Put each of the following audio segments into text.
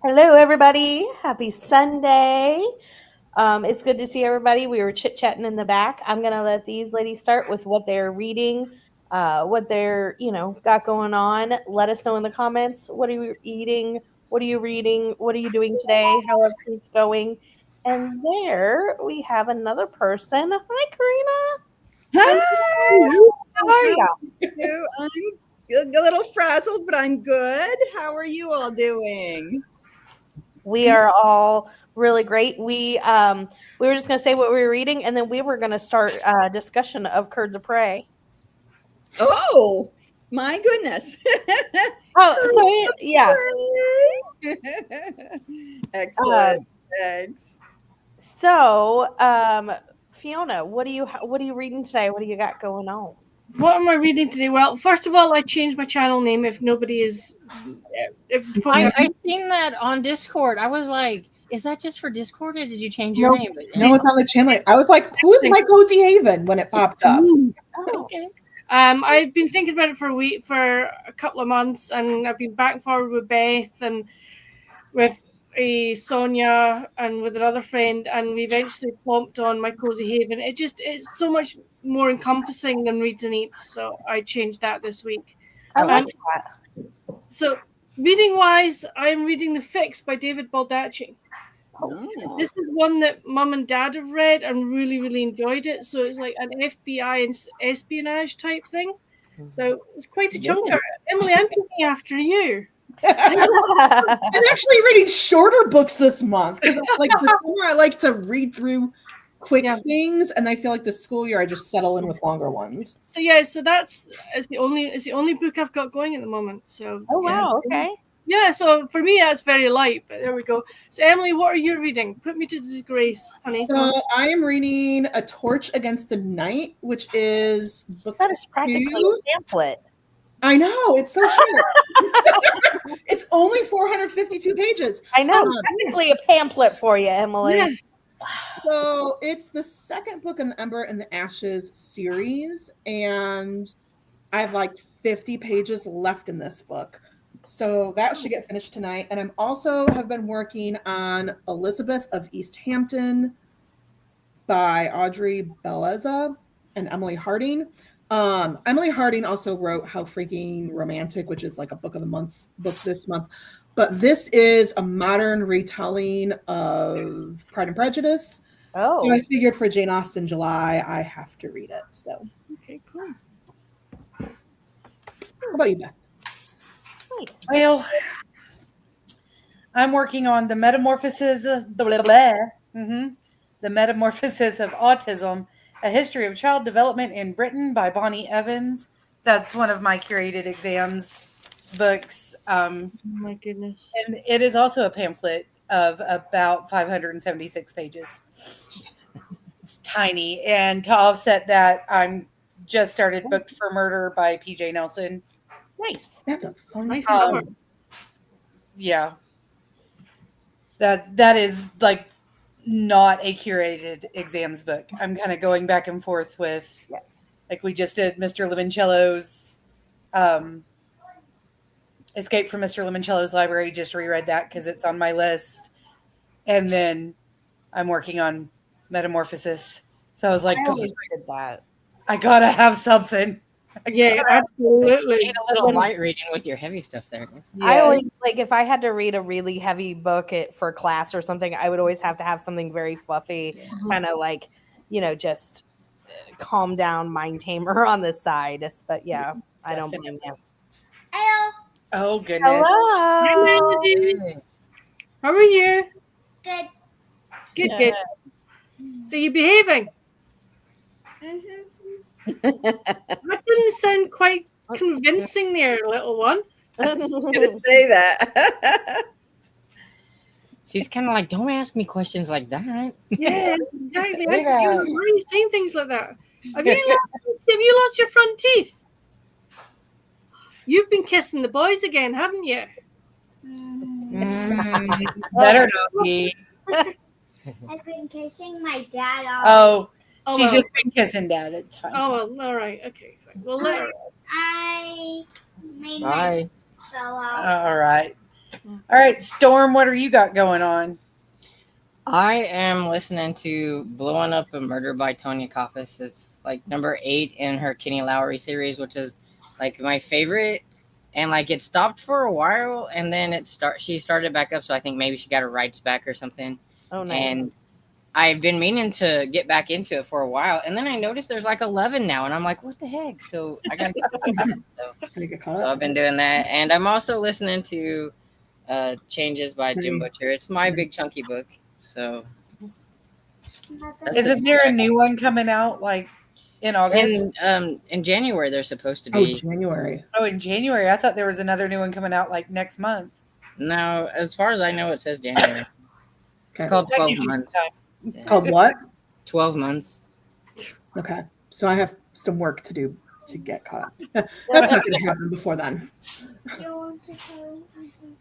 Hello, everybody. Happy Sunday. It's good to see everybody. We were chit-chatting in the back. I'm going to let these ladies start with what they're reading, what they're, got going on. Let us know in the comments. What are you eating? What are you reading? What are you doing today? How everything's going? And there we have another person. Hi, Karina. Hi. How are you? I'm a little frazzled, but I'm good. How are you all doing? We are all really great. We were just going to say what we were reading, and then we were going to start a discussion of Curds of Prey. Oh, my goodness. Oh, so yeah. Excellent. Thanks. So, Fiona, what are you reading today? What do you got going on? What am I reading today? Well, first of all, I changed my channel name. If nobody is, I seen that on Discord. I was like, "Is that just for Discord, or did you change your name?" No, it's on the channel. I was like, "Who's my Cozy Haven?" when it popped up. Oh. Okay. I've been thinking about it for a couple of months, and I've been back and forward with Beth and with Sonia and with another friend, and we eventually plomped on my Cozy Haven. It's so much more encompassing than Reads and Eats, so I changed that this week. I like that. So, reading wise, I'm reading The Fix by David Baldacci. Oh. This is one that Mum and Dad have read and really, really enjoyed it. So it's like an FBI and espionage type thing. So it's quite a chunker. Emily, I'm picking after you. I'm actually reading shorter books this month because like the summer I like to read through quick things, and I feel like this school year I just settle in with longer ones. So yeah, so it's the only book I've got going at the moment. So oh wow, okay. Yeah, so for me that's very light, but there we go. So Emily, what are you reading? Put me to disgrace, honey. So I am reading A Torch Against the Night, which is book That is practically a pamphlet. I know, it's so short. It's only 452 pages. I know, practically a pamphlet for you, Emily. Yeah. So it's the second book in the Ember and the Ashes series, and I have like 50 pages left in this book. So that should get finished tonight. And I'm also have been working on Elizabeth of East Hampton by Audrey Belleza and Emily Harding. Emily Harding also wrote How Freaking Romantic, which is like a book of the month book this month. But this is a modern retelling of Pride and Prejudice. Oh. So I figured for Jane Austen July, I have to read it. So okay, cool. How about you, Beth? Nice. Well, I'm working on the Metamorphosis of the Metamorphosis of Autism, A History of Child Development in Britain by Bonnie Evans. That's one of my curated exams books. Oh my goodness. And it is also a pamphlet of about 576 pages. It's tiny. And to offset that, I'm just started Booked for Murder by PJ Nelson. Nice. That's a fun Nice. Yeah. That is like not a curated exams book. I'm kind of going back and forth with, like we just did Mr. Limoncello's Escape from Mr. Limoncello's Library. Just reread that because it's on my list. And then I'm working on Metamorphosis. So I was like, I always did that. I gotta have something. Yeah, absolutely. You need a little light reading with your heavy stuff there. Yeah. I always like if I had to read a really heavy book for class or something, I would always have to have something very fluffy, kind of like, just calm down mind tamer on the side. But yeah, I don't blame you. Hello. Oh goodness. Hello. Hey. How are you? Good. Good. So you behaving? That didn't sound quite convincing there, little one. I was going to say that. She's kind of like, don't ask me questions like that. Yeah, exactly. Why are you saying things like that? Have you lost your front teeth? You've been kissing the boys again, haven't you? Better not be. I've been kissing my dad Oh, she's just been kissing Dad. It's fine. Oh, well, all right. Okay, fine. Well, I made Bye. my fell out. All right. All right, Storm, what are you got going on? I am listening to Blowing Up a Murder by Tonya Koppes. It's like number 8 in her Kenny Lowry series, which is like my favorite. And like it stopped for a while, and then she started back up. So I think maybe she got her rights back or something. Oh, nice. And I've been meaning to get back into it for a while, and then I noticed there's like 11 now, and I'm like, what the heck? So I got so I've been doing that, and I'm also listening to Changes by Jim Butcher. It's my big chunky book. So Isn't there a new one coming out like in August? In January they're supposed to Oh, be. January. Oh, in January. I thought there was another new one coming out like next month. No, as far as I know, it says January. Okay. It's called That 12 gives you some months. time. It's called what? 12 months. Okay. So I have some work to do to get caught up. That's not going to happen before then.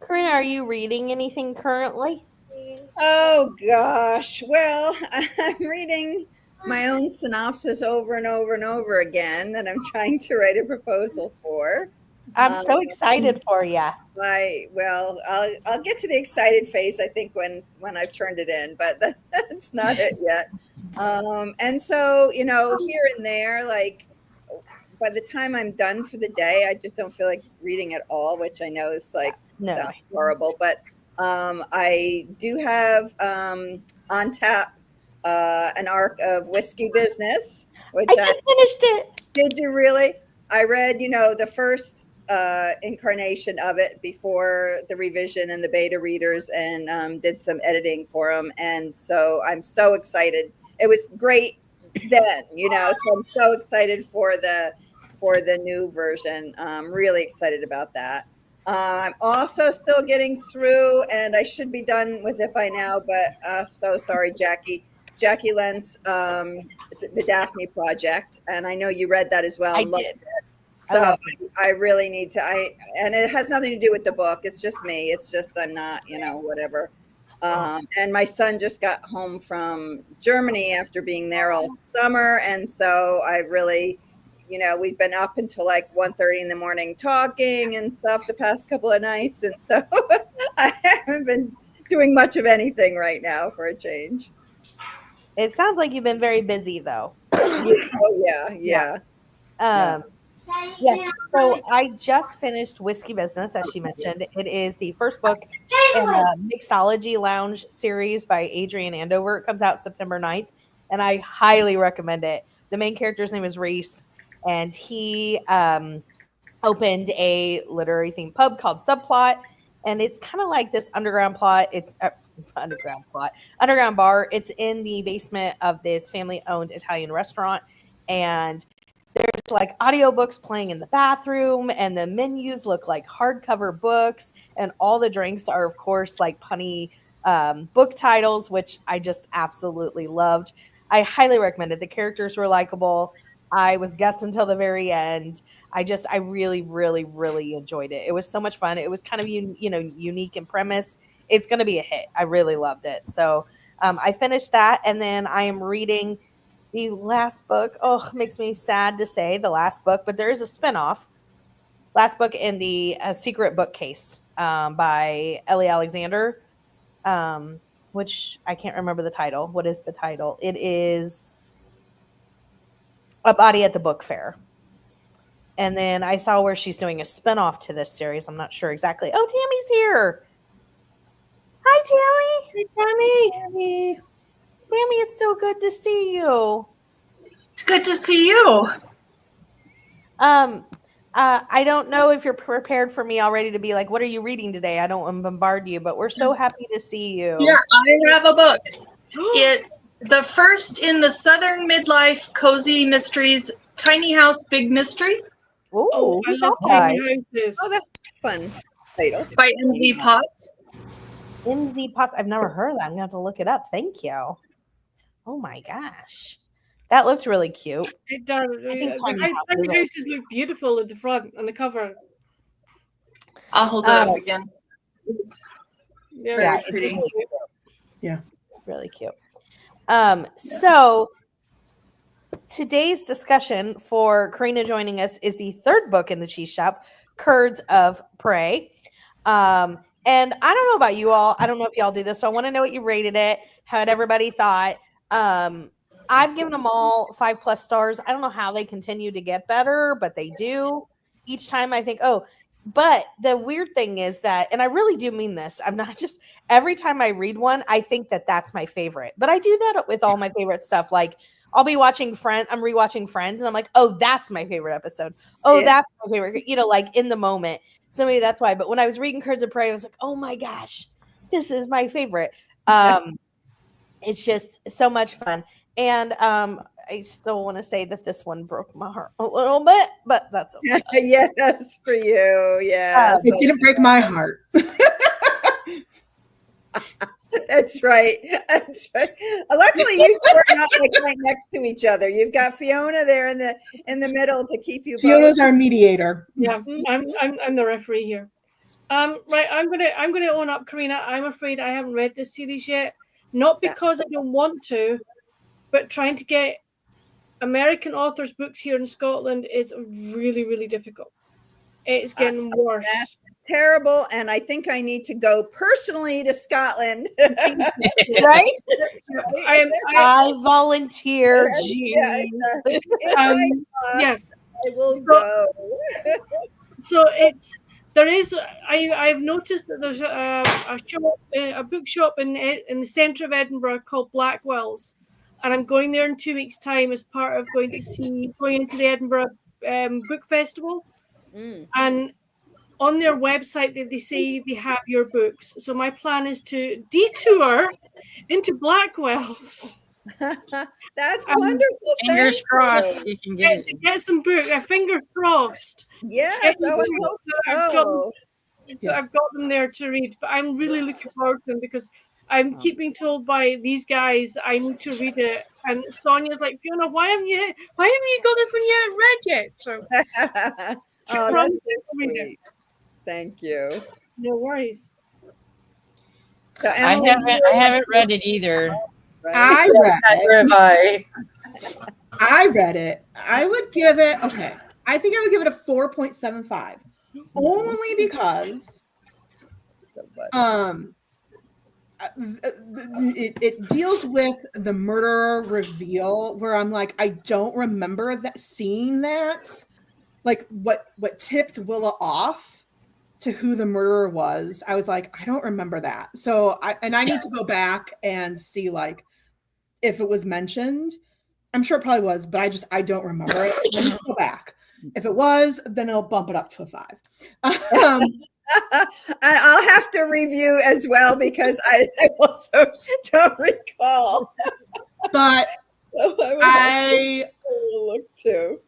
Korina, are you reading anything currently? Oh gosh. Well, I'm reading my own synopsis over and over and over again that I'm trying to write a proposal for. I'm so excited for you. I'll get to the excited phase, I think, when I've turned it in, but that's not it yet. And so, here and there, like by the time I'm done for the day, I just don't feel like reading at all, which I know is like sounds horrible, but I do have on tap an arc of Whiskey Business, which I just finished it. Did you really? I read, the first incarnation of it before the revision and the beta readers, and did some editing for them, and so I'm so excited. It was great then, so I'm so excited for the new version. I'm really excited about that. I'm also still getting through, and I should be done with it by now, but so sorry, Jackie Lentz, the Daphne Project, and I know you read that as well. I Loved did. it. So I really need to. And it has nothing to do with the book. It's just me. It's just I'm not, whatever. And my son just got home from Germany after being there all summer, and so I really, we've been up until like 1:30 in the morning talking and stuff the past couple of nights, and so I haven't been doing much of anything right now for a change. It sounds like you've been very busy, though. Yeah. Yes, so I just finished Whiskey Business, as she mentioned. It is the first book in the Mixology Lounge series by Adrian Andover. It comes out September 9th, and I highly recommend it. The main character's name is Reese, and he opened a literary themed pub called Subplot, and it's kind of like this underground bar. It's in the basement of this family-owned Italian restaurant, and there's like audiobooks playing in the bathroom, and the menus look like hardcover books, and all the drinks are, of course, like punny book titles, which I just absolutely loved. I highly recommend it. The characters were likable. I was guessed until the very end. I really, really, really enjoyed it. It was so much fun. It was kind of unique in premise. It's going to be a hit. I really loved it. So I finished that, and then I am reading the last book. Oh, it makes me sad to say the last book, but there is a spinoff. Last book in the Secret Bookcase by Ellie Alexander, which I can't remember the title. What is the title? It is A Body at the Book Fair. And then I saw where she's doing a spinoff to this series. I'm not sure exactly. Oh, Tammy's here. Hi, Tammy. Hey, Tammy. Tammy, it's so good to see you. It's good to see you. I don't know if you're prepared for me already to be like, what are you reading today? I don't want to bombard you, but we're so happy to see you. Yeah, I have a book. It's the first in the Southern Midlife Cozy Mysteries Tiny House Big Mystery. Ooh, I love tiny houses. Oh, that's a fun title. By MZ Potts. MZ Potts. I've never heard of that. I'm going to have to look it up. Thank you. Oh my gosh. That looks really cute. It does. I think The tiny houses look beautiful at the front on the cover. I'll hold it up again. Yeah, it's really cute. Yeah. Really cute. So today's discussion for Korina joining us is the third book in the cheese shop, Curds of Prey. And I don't know about you all. I don't know if y'all do this. So I want to know what you rated it, how everybody thought. I've given them all 5+ stars. I don't know how they continue to get better, but they do. Each time I think, oh, but the weird thing is that, and I really do mean this, I'm not just, every time I read one, I think that that's my favorite. But I do that with all my favorite stuff. Like I'll be watching Friends, I'm rewatching Friends, and I'm like, oh, that's my favorite episode. Oh, Yeah. that's my favorite, like in the moment. So maybe that's why. But when I was reading Curds of Prey, I was like, oh my gosh, this is my favorite. It's just so much fun. And I still want to say that this one broke my heart a little bit, but that's okay. Yes, for you. Yes. It didn't break my heart. That's right. That's right. Luckily, you two are not like right next to each other. You've got Fiona there in the middle to keep you. Fiona's our mediator. Yeah, I'm the referee here. Right, I'm gonna own up, Korina. I'm afraid I haven't read this series yet. Not because I don't want to, but trying to get American authors' books here in Scotland is really, really difficult. It's getting worse. That's terrible, and I think I need to go personally to Scotland. Right? I volunteer. Yeah, Jeez. Yes, I will go. So I've noticed that there's a bookshop in the centre of Edinburgh called Blackwell's, and I'm going there in 2 weeks' time as part of going into the Edinburgh Book Festival. And on their website, they say they have your books. So my plan is to detour into Blackwell's. That's wonderful. Fingers crossed you can get it. To get some books. Fingers crossed. Yes, I would hope so. I've got them there to read, but I'm really looking forward to them because I'm keep being told by these guys I need to read it, and Sonia's like, Fiona, why haven't you got this one yet read yet? So that's read it. Thank you. No worries. So Emily, I haven't read it either. Right? I read it. I would give it, I think I would give it a 4.75. Only because it deals with the murderer reveal where I'm like, I don't remember seeing that. Like what tipped Willa off to who the murderer was. I was like, I don't remember that. So I need to go back and see like if it was mentioned. I'm sure it probably was, but I don't remember it. I need to go back. If it was, then I'll bump it up to a 5. And I'll have to review as well because I also don't recall. But so I look too.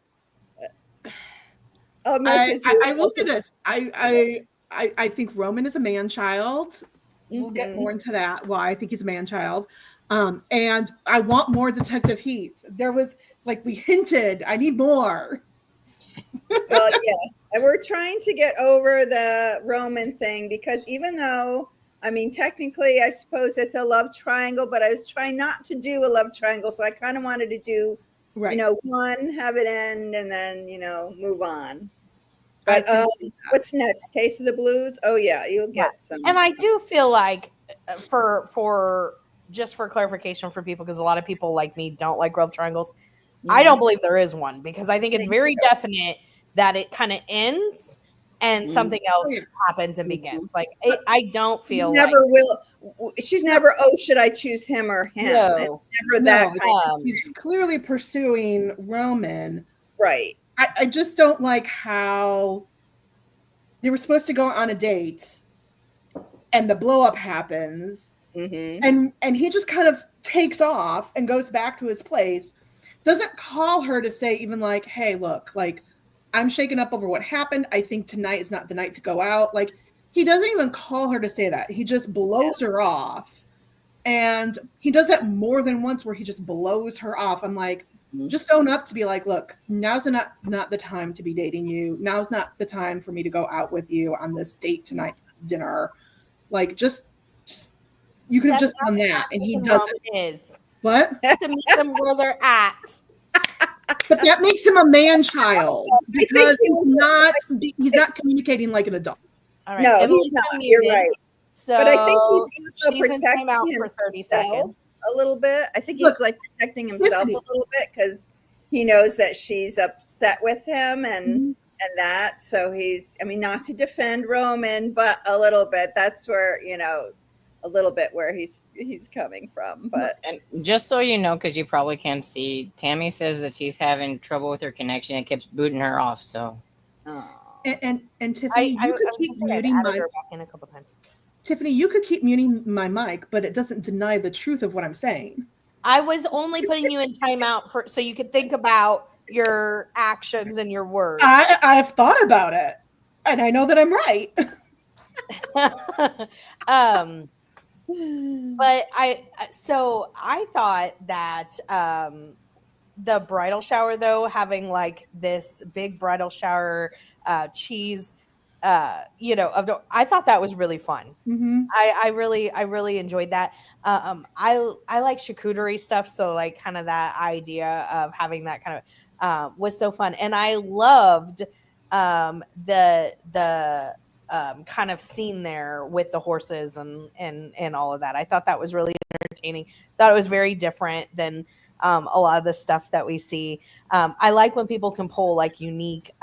I will say this. I think Roman is a man-child. We'll get more into that. Why I think he's a man-child. And I want more Detective Heath. There was like we hinted. I need more. Well, yes, and we're trying to get over the Roman thing because even though, I mean, technically, I suppose it's a love triangle, but I was trying not to do a love triangle, so I kind of wanted to do, one, have it end, and then move on. But what's next? Case of the Blues? Oh yeah, you'll get some. And I do feel like for just for clarification for people, because a lot of people like me don't like love triangles. I don't believe there is one because I think it's very definite that it kind of ends and something else happens and begins. Like I don't feel she's never, oh, should I choose him or him? No, it's never that kind of. She's clearly pursuing Roman. Right. I just don't like how they were supposed to go on a date and the blow up happens and he just kind of takes off and goes back to his place. Doesn't call her to say even like, hey, look, like I'm shaken up over what happened. I think tonight is not the night to go out. Like he doesn't even call her to say that. He just blows her off. And he does that more than once where he just blows her off. I'm like, just own up to be like, look, now's not the time to be dating you. Now's not the time for me to go out with you on this date tonight, this dinner. Like just you could have just done that. And he doesn't. What? To meet them where they're at. But that makes him a man-child because he's not communicating like an adult. All right. No, he's not. You're right. So But I think he's also she's in protecting timeout for 30 himself seconds. a little bit. I think Look, he's like protecting himself Tiffany. a little bit because he knows that she's upset with him and Mhm. that. So he's, I mean, not to defend Roman, but a little bit. That's where, you know, a little bit where he's coming from. But And just so you know, because you probably can't see, Tammy says that she's having trouble with her connection. It keeps booting her off. So And Tiffany, you could keep muting my her back in a couple times. Tiffany, you could keep muting my mic, but it doesn't deny the truth of what I'm saying. I was only putting you in timeout for so you could think about your actions and your words. I've thought about it, and I know that I'm right. But I thought that the bridal shower, though, having like this big bridal shower cheese, I thought that was really fun. Mm-hmm. I really enjoyed that. I like charcuterie stuff, so like kind of that idea of having that kind of was so fun, and I loved the kind of scene there with the horses and all of that. I thought that was really entertaining. Thought it was very different than a lot of the stuff that we see. I like when people can pull like unique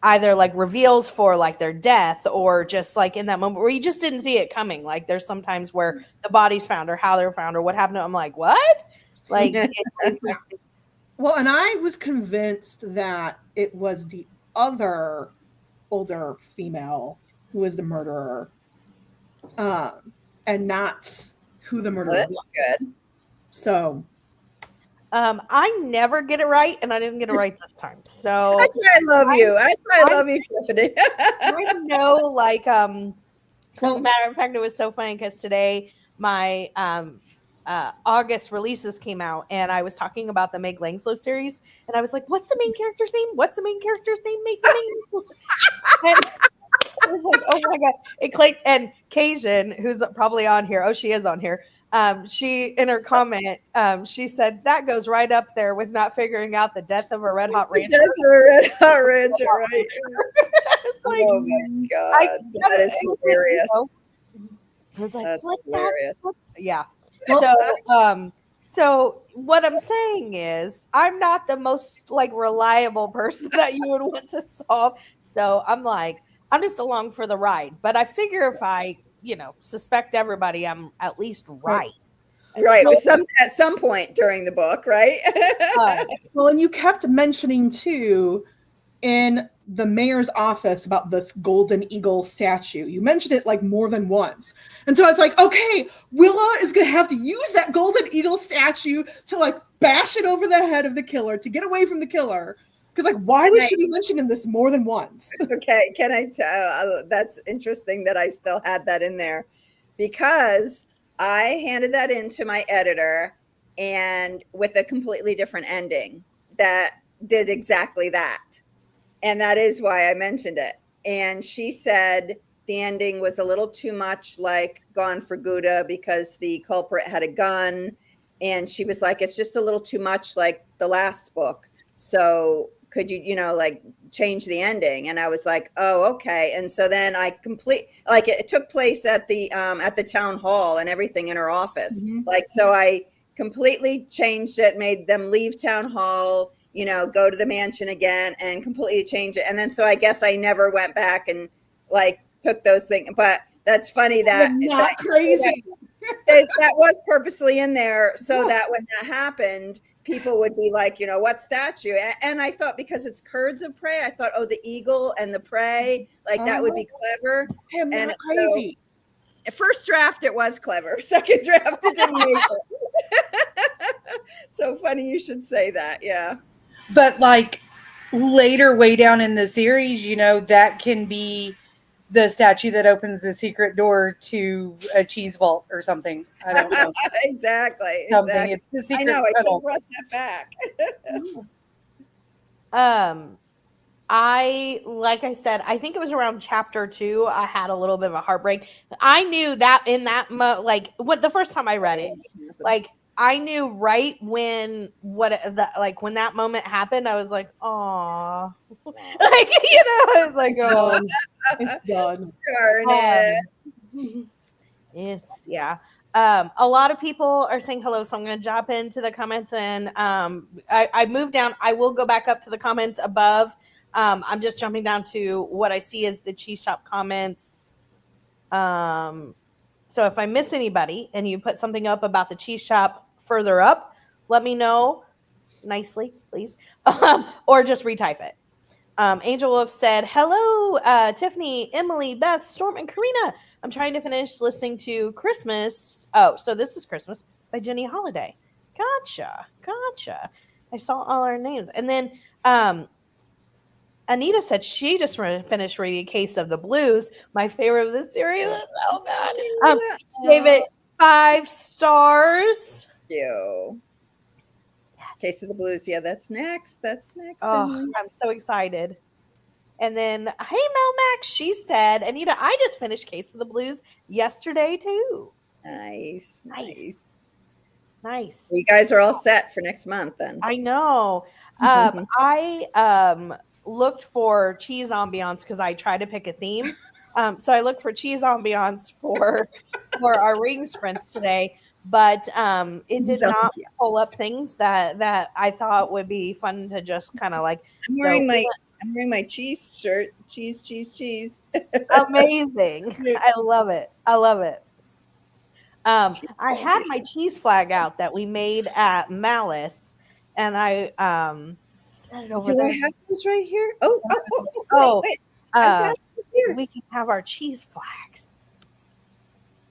either like reveals for like their death or just like in that moment where you just didn't see it coming. Like there's sometimes where the body's found or how they're found or what happened. I'm like, what? Like, well, and I was convinced that it was the other older female who was the murderer, and not who the murderer was. Good. So I never get it right, and I didn't get it right this time. So that's why I love you. That's why I love you, Tiffany. I know, like, matter of fact, it was so funny because today my August releases came out, and I was talking about the Meg Langslow series, and I was like, "What's the main character's name? What's the main character's name? Make the main character's." I was like, "Oh my god!" It clicked, and Cajun, who's probably on here, oh, she is on here. She in her comment, she said that goes right up there with not figuring out the death of a red hot rancher. Death of a red hot rancher, right? It's like, oh my god, that is hilarious. I was like, that's what hilarious. Yeah. So what I'm saying is, I'm not the most like reliable person that you would want to solve. So I'm like, I'm just along for the ride. But I figure if I, suspect everybody, I'm at least right. Right. At some point during the book, right? Well, and you kept mentioning too in the mayor's office about this golden eagle statue. You mentioned it like more than once. And so I was like, okay, Willa is going to have to use that golden eagle statue to like bash it over the head of the killer to get away from the killer. Because like, why was she mentioning this more than once? Okay, can I tell? That's interesting that I still had that in there because I handed that in to my editor and with a completely different ending that did exactly that. And that is why I mentioned it. And she said the ending was a little too much like Gone for Gouda because the culprit had a gun. And she was like, it's just a little too much like the last book. So could you, like change the ending? And I was like, oh, okay. And so then I it took place at the town hall and everything in her office. Mm-hmm. Like, so I completely changed it, made them leave town hall, go to the mansion again and completely change it. And then, so I guess I never went back and like took those things, but that's funny that not crazy. That was purposely in there so that when that happened, people would be like, what statue? And I thought because it's Curds of Prey, I thought, oh, the eagle and the prey, like that would be clever. I am not crazy. So, first draft, it was clever. Second draft, it didn't make it. So funny you should say that. Yeah. But like later, way down in the series, that can be the statue that opens the secret door to a cheese vault or something. I don't know. Exactly. It's the secret. I know. I should have brought that back. Like I said, I think it was around chapter 2. I had a little bit of a heartbreak. I knew that in that the first time I read it, like I knew right when when that moment happened. I was like, "Aw," I was like, oh, It's done. Darn it. it's yeah. A lot of people are saying hello, so I'm going to jump into the comments, and I moved down. I will go back up to the comments above. I'm just jumping down to what I see as the cheese shop comments. So if I miss anybody and you put something up about the cheese shop further up, let me know nicely, please, or just retype it. Angel Wolf said, hello, Tiffany, Emily, Beth, Storm, and Karina. I'm trying to finish listening to Christmas. Oh, so this is Christmas by Jenny Holiday. Gotcha. I saw all our names. And then Anita said she just finished reading Case of the Blues, my favorite of the series. Oh, God. Gave it 5 stars. Thank you. Case of the Blues. Yeah, that's next. Oh, I'm so excited. And then, hey, Mel Max, she said, Anita, I just finished Case of the Blues yesterday, too. Nice. Nice. You guys are all set for next month then. I know. I looked for cheese ambiance because I tried to pick a theme. So I looked for cheese ambiance for our ring sprints today, but it did not pull up things that I thought would be fun to just kind of like. I'm wearing my cheese shirt. Cheese. Amazing. I love it. I had my cheese flag out that we made at Malice, and I set it over there. I have those right here? Wait. We can have our cheese flags.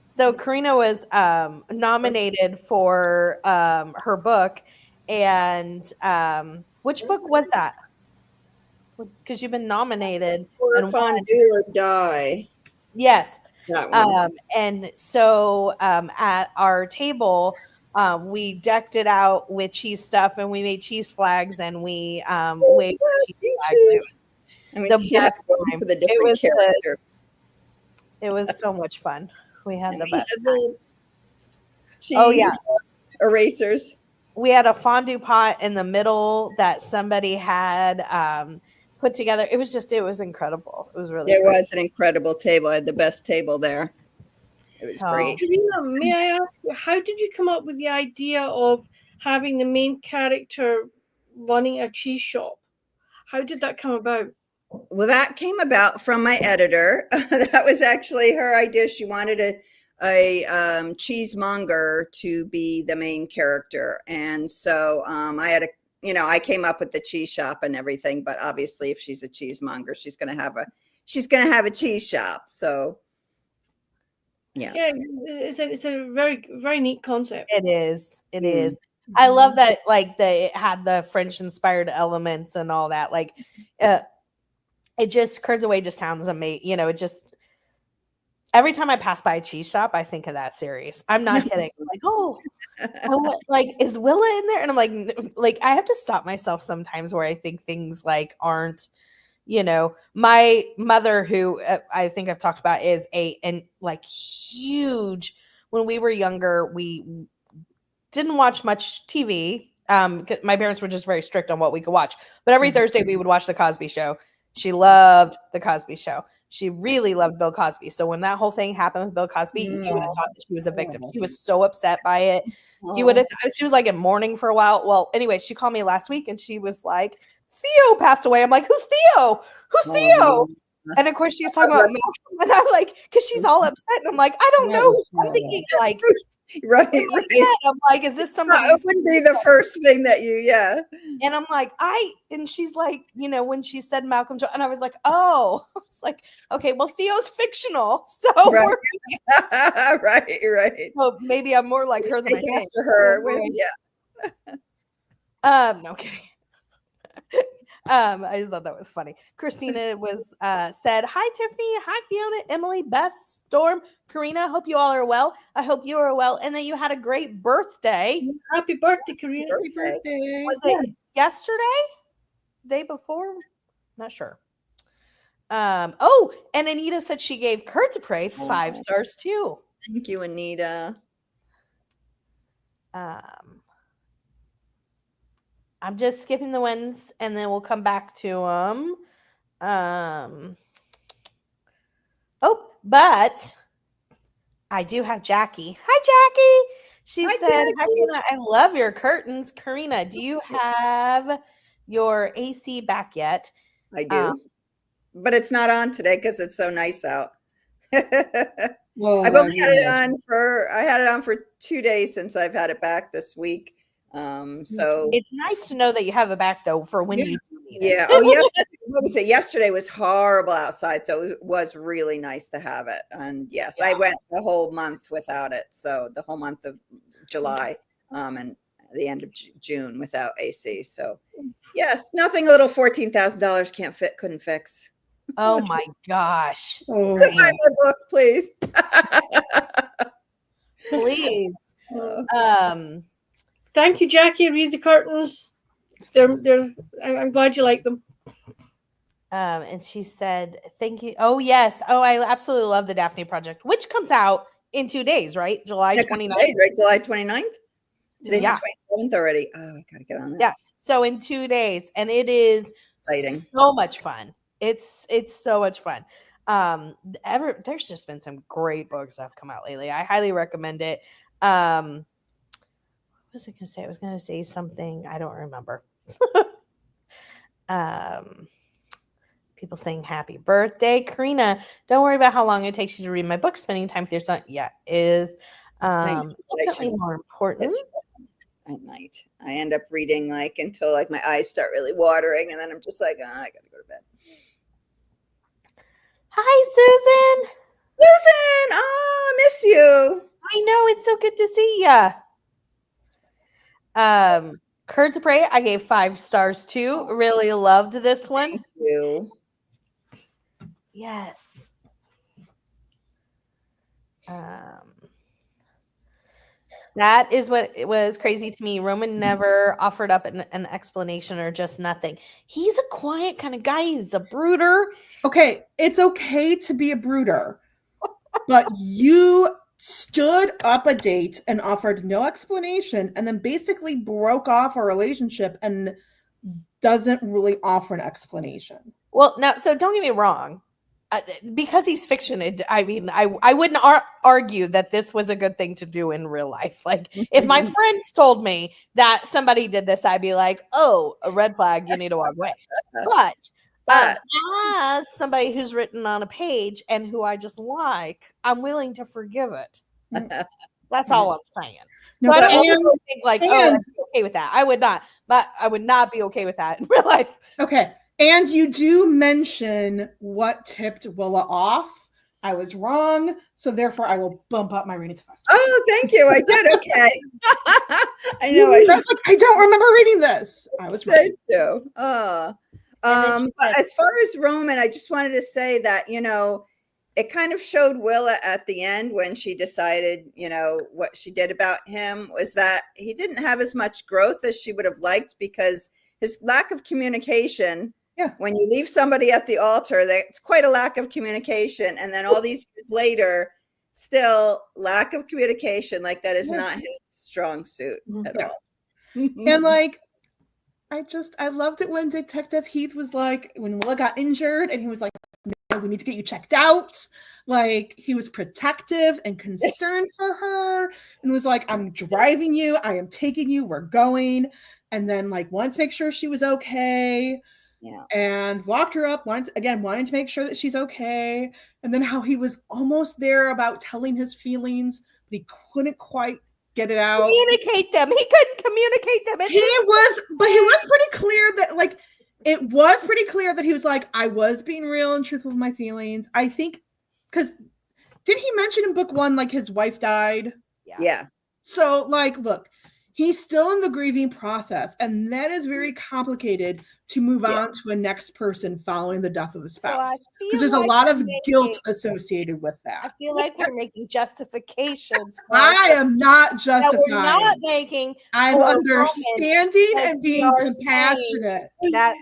So Korina was nominated for her book, and which book was that? Because you've been nominated and Fondue or Die. Yes. That one. And so at our table, we decked it out with cheese stuff, and we made cheese flags, and we waved cheese flags. The best time. For the different characters. It was so much fun. We had the best cheese erasers. We had a fondue pot in the middle that somebody had put together. It was incredible. It was really. It was an incredible table. I had the best table there. It was great. Karina, may I ask you, how did you come up with the idea of having the main character running a cheese shop? How did that come about? Well, that came about from my editor. That was actually her idea. She wanted a cheesemonger to be the main character, and so I had I came up with the cheese shop and everything. But obviously, if she's a cheesemonger, she's going to have a cheese shop. So yeah, it's a very, very neat concept. It is. I love that. Like it had the French inspired elements and all that. Like it just Curds Away just sounds amazing. It just every time I pass by a cheese shop, I think of that series. I'm not kidding. I'm like, oh, is Willa in there? And I'm like, I have to stop myself sometimes where I think things like aren't, my mother, who I think I've talked about, is huge. When we were younger, we didn't watch much TV. My parents were just very strict on what we could watch. But every Thursday we would watch The Cosby Show. She loved The Cosby Show. She really loved Bill Cosby. So when that whole thing happened with Bill Cosby, you would have thought that she was a victim. She was so upset by it. You would have. She was like in mourning for a while. Well, anyway, she called me last week and she was like, Theo passed away. I'm like, who's Theo? Who's Theo? And of course she was talking about Malcolm. And I'm like, because she's all upset. And I'm like, I don't know. I'm thinking like, right. I'm like, is this somebody? It wouldn't be the first thing that And I'm like, and she's like, when she said Malcolm, and I was like, oh, I was like, okay, well, Theo's fictional. So right. Well, maybe I'm more like her than I think. After her. No kidding. I just thought that was funny. Christina was said, hi Tiffany, hi Fiona, Emily, Beth, Storm, Karina. Hope you all are well. I hope you are well and that you had a great birthday. Happy birthday, Karina. Happy birthday. Was it yesterday? Day before? Not sure. And Anita said she gave Curds of Prey 5 stars too. Thank you, Anita. I'm just skipping the ones, and then we'll come back to them. But I do have Jackie. Hi, Jackie. She Hi, said, "Hi, Jackie. Karina. I love your curtains. Karina, do you have your AC back yet?" I do, but it's not on today because it's so nice out. Well, I've only had it on I had it on for 2 days since I've had it back this week. So It's nice to know that you have it back, though, for when you do need yeah. it. Oh, yes. What was it? Yesterday was horrible outside, so it was really nice to have it. And yes, I went the whole month without it. So the whole month of July, and the end of June without AC. So yes, nothing a little $14,000 couldn't fix. Oh my gosh. Oh, So buy my book, please. Please. Thank you, Jackie. Read the curtains. I'm glad you like them. And she said, "Thank you." Oh, yes. Oh, I absolutely love the Daphne Project, which comes out in 2 days, right? July 29th. Right, July 29th. Today's Yeah. the 27th already. Oh, I gotta get on that. Yes. So in 2 days, and it is Exciting. so much fun. It's so much fun. There's just been some great books that have come out lately. I highly recommend it. What was I gonna say? I was gonna say something. I don't remember. People saying happy birthday, Karina. Don't worry about how long it takes you to read my book. Spending time with your son, is definitely more important. At night, I end up reading until my eyes start really watering, and then I'm just like, I gotta go to bed. Hi, Susan. Susan, oh, I miss you. I know, it's so good to see ya. Curds of Prey, I gave 5 stars too. Really loved this one. Thank you. Yes. That is what it was crazy to me. Roman never offered up an explanation or just nothing. He's a quiet kind of guy. He's a brooder. Okay, it's okay to be a brooder, but you stood up a date and offered no explanation and then basically broke off a relationship and doesn't really offer an explanation. Well, now, so don't get me wrong. Because he's fiction, I mean, I wouldn't argue that this was a good thing to do in real life. Like, if my friends told me that somebody did this, I'd be like, oh, a red flag, you need to walk away. But as somebody who's written on a page and who I just like, I'm willing to forgive it. That's all I'm saying. No, so but I don't think I'd be okay with that. I would not, but I would not be okay with that in real life. Okay. And you do mention what tipped Willa off. I was wrong, so therefore I will bump up my rating to 5 stars. Oh, thank you. I did. Okay. I know. I don't remember reading this. I was right. Thank you. But as far as Roman, I just wanted to say that, it kind of showed Willa at the end when she decided, what she did about him was that he didn't have as much growth as she would have liked because his lack of communication. Yeah. When you leave somebody at the altar, that's quite a lack of communication. And then all these years later, still lack of communication. Like that is not his strong suit at all. And I loved it when Detective Heath was like, when Willa got injured and he was like, no, we need to get you checked out. Like he was protective and concerned for her and was like, I'm driving you. I am taking you. We're going. And then wanted to make sure she was okay. Yeah. And walked her up, wanted to make sure that she's okay. And then how he was almost there about telling his feelings, but he couldn't quite get it out. Communicate them. He couldn't communicate them. He was pretty clear that it was pretty clear that he was like, I was being real and truthful with my feelings. I think because did he mention in book 1 his wife died? Yeah. So look, he's still in the grieving process, and that is very complicated to move on to a next person following the death of a spouse. Because there's a lot of guilt associated with that. I feel like we're making justifications. I am not justifying. We're not making. I'm understanding and being compassionate. That's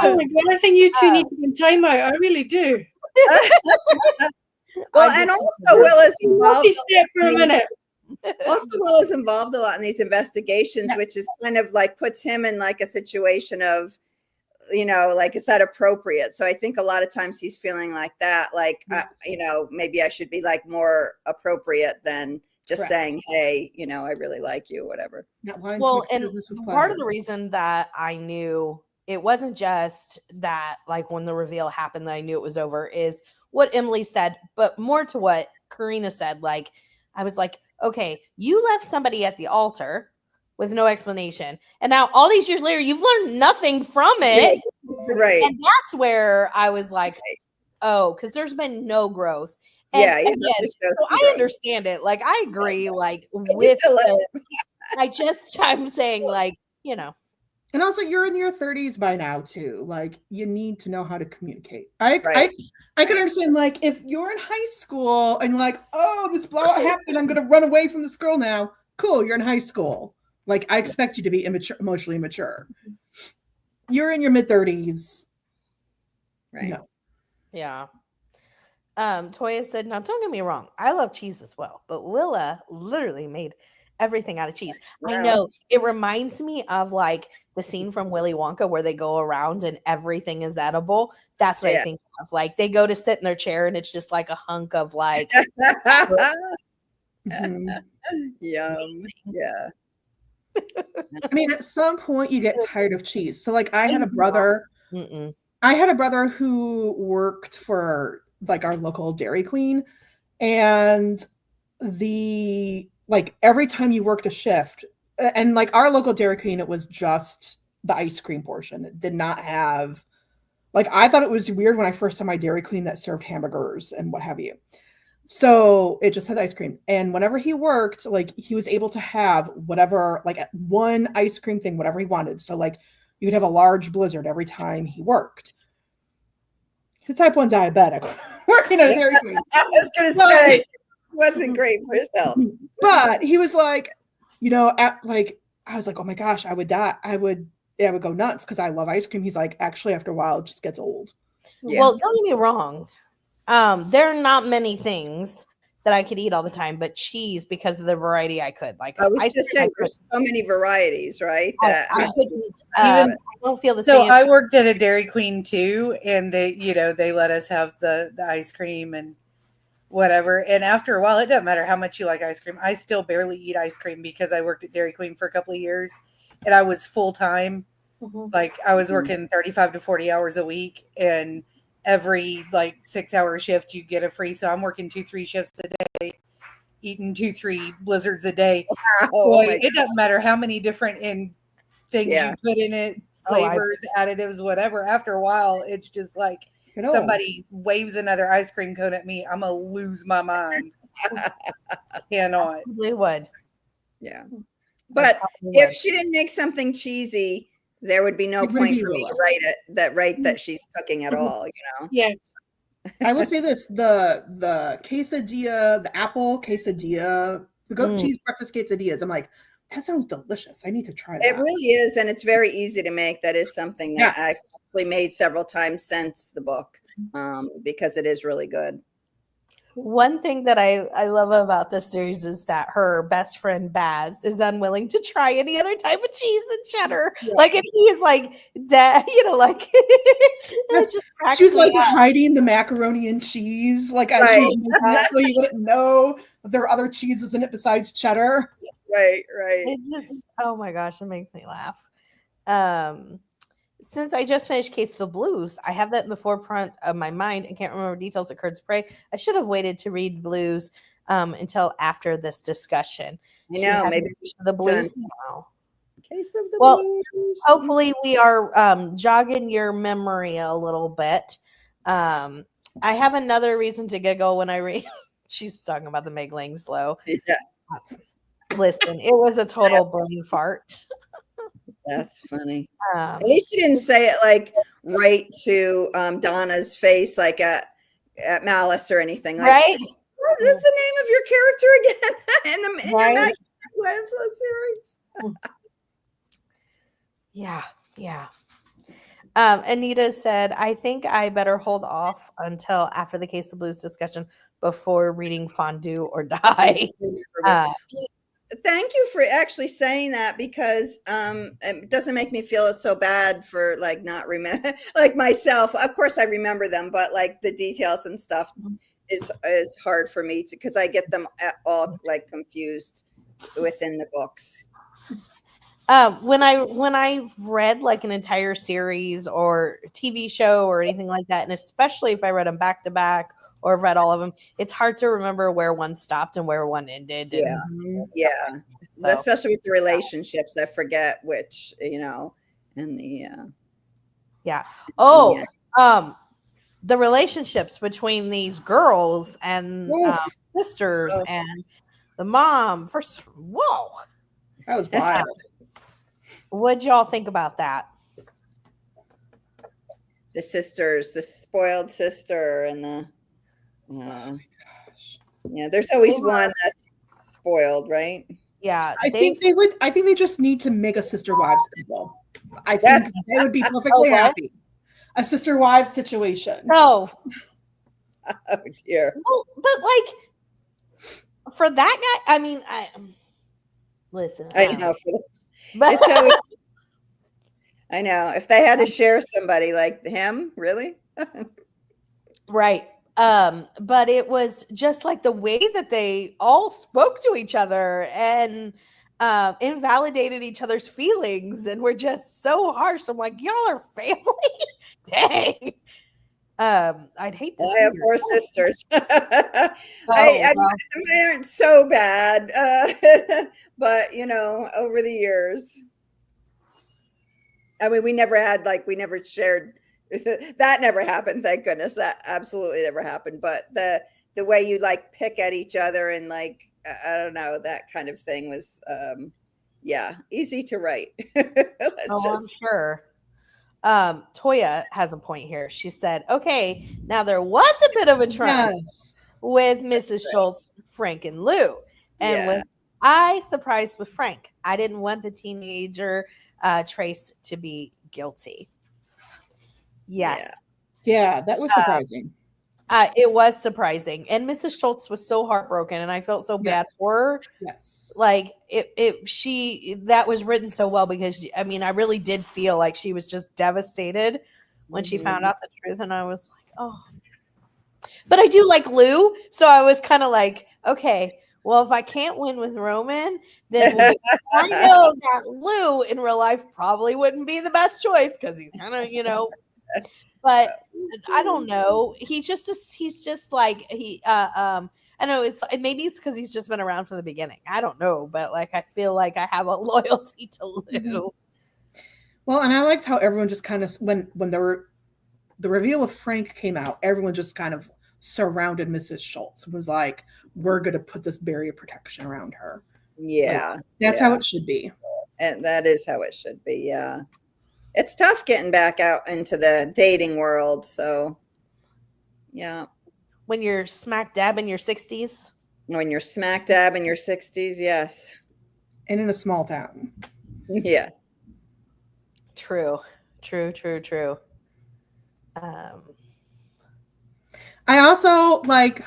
oh my God, I think you two need to be in timeout. I really do. Well, and also Will is involved. For a minute. Also, Will is involved a lot in these investigations, Yeah. which is kind of like puts him in like a situation of, like, is that appropriate? So I think a lot of times he's feeling like that, like, maybe I should be like more appropriate than just Correct. saying, hey, I really like you, whatever. Not wanting to Well, mix and business with part of pleasure. the reason that I knew it wasn't just that, like, when the reveal happened, that I knew it was over, is what Emily said, but more to what Korina said. Like, I was like, okay, you left somebody at the altar with no explanation, and now all these years later, you've learned nothing from it. Right. And that's where I was like, oh, because there's been no growth. And Yeah, again, so I understand it. Like, I agree, like, with I'm saying, like, And also, you're in your 30s by now too. Like, you need to know how to communicate. I can understand, like, if you're in high school and like, oh, this blowout happened, I'm gonna run away from this girl now. Cool, you're in high school. Like, I expect you to be emotionally immature. You're in your mid-30s. Right. No. Yeah. Toya said, now don't get me wrong, I love cheese as well, but Willa literally made everything out of cheese. Wow. I know it reminds me of like the scene from Willy Wonka where they go around and everything is edible. That's what I think of. Like, they go to sit in their chair and it's just like a hunk of like Yum. Yeah. I mean, at some point you get tired of cheese. So like, I had a brother who worked for like our local Dairy Queen, and every time you worked a shift, and like our local Dairy Queen, it was just the ice cream portion. It did not have, like, I thought it was weird when I first saw my Dairy Queen that served hamburgers and what have you. So it just had ice cream. And whenever he worked, like, he was able to have whatever, like, one ice cream thing, whatever he wanted. So like, you could have a large blizzard every time he worked. He's type 1 diabetic working at a Dairy Queen. I was going to say, it wasn't great for his health. But he was like, I was like, oh my gosh, I would die. I would go nuts because I love ice cream. He's like, actually, after a while, it just gets old. Yeah. Well, don't get me wrong. There are not many things that I could eat all the time, but cheese, because of the variety I could. Like, I was just saying, there's so many varieties, right? I don't feel the so same. I worked at a Dairy Queen too, and they let us have the ice cream and whatever. And after a while, it doesn't matter how much you like ice cream. I still barely eat ice cream because I worked at Dairy Queen for a couple of years, and I was full time. Like, I was working 35 to 40 hours a week, and every like 6-hour shift you get a free. So I'm working 2-3 shifts a day, eating 2-3 blizzards a day. Oh, so it doesn't matter how many different things you put in it, flavors, additives, whatever. After a while, it's just like somebody waves another ice cream cone at me, I'm gonna lose my mind. Cannot. They would. Yeah. But if she didn't make something cheesy, there would be no point for me to write that she's cooking at all, Yeah. I will say this: the quesadilla, the apple quesadilla, the goat cheese breakfast quesadillas. I'm like, that sounds delicious. I need to try that. It really is, and it's very easy to make. That is something that I've actually made several times since the book, because it is really good. One thing that I love about this series is that her best friend Baz is unwilling to try any other type of cheese than cheddar. Yeah. Like, if he is like dead, like it just cracks she's me like up. hiding the macaroni and cheese, like so you wouldn't know that there are other cheeses in it besides cheddar. Right. It just, oh my gosh, it makes me laugh. Since I just finished Case of the Blues, I have that in the forefront of my mind and can't remember details of Curds of Prey. I should have waited to read Blues until after this discussion. I know, maybe the Blues now. Case of the Blues. Hopefully we are jogging your memory a little bit. I have another reason to giggle when I read. She's talking about the Meg Langslow. Yeah. Listen, it was a total brain fart. That's funny. At least you didn't say it like right to Donna's face, like at Malice or anything. Like, right? What is the name of your character again in your Meg Langslow series? Yeah. Anita said, I think I better hold off until after the Case of Blues discussion before reading Fondue or Die. Thank you for actually saying that, because it doesn't make me feel so bad for like not remember like myself. Of course I remember them, but like the details and stuff is hard for me because I get them all like confused within the books. When I read like an entire series or TV show or anything like that, and especially if I read them back to back or read all of them, it's hard to remember where one stopped and where one ended. Yeah, yeah. So, especially with the relationships, I forget which, and the yeah. Oh, the relationships between these girls and sisters and the mom. First, whoa, that was wild. What'd y'all think about that? The sisters, the spoiled sister, and the oh my gosh. Yeah, there's always one that's spoiled, right? Yeah, I think they just need to make a sister wives people. I think they would be perfectly happy. A sister wives situation. No. Oh dear. Well, but like for that guy, I mean, listen. I know. I know. If they had to share somebody like him, really? Right. But it was just like the way that they all spoke to each other and invalidated each other's feelings and were just so harsh. I'm like, y'all are family? Dang. I'd hate to see I have 4 sisters. I mine aren't so bad, but over the years, I mean, we never shared. That never happened. Thank goodness. That absolutely never happened. But the way you like pick at each other and like I don't know, that kind of thing was easy to write. I'm sure. Toya has a point here. She said, okay, now there was a bit of a trend with Mrs. Schultz, Frank, and Lou. And was I surprised with Frank? I didn't want the teenager Trace to be guilty. Yes. Yeah, that was surprising. It was surprising. And Mrs. Schultz was so heartbroken and I felt so bad for her. Yes. Like that was written so well because I mean, I really did feel like she was just devastated when she found out the truth. And I was like, oh, but I do like Lou. So I was kind of like, okay, well, if I can't win with Roman, then I know that Lou in real life probably wouldn't be the best choice because he's kind of, but I don't know. He's just like I know maybe it's because he's just been around from the beginning. I don't know, but like I feel like I have a loyalty to Lou. Well, and I liked how everyone just kind of when the reveal of Frank came out, everyone just kind of surrounded Mrs. Schultz. It was like, we're going to put this barrier of protection around her. Yeah, like, that's how it should be, and that is how it should be. Yeah. It's tough getting back out into the dating world. So, yeah. When you're smack dab in your 60s? When you're smack dab in your 60s, yes. And in a small town. Yeah. True. I also like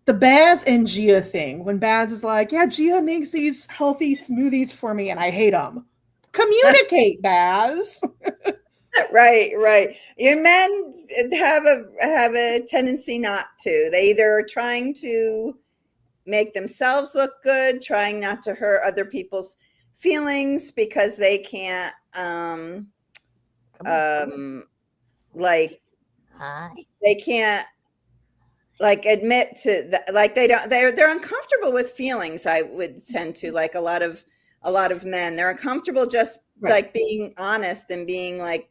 the Baz and Gia thing. When Baz is like, yeah, Gia makes these healthy smoothies for me and I hate them. Communicate, Baz. Right. Your men have a tendency not to. They either are trying to make themselves look good, trying not to hurt other people's feelings because they can't they can't like admit to that, like they're uncomfortable with feelings. I would tend to like a lot of men, they're uncomfortable just like being honest and being like,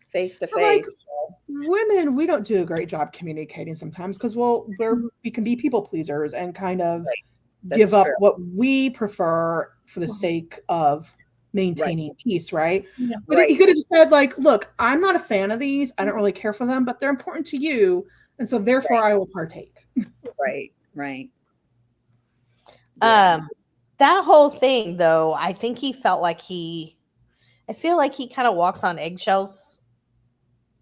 face to face. Women, we don't do a great job communicating sometimes because we can be people pleasers and kind of give up what we prefer for the sake of maintaining peace, right? Yeah. But you could have just said like, look, I'm not a fan of these. I don't really care for them, but they're important to you. And so therefore I will partake. Right. That whole thing though, I think he felt like he I feel like he kind of walks on eggshells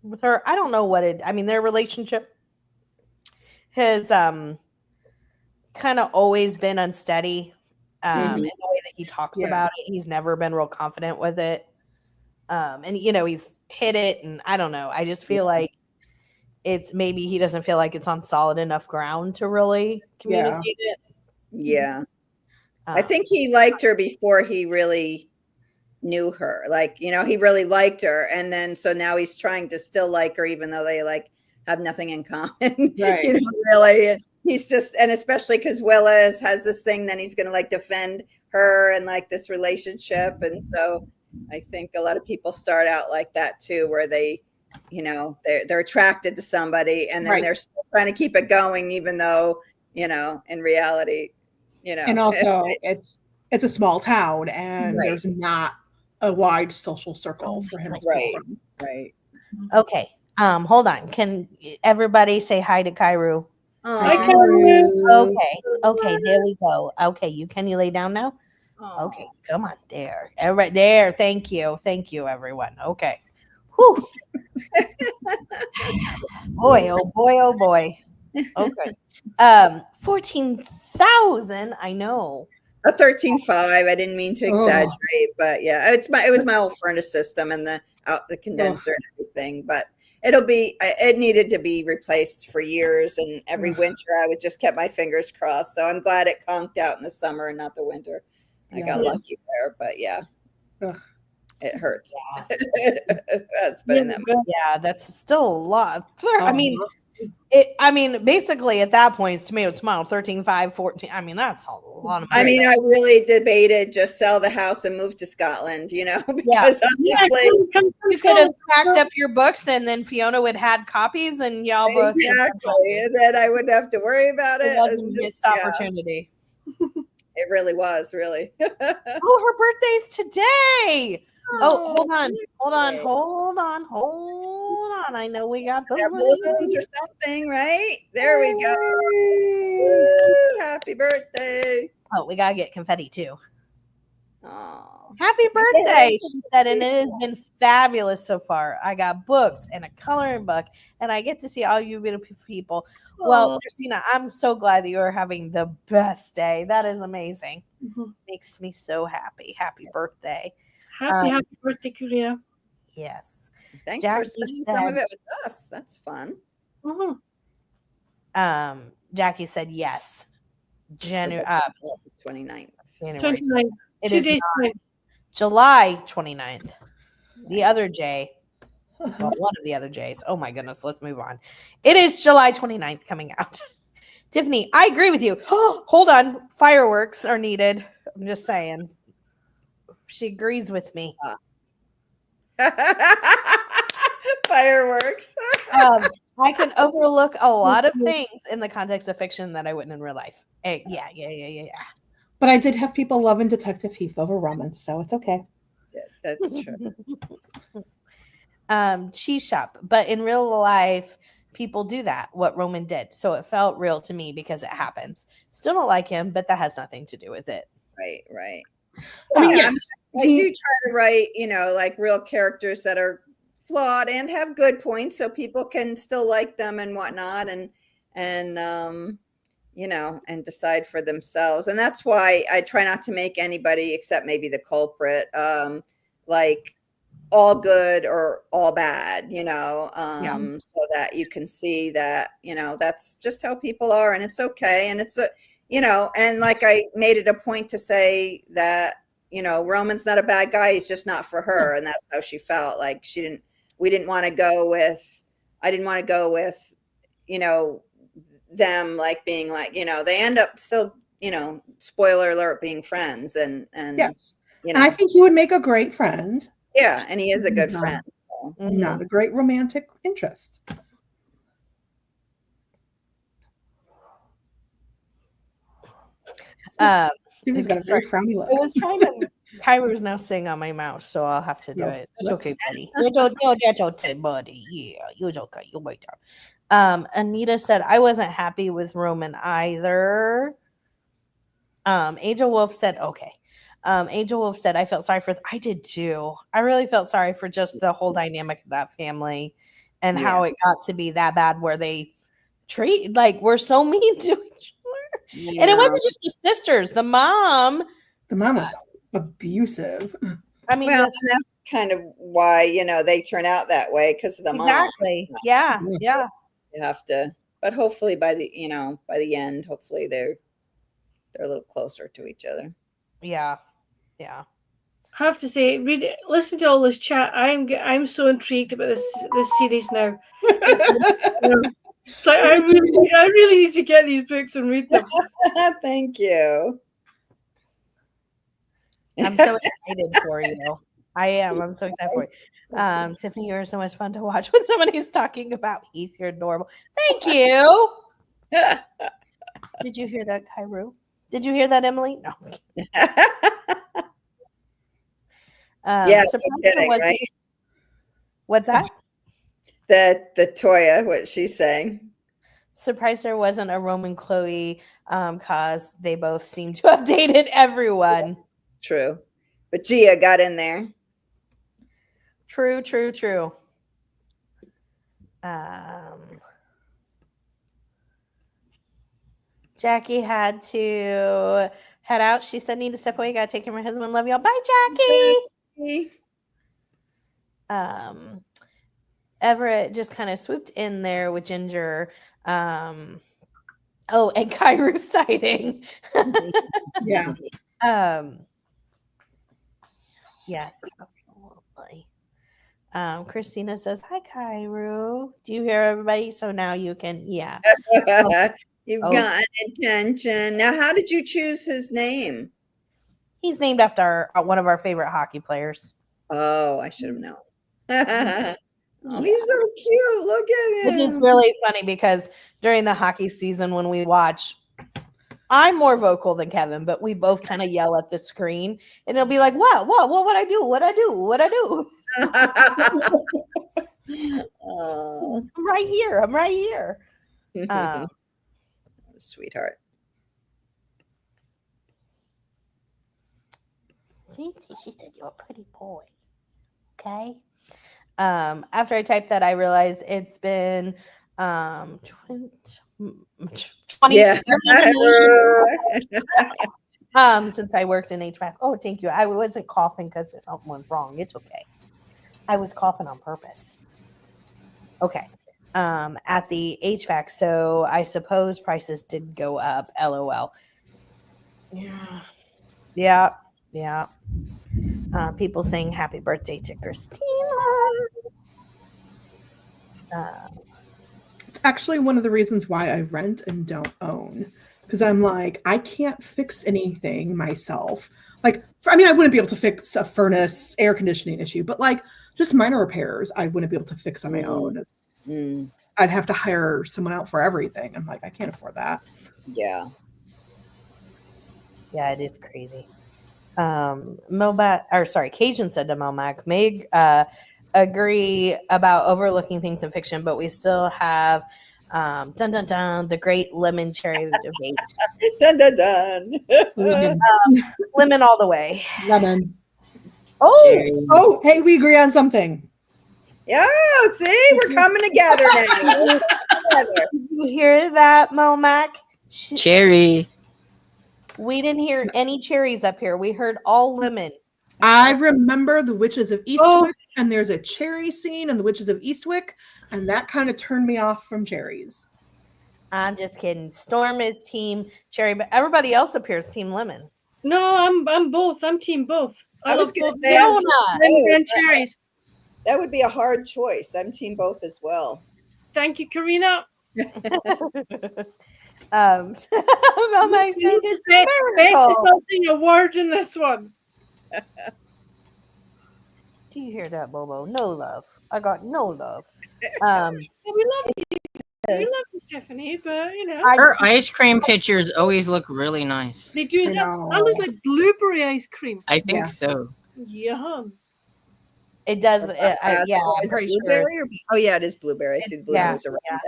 with her. I don't know what it. I mean, their relationship has kind of always been unsteady. In the way that he talks about it, he's never been real confident with it. And he's hit it, and I don't know. I just feel like it's maybe he doesn't feel like it's on solid enough ground to really communicate it. Yeah. I think he liked her before he really knew her. Like, he really liked her. And then, so now he's trying to still like her, even though they like have nothing in common. Right. Really. He's just, and especially because Willis has this thing, then he's going to like defend her and like this relationship. And so I think a lot of people start out like that too, where they, they're attracted to somebody and then they're still trying to keep it going, even though, in reality, And also it's a small town and there's not a wide social circle for him to right. pull from. Right. Okay. Hold on. Can everybody say hi to Kairu? Hi, Kairu. Okay, there we go. Okay, can you lay down now? Aw. Okay, come on, there. Everybody there. Thank you, everyone. Okay. Whew. Boy, oh boy, oh boy. Okay. 14,000. I know. A 13.5. I didn't mean to exaggerate, but yeah, it was my old furnace system and the condenser and everything. But it needed to be replaced for years, and every winter I would just kept my fingers crossed. So I'm glad it conked out in the summer and not the winter. I got lucky there, but yeah. It hurts. That's been in that much. Yeah, that's still a lot. I mean, basically at that point, it's tomato, 13.5, 14. I mean, that's a lot of money. I mean, I really debated just sell the house and move to Scotland, because honestly, you could have packed up your books and then Fiona would have had copies and y'all both. Exactly. And then I wouldn't have to worry about it. It was a missed opportunity. It really was, really. Her birthday's today. Hold on. I know we got balloons or something, right? There we go. Woo, happy birthday. Oh, we gotta get confetti too. Oh, happy birthday, she said, and it has been fabulous so far. I got books and a coloring book, and I get to see all you beautiful people. Well, Christina, I'm so glad that you are having the best day. That is amazing. Makes me so happy. Happy birthday. Happy birthday, Korina. Yes. Thanks for spending some of it with us. That's fun. Jackie said yes. 29th. It is July 29th. The other J. Well, one of the other J's. Oh my goodness. Let's move on. It is July 29th coming out. Tiffany, I agree with you. Hold on. Fireworks are needed. I'm just saying. She agrees with me. Fireworks. I can overlook a lot of things in the context of fiction that I wouldn't in real life. Yeah. But I did have people loving Detective Heath over romance, so it's okay. Yeah, that's true. Cheese shop. But in real life, people do that, what Roman did. So it felt real to me because it happens. Still don't like him, but that has nothing to do with it. Right. I mean, I do try to write, like real characters that are flawed and have good points, so people can still like them and whatnot, and and decide for themselves. And that's why I try not to make anybody, except maybe the culprit, like all good or all bad, so that you can see that, that's just how people are, and it's okay. And it's and like I made it a point to say that, Roman's not a bad guy. He's just not for her. And that's how she felt. Like I didn't want to go with, them like being like, they end up still, spoiler alert, being friends. And yes. And I think he would make a great friend. Yeah. And he is a good friend. So. Not a great romantic interest. He's got a very frowny look. I was trying to. Kairu's now sitting on my mouse, so I'll have to do it. It's okay, buddy. That's okay, buddy. Yeah, you're okay. You'll wait down. Anita said, I wasn't happy with Roman either. Angel Wolf said, okay. Angel Wolf said, I felt sorry for, I did too. I really felt sorry for just the whole dynamic of that family and how it got to be that bad where they treat, like, we're so mean to each other. Yeah. And it wasn't just the sisters, the mom. The mom was abusive. I mean, Well, and that's kind of why, you know, they turn out that way, because of the mom. exactly. Yeah. Yeah. You have to, but hopefully by the, you know, by the end, hopefully they're a little closer to each other. Yeah. Yeah. I have to say, listen to all this chat. I'm so intrigued about this series now. It's like I really need to get these books and read them. Thank you. I'm so excited for you. I am. I'm so excited for you. Tiffany, you're so much fun to watch when somebody's talking about Heath. You're adorable. Thank you. Did you hear that, Kairu? Did you hear that, Emily? No. Yeah, no kidding, right? What's that? The Toya, what she's saying. Surprised there wasn't a Roman Chloe, cause they both seem to have dated everyone. True. But Gia got in there. True. Jackie had to head out. She said, need to step away. Gotta take care of my husband. Love y'all. Bye, Jackie. Everett just kind of swooped in there with Ginger. And Kairu sighting. Yeah. Yes, absolutely. Christina says, hi, Kairu. Do you hear everybody? So now you can, yeah. You've gotten attention. Now, how did you choose his name? He's named after one of our favorite hockey players. Oh, I should have known. Oh, he's so cute. Look at him. Which is really funny because during the hockey season when we watch, I'm more vocal than Kevin, but we both kind of yell at the screen and it'll be like, what I do? Oh. I'm right here. Sweetheart. She said you're a pretty boy. Okay. After I typed that, I realized it's been 20 Yeah. Since I worked in HVAC. Oh, thank you. I wasn't coughing because something was wrong. It's okay. I was coughing on purpose. Okay. At the HVAC, so I suppose prices did go up. LOL. Yeah. People saying happy birthday to Christina. It's actually one of the reasons why I rent and don't own. Because I'm like, I can't fix anything myself. Like, I wouldn't be able to fix a furnace, air conditioning issue, but like just minor repairs, I wouldn't be able to fix on my own. I'd have to hire someone out for everything. I'm like, I can't afford that. Yeah. Yeah, it is crazy. Cajun said to Melmac, Meg agree about overlooking things in fiction, but we still have the great lemon cherry debate. Lemon all the way. Lemon. Oh, hey, we agree on something. Yeah, see, we're coming together now. You hear that, Melmac? Cherry. We didn't hear any cherries up here. We heard all lemon. I remember the Witches of Eastwick, and there's a cherry scene in the Witches of Eastwick, and that kind of turned me off from cherries. I'm just kidding. Storm is team cherry, but everybody else up here is team lemon. No, I'm both. I'm team both. I was going to say lemon and cherries. That would be a hard choice. I'm team both as well. Thank you, Korina. I'm like, Beth is not saying a word in this one. Do you hear that, Bobo? No love. I got no love. We love you. We love you, Tiffany, but you know. Her ice cream pictures always look really nice. They do. That looks like blueberry ice cream. I think so. Yum. It does. Yeah, I'm Is it pretty sure. blueberry? Oh yeah, it is blueberry. I see the Yeah, blueberries around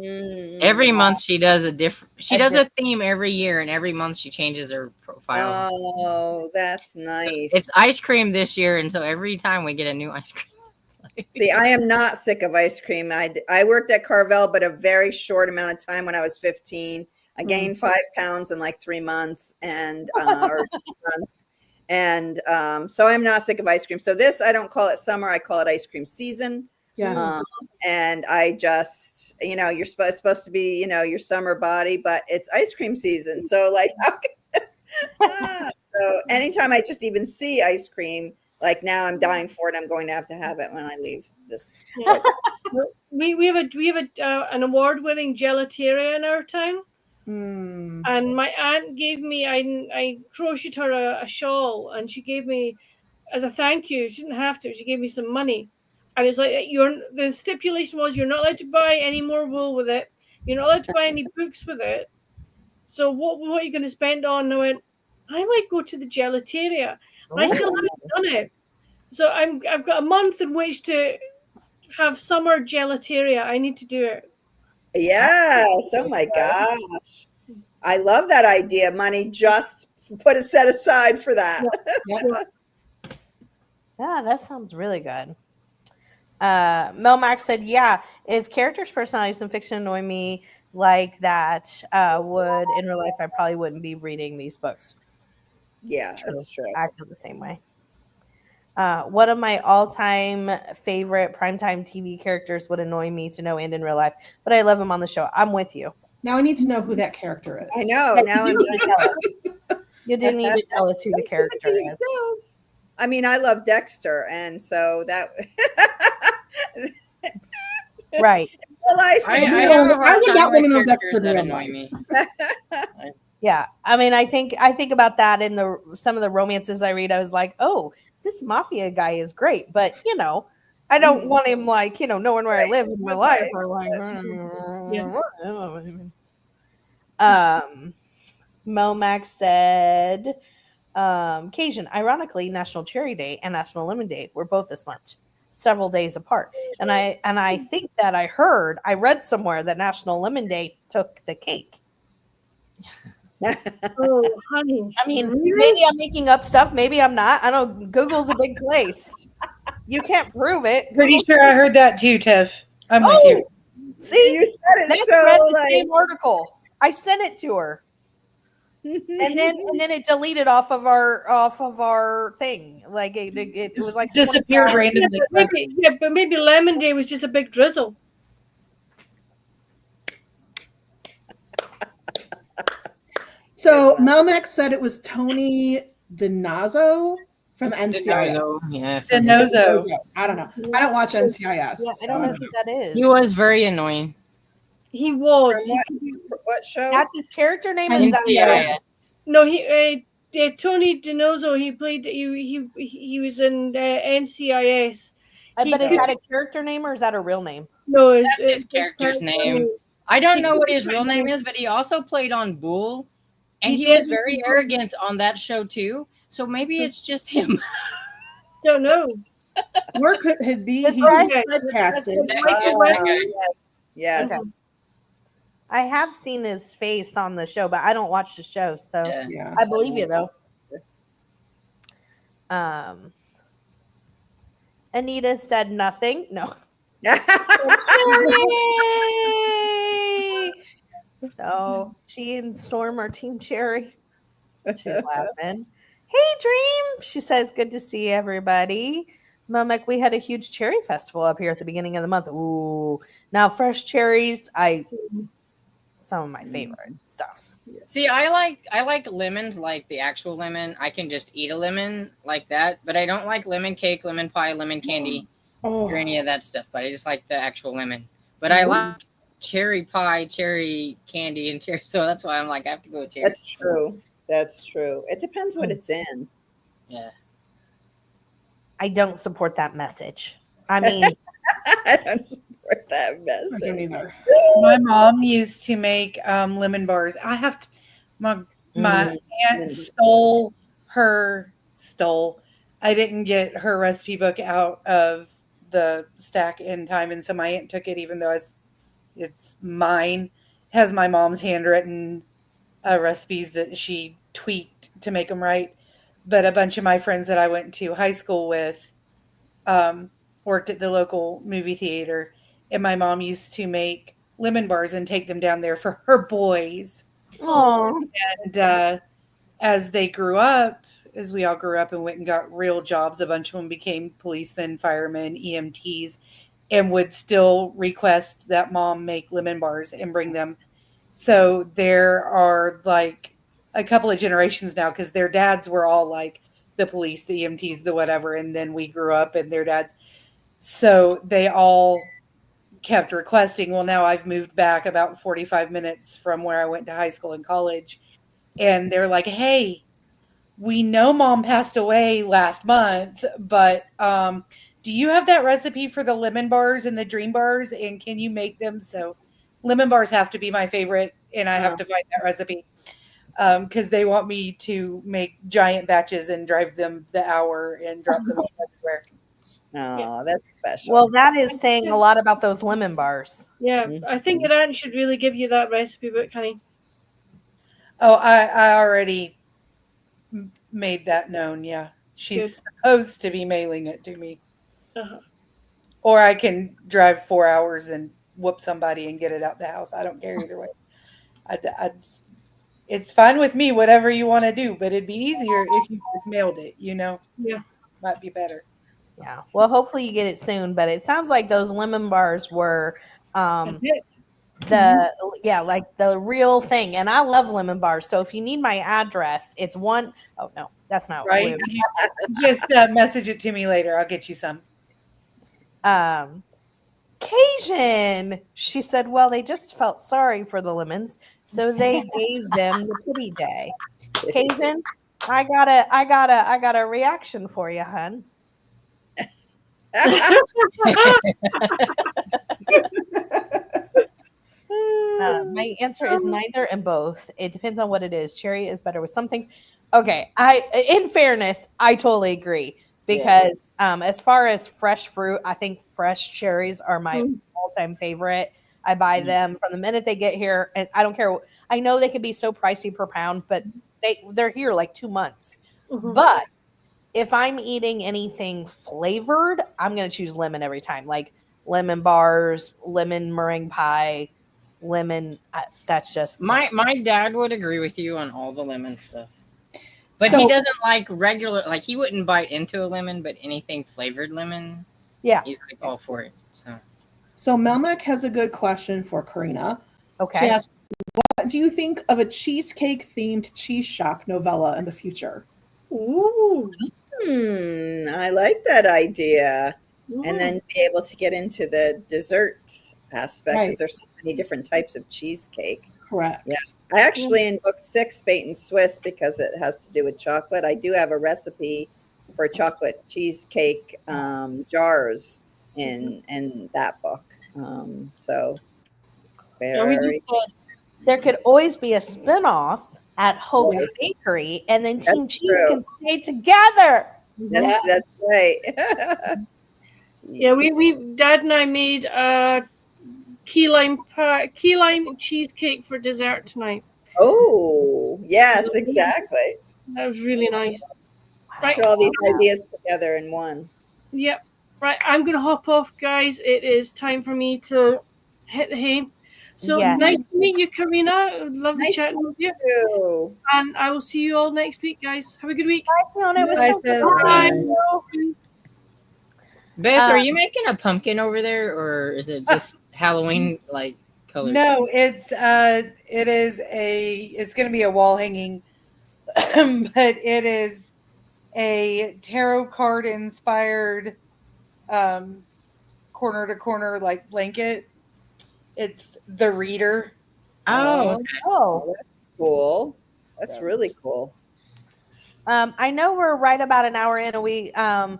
it. Every month she does a different. She A does a theme every year, and every month she changes her profile. Oh, that's nice. It's ice cream this year, and so every time we get a new ice cream. See, I am not sick of ice cream. I worked at Carvel, but a very short amount of time when I was 15. I gained 5 pounds in like 3 months and or 2 months. And so I'm not sick of ice cream. So this, I don't call it summer. I call it ice cream season. Yeah. And I just, you're supposed to be, your summer body, but it's ice cream season. So like, so anytime I just even see ice cream, like now I'm dying for it. I'm going to have it when I leave this. Yeah. we have an award-winning gelateria in our town. And my aunt gave me, I crocheted her a shawl, and she gave me, as a thank you, she didn't have to, she gave me some money. And it's like, the stipulation was you're not allowed to buy any more wool with it. You're not allowed to buy any books with it. So what are you going to spend on? And I went, I might go to the gelateria. I still haven't done it. So I've got a month in which to have summer gelateria. I need to do it. Yes. Oh my gosh. I love that idea. Money, just put a set aside for that. Yeah, that sounds really good. Melmac said, yeah, if characters' personalities in fiction annoy me like that would in real life, I probably wouldn't be reading these books. Yeah, that's true. I feel the same way. One of my all-time favorite primetime TV characters would annoy me to no end in real life, but I love him on the show. I'm with you. Now I need to know who that character is. I know. Now you do need to tell us who the character is. I mean, I love Dexter, and so that right. Life, I have a hard time with characters that annoy me. Yeah, I mean, I think about that in some of the romances I read. I was like, oh, this mafia guy is great, but I don't want him like knowing where I live in my life. Or like, Momac said, Cajun, ironically, National Cherry Day and National Lemon Day were both this month, several days apart. And I think that I read somewhere that National Lemon Day took the cake. Oh, honey. I mean, maybe I'm making up stuff. Maybe I'm not. I know Google's a big place. You can't prove it. Pretty sure I heard that too, Tiff. I'm with you. See, you said it That's so read the like same article. I sent it to her. and then it deleted off of our thing. Like it was like disappeared randomly. But maybe Lemon Day was just a big drizzle. So Melmac said it was Tony DiNozzo from NCIS. Yeah, DiNozzo. I don't know. I don't watch NCIS. Yeah, I don't know who that is. He was very annoying. He was. What show? That's his character name. NCIS. No, Tony DiNozzo. He played. He was in NCIS. But is that a character name or is that a real name? No, that's his character's name. I don't know what his real name is, but he also played on Bull, and he was very arrogant on that show too. So maybe it's just him. Don't know. Where could it be? He was podcasted. Yes. Okay. I have seen his face on the show, but I don't watch the show, so Yeah. I believe you though. Anita said nothing. No. So she and Storm are Team Cherry. She's laughing. Hey, Dream. She says, good to see everybody. Momek, we had a huge cherry festival up here at the beginning of the month. Ooh. Now, fresh cherries, some of my favorite stuff. See, I like lemons, like the actual lemon. I can just eat a lemon like that, but I don't like lemon cake, lemon pie, lemon candy, or any of that stuff. But I just like the actual lemon. But I like cherry pie, cherry candy, and cherry. So that's why I'm like, I have to go with cherry. That's true. That's true. It depends what it's in. Yeah. I don't support that message. I mean, I don't support that message. My mom used to make lemon bars. I have to. My aunt stole I didn't get her recipe book out of the stack in time, and so my aunt took it, even though it's mine. It has my mom's handwritten recipes that she tweaked to make them right. But a bunch of my friends that I went to high school with worked at the local movie theater, and my mom used to make lemon bars and take them down there for her boys. Oh, And as they grew up, as we all grew up and went and got real jobs, a bunch of them became policemen, firemen, EMTs, and would still request that mom make lemon bars and bring them. So there are like a couple of generations now, because their dads were all like the police, the EMTs, the whatever, and then we grew up and their dads. So they all kept requesting. Well, now I've moved back about 45 minutes from where I went to high school and college, and they're like, hey, we know mom passed away last month, but do you have that recipe for the lemon bars and the dream bars, and can you make them? So lemon bars have to be my favorite, and I have to find that recipe because they want me to make giant batches and drive them the hour and drop them everywhere. Oh, that's special. well, that is saying a lot about those lemon bars. Yeah, I think your aunt should really give you that recipe book, honey. Oh, I already made that known. Yeah, she's supposed to be mailing it to me, or I can drive 4 hours and whoop somebody and get it out the house. I don't care either way. It's fine with me, whatever you want to do, but it'd be easier if you just mailed it. Yeah, might be better. Yeah. Well, hopefully you get it soon. But it sounds like those lemon bars were like the real thing. And I love lemon bars. So if you need my address, it's one. Oh no, that's not right. Just message it to me later. I'll get you some. Cajun, she said, well, they just felt sorry for the lemons, so they gave them the pity day. Cajun, I got a reaction for you, hun. My answer is neither and both. It depends on what it is. Cherry is better with some things. Okay, in fairness, I totally agree, because as far as fresh fruit, I think fresh cherries are my all-time favorite. I buy them from the minute they get here, and I don't care. I know they could be so pricey per pound, but they're here like 2 months. But if I'm eating anything flavored, I'm going to choose lemon every time, like lemon bars, lemon meringue pie, lemon. That's just my dad would agree with you on all the lemon stuff, but he doesn't like regular. Like he wouldn't bite into a lemon, but anything flavored lemon, he's like all for it. So Melmac has a good question for Korina. Okay. She asks, what do you think of a cheesecake themed cheese shop novella in the future? Ooh. I like that idea. And then be able to get into the dessert aspect, because there's so many different types of cheesecake. Correct. Yeah. I actually in book 6, Bait and Swiss, because it has to do with chocolate, I do have a recipe for chocolate cheesecake jars in that book. So there could always be a spinoff at Hope's Bakery, and then Team Cheese can stay together. That's right. Yeah, we Dad and I made a key lime cheesecake for dessert tonight. Oh, yes, exactly. That was really nice. Right, put all these ideas together in one. Yep. Right, I'm gonna hop off, guys. It is time for me to hit the hay. So nice to meet you, Korina. Lovely chatting with you. And I will see you all next week, guys. Have a good week. Bye, Fiona. It was so good. Beth, are you making a pumpkin over there, or is it just Halloween like colors? No, it's going to be a wall hanging, but it is a tarot card inspired corner to corner like blanket. It's the reader. Oh, that's cool. That's really cool. I know we're right about an hour in, and we know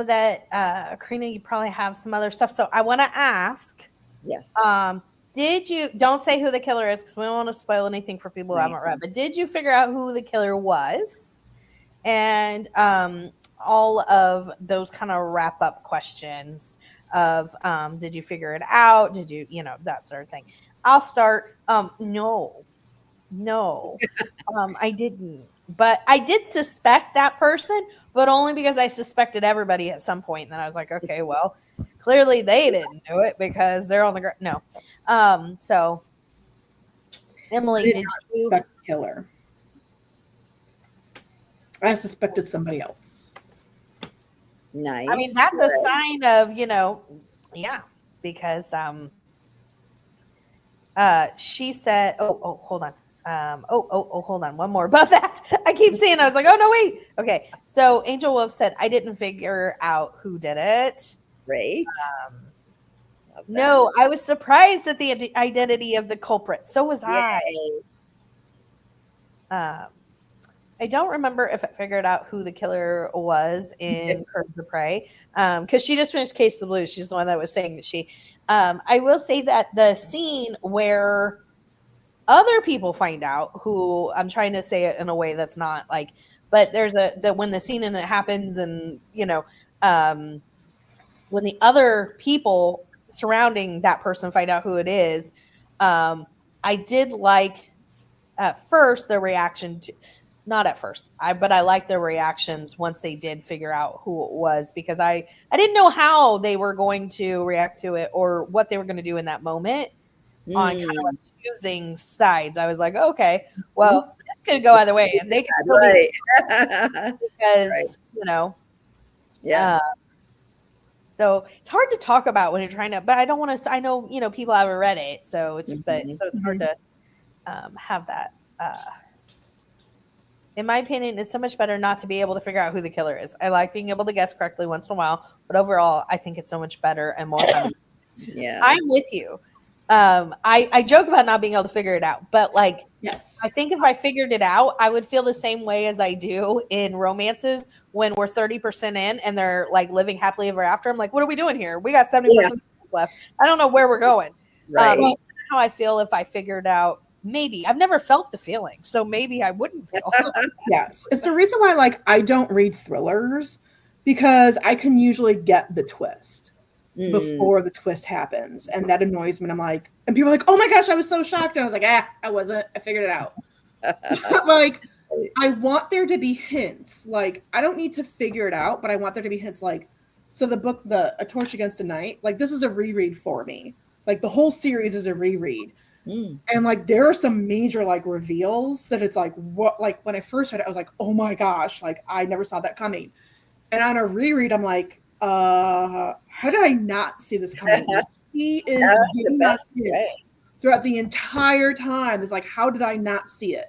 that Korina, you probably have some other stuff. So I want to ask. Yes. Don't say who the killer is, because we don't want to spoil anything for people who haven't read, but did you figure out who the killer was? and all of those kind of wrap up questions of did you figure it out? Did you, that sort of thing. I'll start. No, I didn't. But I did suspect that person, but only because I suspected everybody at some point. And then I was like, okay, well, clearly they didn't do it because they're on the ground. No. So Emily, did you suspect the killer? I suspected somebody else. Nice. I mean, that's a sign of, yeah, because she said, hold on. Hold on. One more about that. I keep saying, I was like, oh, no, wait. Okay. So Angel Wolf said, I didn't figure out who did it. Great. No, I was surprised at the identity of the culprit. So was I. I don't remember if I figured out who the killer was in Curds of Prey, because she just finished Case of the Blues. She's the one that was saying that she. I will say that the scene where other people find out, who I'm trying to say it in a way that's not like, but there's when the scene and it happens, and when the other people surrounding that person find out who it is, I did like at first their reaction to. Not at first, but I liked their reactions once they did figure out who it was, because I didn't know how they were going to react to it or what they were going to do in that moment on kind of like choosing sides. I was like, okay, well, this could go either way, and they could still be because so it's hard to talk about when you're trying to, but I don't want to. I know people haven't read it, so it's so it's hard to have that. In my opinion, it's so much better not to be able to figure out who the killer is. I like being able to guess correctly once in a while, but overall, I think it's so much better and more fun. Yeah, I'm with you. I joke about not being able to figure it out, but yes, I think if I figured it out, I would feel the same way as I do in romances when we're 30% in and they're like living happily ever after. I'm like, what are we doing here? We got 70% left. I don't know where we're going. Right. How I feel if I figured out. Maybe I've never felt the feeling, so maybe I wouldn't feel. Yes, it's the reason why I don't read thrillers, because I can usually get the twist before the twist happens, and that annoys me. And I'm like, and people are like, "Oh my gosh, I was so shocked!" And I was like, I wasn't. I figured it out. I want there to be hints. I don't need to figure it out, but I want there to be hints. So the book, A Torch Against the Night, this is a reread for me. The whole series is a reread. And there are some major reveals that it's what, when I first read it, I was like, oh my gosh, I never saw that coming. And on a reread, I'm like, how did I not see this coming? He is giving us hints throughout the entire time. It's how did I not see it?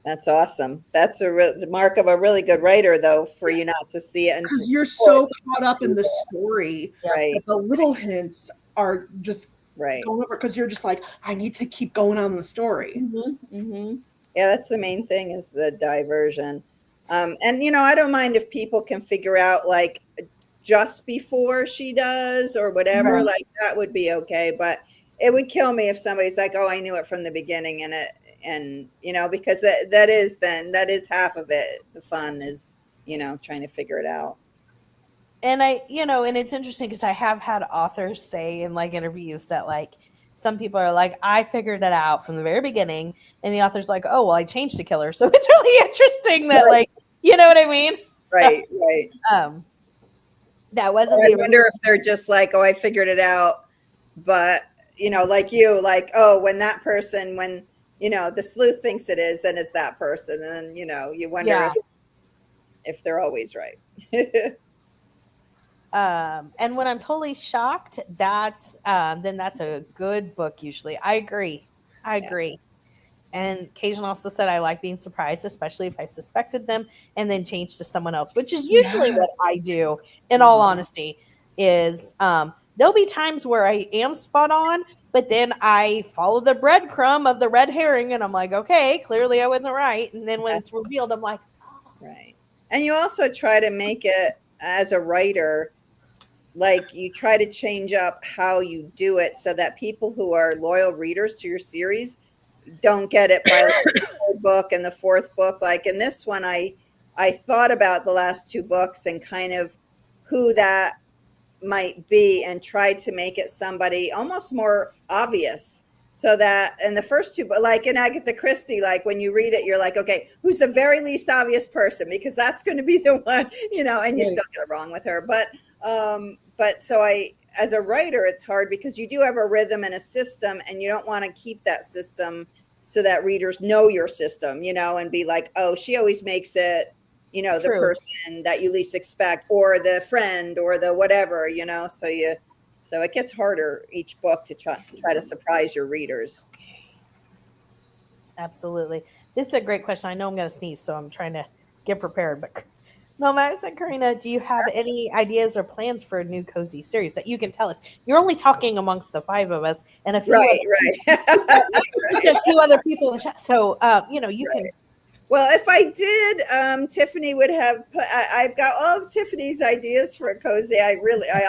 That's awesome. That's the mark of a really good writer, though, for you not to see it. Because you're so caught up in the story that the little hints are just going over, because you're just I need to keep going on the story. Yeah, that's the main thing, is the diversion. And I don't mind if people can figure out just before she does or whatever, that would be okay. But it would kill me if somebody's like, oh, I knew it from the beginning, and because that is half of it. The fun is trying to figure it out. And and it's interesting because I have had authors say in interviews that some people are like, I figured it out from the very beginning, and the author's like, oh, well, I changed the killer. So it's really interesting that you know what I mean? Right. That wasn't. I wonder if they're just oh, I figured it out, but oh, when that person, when the sleuth thinks it is, then it's that person, and then you wonder if they're always right. And when I'm totally shocked, that's a good book usually. I agree. And Cajun also said, I like being surprised, especially if I suspected them and then change to someone else, which is usually what I do, in all honesty, is there'll be times where I am spot on, but then I follow the breadcrumb of the red herring and I'm like, okay, clearly I wasn't right. And then when it's revealed, I'm like, oh. Right. And you also try to make it, as a writer, you try to change up how you do it so that people who are loyal readers to your series don't get it by the third book and the fourth book. In this one, I I thought about the last 2 books and kind of who that might be and tried to make it somebody almost more obvious. So that in the first 2, but like in Agatha Christie, like when you read it, you're like, okay, who's the very least obvious person? Because that's going to be the one, you know, and you Right. still get it wrong with her. But so as a writer, it's hard because you do have a rhythm and a system, and you don't want to keep that system so that readers know your system, you know, and be like, oh, she always makes it, you know, the True. person that you least expect, or the friend, or the whatever, you know. So it gets harder each book to try to surprise your readers. Absolutely. This is a great question. I know I'm going to sneeze, so I'm trying to get prepared. But no, Max and Karina, do you have any ideas or plans for a new cozy series that you can tell us? You're only talking amongst the 5 of us and a few a few other people in the chat. So, you know, you can. Well, if I did, Tiffany would have put, I've got all of Tiffany's ideas for a cozy. I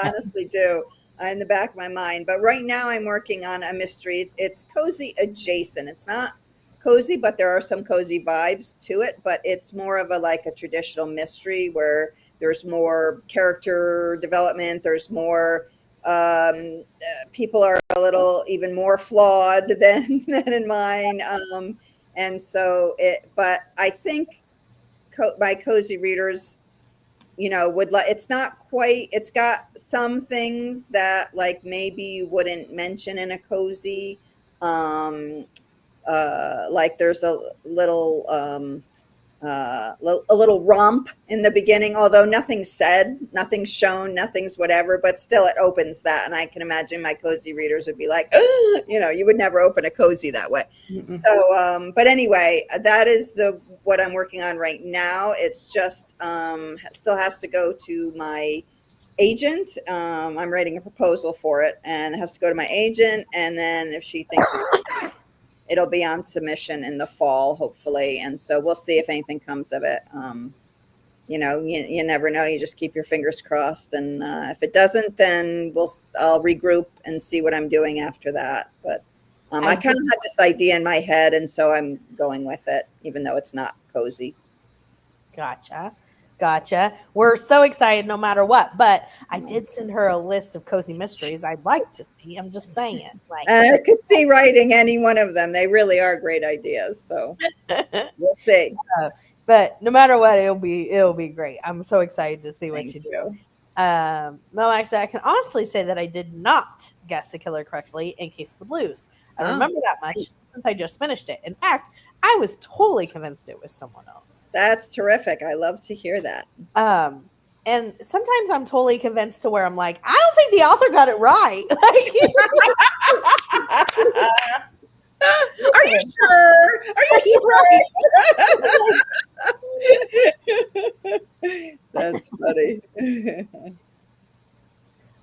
honestly do in the back of my mind. But right now I'm working on a mystery. It's cozy adjacent. It's not cozy, but there are some cozy vibes to it. But it's more of a traditional mystery where there's more character development. There's more people are a little even more flawed than in mine. And so but I think my cozy readers, you know, would like, it's not quite, it's got some things that like maybe you wouldn't mention in a cozy. Like there's a little romp in the beginning, although nothing's said, nothing's shown, nothing's whatever, but still it opens that. And I can imagine my cozy readers would be like, oh, you know, you would never open a cozy that way. So, but anyway, that is what I'm working on right now. It's just, still has to go to my agent. I'm writing a proposal for it, and it has to go to my agent. And then if she thinks it'll be on submission in the fall, hopefully. And so we'll see if anything comes of it. You know, you never know. You just keep your fingers crossed. And if it doesn't, then I'll regroup and see what I'm doing after that. But I kind of had this idea in my head, and so I'm going with it, even though it's not cozy. Gotcha. We're so excited no matter what. But I did send her a list of cozy mysteries I'd like to see. I'm just saying. Like, I could see writing any one of them. They really are great ideas. So we'll see. But no matter what, it'll be great. I'm so excited to see what you do. Well, actually, I can honestly say that I did not guess the killer correctly in Case of the Blues. I remember that much since I just finished it. In fact, I was totally convinced it was someone else. That's terrific. I love to hear that. And sometimes I'm totally convinced to where I'm like, I don't think the author got it right. Are you sure? Are you sure? That's funny.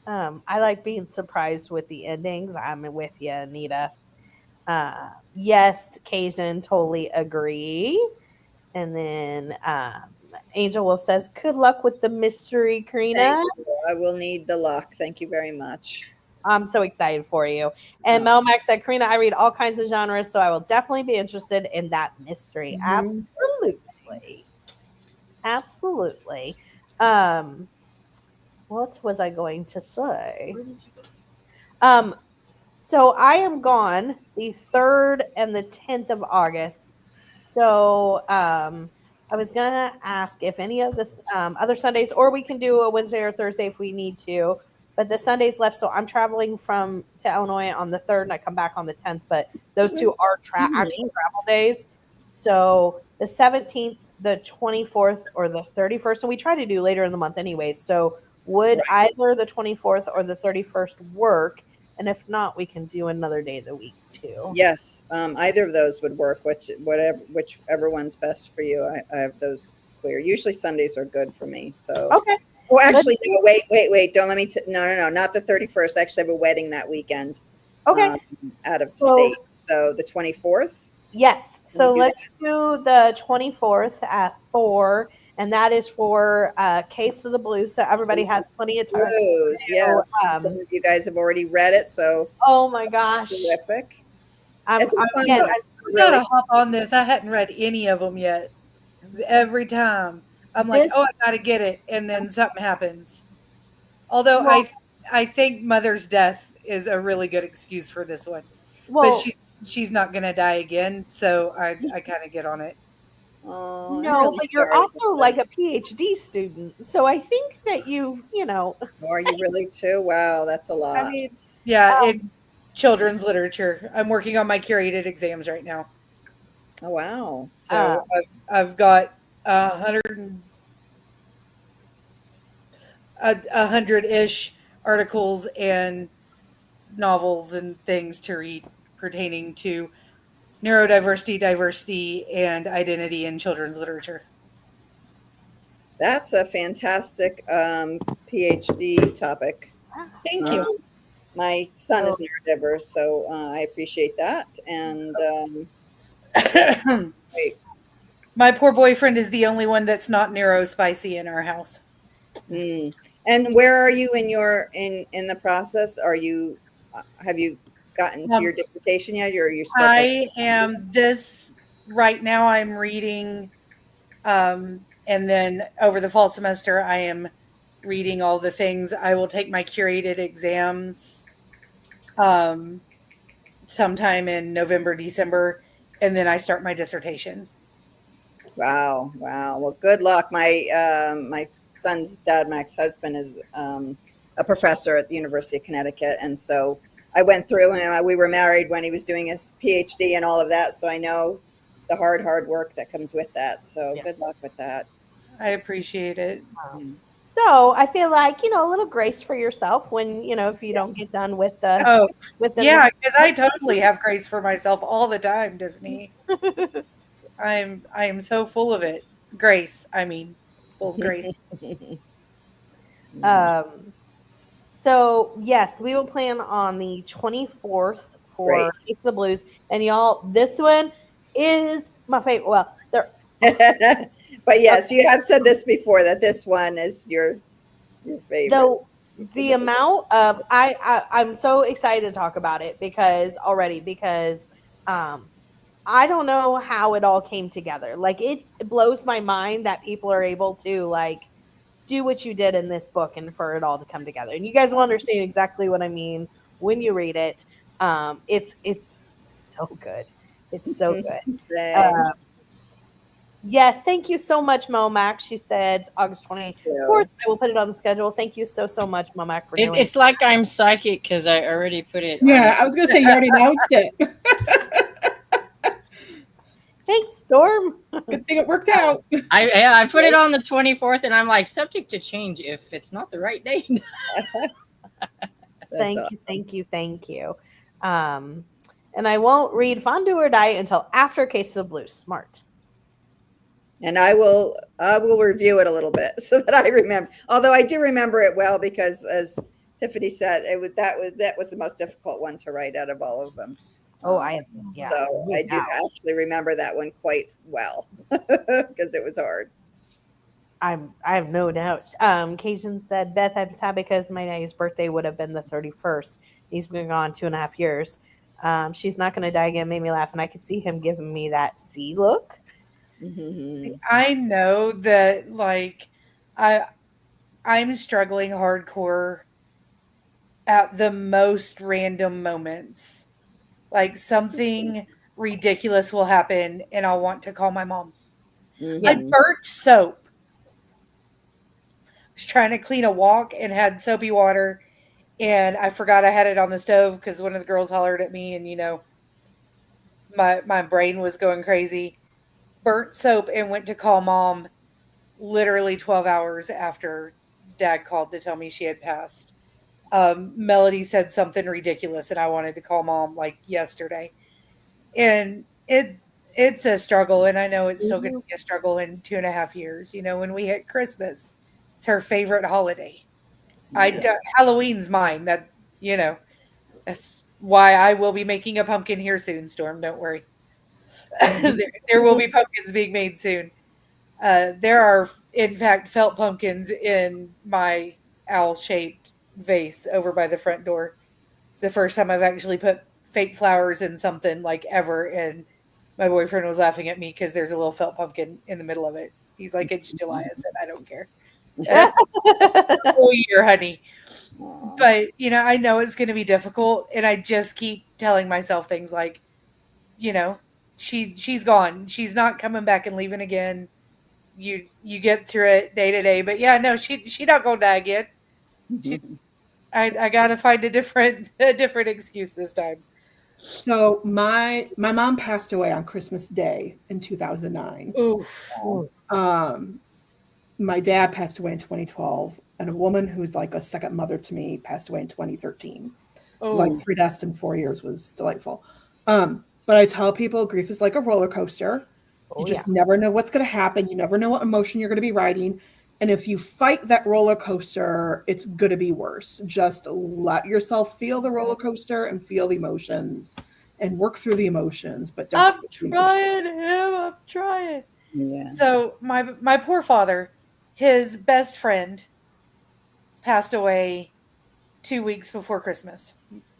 I like being surprised with the endings. I'm with you, Anita. Yes, Cajun, totally agree. And then Angel Wolf says, good luck with the mystery, Karina. I will need the luck. Thank you very much. I'm so excited for you. And Melmac said, Karina, I read all kinds of genres, so I will definitely be interested in that mystery. Absolutely. What was I going to say? So I am gone the 3rd and the 10th of August. So I was going to ask if any of the other Sundays, or we can do a Wednesday or Thursday if we need to, but the Sundays left. So I'm traveling to Illinois on the 3rd and I come back on the 10th, but those two are actual travel days. So the 17th, the 24th, or the 31st. And we try to do later in the month anyways. So would either the 24th or the 31st work? And if not, we can do another day of the week too. Yes, either of those would work. Whichever one's best for you. I have those clear. Usually Sundays are good for me. So okay. Oh, actually, no, wait. Don't let me. No. Not the 31st. I actually have a wedding that weekend. Okay. Out of state. So the 24th. Yes. So let's do the 24th at 4. And that is for Case of the Blues. So everybody has plenty of time. Blues, yes. Some of you guys have already read it. So oh my gosh. Terrific. I'm gotta hop on this. I hadn't read any of them yet. Every time I'm like, This oh, I gotta get it, and then something happens. Although well, I think Mother's death is a really good excuse for this one, but well, she's not gonna die again, so I kind of get on it. Oh, I'm no, really but you're sorry about also like that. a PhD student, so I think that you know, Oh, are you really too? Wow, that's a I lot. mean, Yeah, um, in children's literature, I'm working on my curated exams right now, Oh, wow. uh, so I've got 100 100 ish articles and novels and things to read pertaining to neurodiversity, diversity, and identity in children's literature. That's a fantastic PhD topic. Thank Um, you. my son so is neurodiverse, so I appreciate that. And great. My poor boyfriend is the only one that's not neurospicy in our house. Mm. And where are you in your in the process? Are you have you gotten to your Um, dissertation yet, or are you still taking? I am this right now. I'm reading, and then over the fall semester, I am reading all the things. I will take my curated exams um, sometime in November, December, and then I start my dissertation. Wow, wow. Well, good luck. My son's dad, my ex-husband, is a professor at the University of Connecticut, and so I went through him. We were married when he was doing his PhD and all of that, so I know the hard work that comes with that. So yeah. good luck with that. I appreciate it. So I feel like a little grace for yourself when if you don't get done with the Oh, with the yeah, next. because I totally have grace for myself all the time, Tiffany. I am so full of it. Grace, I mean, full of grace. Um. So yes, we will plan on the 24th for Great. Taste of the Blues, and y'all, this one is my favorite. Well, there. But yes, you have said this before that this one is your favorite. Though Piece of the the book. amount of I'm so excited to talk about it because I don't know how it all came together. Like it blows my mind that people are able to like do what you did in this book and for it all to come together. And you guys will understand exactly what I mean when you read it. It's so good. It's so good. Thanks. Yes, thank you so much, Momac. She said August 24th. So, I will put it on the schedule. Thank you so much, Momac, for doing It's like I'm psychic because I already put it on. Yeah, I was gonna say you already announced it. Thanks, Storm. Good thing it worked out. I put it on the 24th, and I'm like subject to change if it's not the right date. Thank awesome. you, thank you, thank you. And I won't read Fondue or Die until after Case of the Blues. Smart. And I will review it a little bit so that I remember. Although I do remember it well because, as Tiffany said, that was the most difficult one to write out of all of them. Oh, So I do actually remember that one quite well because it was hard. I have no doubt. Cajun said, Beth, I'm sad because my daddy's birthday would have been the 31st. He's been gone 2.5 years. She's not going to die again. Made me laugh, and I could see him giving me that C look. Mm-hmm. I know that like I'm struggling hardcore at the most random moments. Like something ridiculous will happen and I'll want to call my mom. I Mm-hmm. burnt soap. I was trying to clean a wok and had soapy water and I forgot I had it on the stove because one of the girls hollered at me and my brain was going crazy. Burnt soap and went to call mom literally 12 hours after dad called to tell me she had passed. Melody said something ridiculous and I wanted to call mom like yesterday. And it's a struggle. And I know it's still going to be a struggle in 2.5 years. When we hit Christmas, it's her favorite holiday. Halloween's mine. That's why I will be making a pumpkin here soon, Storm. Don't worry. There will be pumpkins being made soon. There are, in fact, felt pumpkins in my owl-shaped vase over by the front door. It's the first time I've actually put fake flowers in something like ever, and my boyfriend was laughing at me because there's a little felt pumpkin in the middle of it. He's like, it's July. I said, I don't care. Whole year, honey. But I know it's going to be difficult, and I just keep telling myself things like, she's gone. She's not coming back and leaving again. You get through it day to day. But yeah, no, she not gonna die again. I gotta find a different excuse this time. So my mom passed away on Christmas Day in 2009. Oof. My dad passed away in 2012, and a woman who's like a second mother to me passed away in 2013. It was like 3 deaths in 4 years. Was delightful. But I tell people grief is like a roller coaster. You just never know what's going to happen. You never know what emotion you're going to be riding. And if you fight that roller coaster, it's going to be worse. Just let yourself feel the roller coaster and feel the emotions and work through the emotions. But don't I'm trying. Yeah. So my poor father, his best friend passed away 2 weeks before Christmas.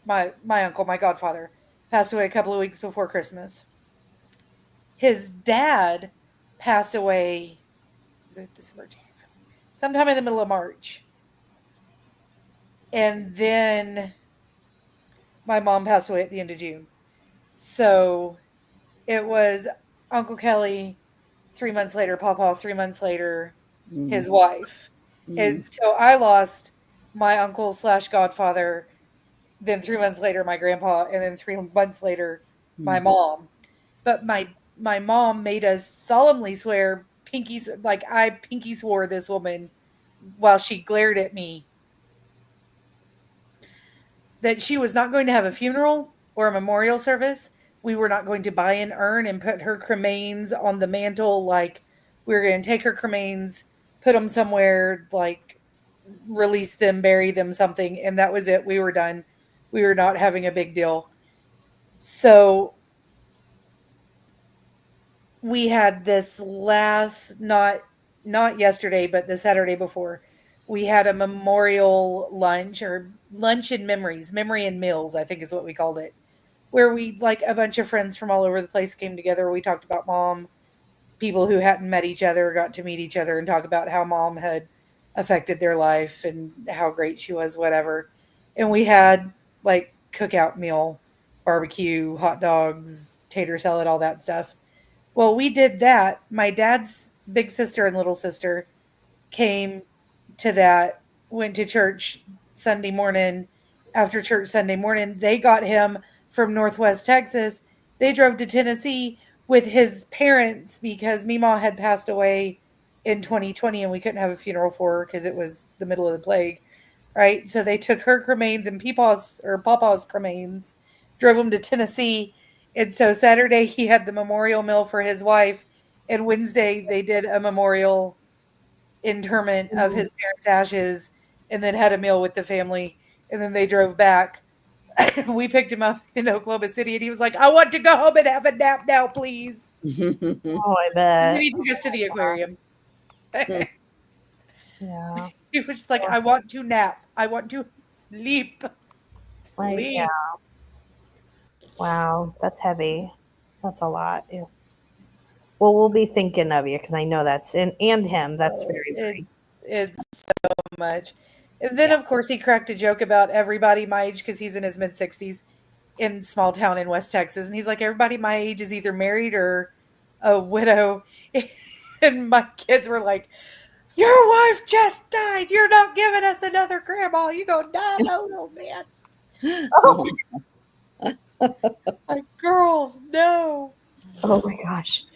My uncle, my godfather, passed away a couple of weeks before Christmas. His dad passed away, was it December, January? Sometime in the middle of March. And then my mom passed away at the end of June. So it was Uncle Kelly 3 months later, Pawpaw 3 months later, his wife. And so I lost my uncle / godfather, then 3 months later, my grandpa, and then 3 months later, my mom. But my mom made us solemnly swear, I pinky swore this woman while she glared at me, that she was not going to have a funeral or a memorial service. We were not going to buy an urn and put her cremains on the mantle. Like, we were going to take her cremains, put them somewhere, like release them, bury them, something. And that was it. We were done. We were not having a big deal. So we had this last, not yesterday, but the Saturday before, we had a memorial lunch, or lunch and memories, memory and meals, I think is what we called it, where we, like, a bunch of friends from all over the place came together. We talked about mom. People who hadn't met each other got to meet each other and talk about how mom had affected their life and how great she was, whatever. And we had, like, cookout meal, barbecue, hot dogs, tater salad, all that stuff. Well, we did that. My dad's big sister and little sister came to that, went to church Sunday morning. After church Sunday morning, they got him from Northwest Texas. They drove to Tennessee with his parents because Meemaw had passed away in 2020 and we couldn't have a funeral for her because it was the middle of the plague, right? So they took her cremains and Pawpaw's cremains, drove them to Tennessee. And so Saturday he had the memorial meal for his wife, and Wednesday they did a memorial interment of his parents' ashes, and then had a meal with the family, and then they drove back. We picked him up in Oklahoma City, and he was like, I want to go home and have a nap now, please. Oh, I bet. And then he took us to the aquarium. Yeah. He was just like, I want to nap. I want to sleep. Like, yeah. Wow, that's heavy. That's a lot. Yeah. Well, we'll be thinking of you because I know that's and him. That's very. It's so much. And then, of course, he cracked a joke about everybody my age because he's in his mid-60s in small town in West Texas. And he's like, everybody my age is either married or a widow. And my kids were like, your wife just died. You're not giving us another grandma. You're going to die. No, man. Oh. Like, girls, no. Oh, my gosh.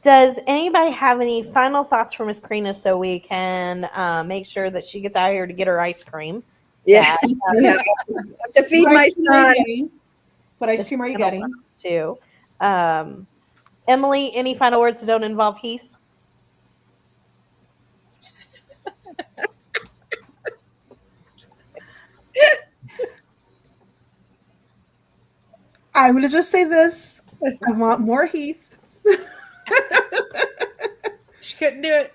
Does anybody have any final thoughts for Miss Korina so we can make sure that she gets out of here to get her ice cream? Yeah. I have to feed my son. What ice cream are you getting? Too. Emily, any final words that don't involve Heath? I'm going to just say this. I want more Heath. She couldn't do it.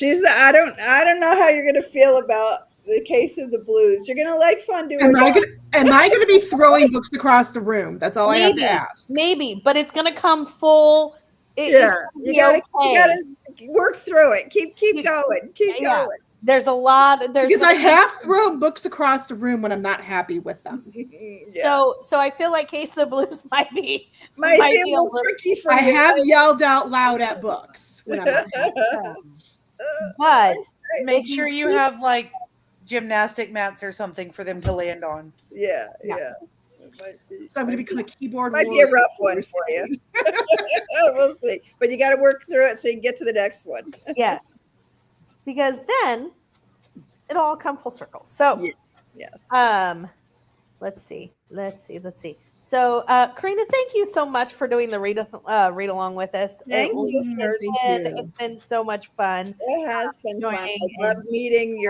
I don't know how you're gonna feel about the Case of the Blues. You're gonna like fondue. Am I gonna be throwing books across the room? That's all I have to ask. Maybe, but it's gonna come full Yeah, it's you gotta okay. work through it. Keep going. Keep Yeah. going. There's a lot. There's Because I gonna be- have thrown books across the room when I'm not happy with them. Yeah. So I feel like Case of Blues might be Might be a little tricky for I you. have yelled out loud at books when I'm not happy. but Make sure you have like gymnastic mats or something for them to land on. Yeah. So I'm going to become a keyboard Might be a warrior. rough one for you. We'll see. But you got to work through it so you can get to the next one. yes, because then it'll all come full circle. So Yes. let's see. So Karina, thank you so much for doing the read along with us. Thank you. It's been so much fun. It has been fun. Joining I love meeting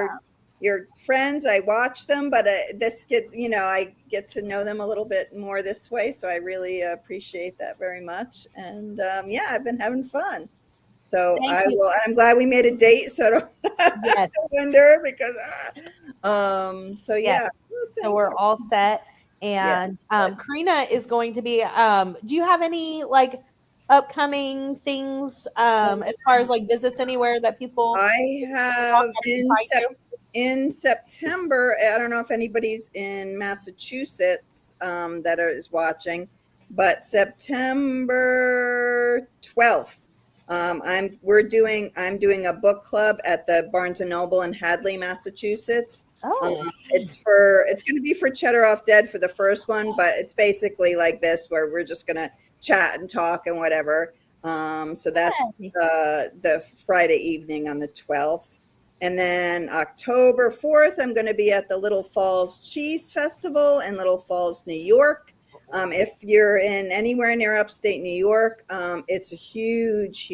your friends. I watch them, but this gets, I get to know them a little bit more this way. So I really appreciate that very much. And I've been having fun. So Thank you. and I'm glad we made a date. So I don't have to wonder because, so yeah. Yes. So we're all set. And Karina is going to be, do you have any like upcoming things as far as like visits anywhere that people I have in September, I don't know if anybody's in Massachusetts that is watching, but September 12th, I'm doing a book club at the Barnes and Noble in Hadley, Massachusetts. It's going to be for Cheddar Off Dead for the first one, but it's basically like this where we're just going to chat and talk and whatever. So that's the Friday evening on the 12th. And then October 4th, I'm going to be at the Little Falls Cheese Festival in Little Falls, New York. If you're in anywhere near upstate New York, it's a huge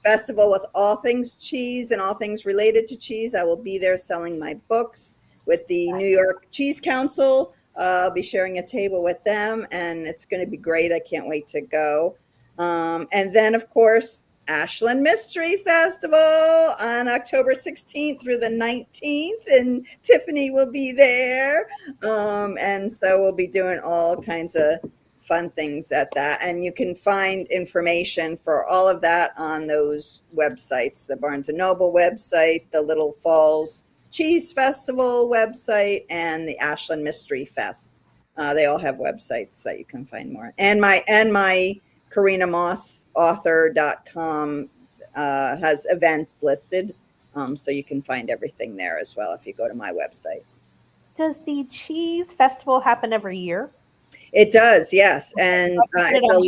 festival with all things cheese and all things related to cheese. I will be there selling my books with the New York Cheese Council. I'll be sharing a table with them, and it's going to be great. I can't wait to go. And then, of course, Ashland Mystery Festival on October 16th through the 19th, and Tiffany will be there. And so we'll be doing all kinds of fun things at that. And you can find information for all of that on those websites, the Barnes & Noble website, the Little Falls Cheese Festival website, and the Ashland Mystery Fest. They all have websites that you can find more. And my Korina Moss author.com has events listed. So you can find everything there as well if you go to my website. Does the cheese festival happen every year? It does, yes. And it's a little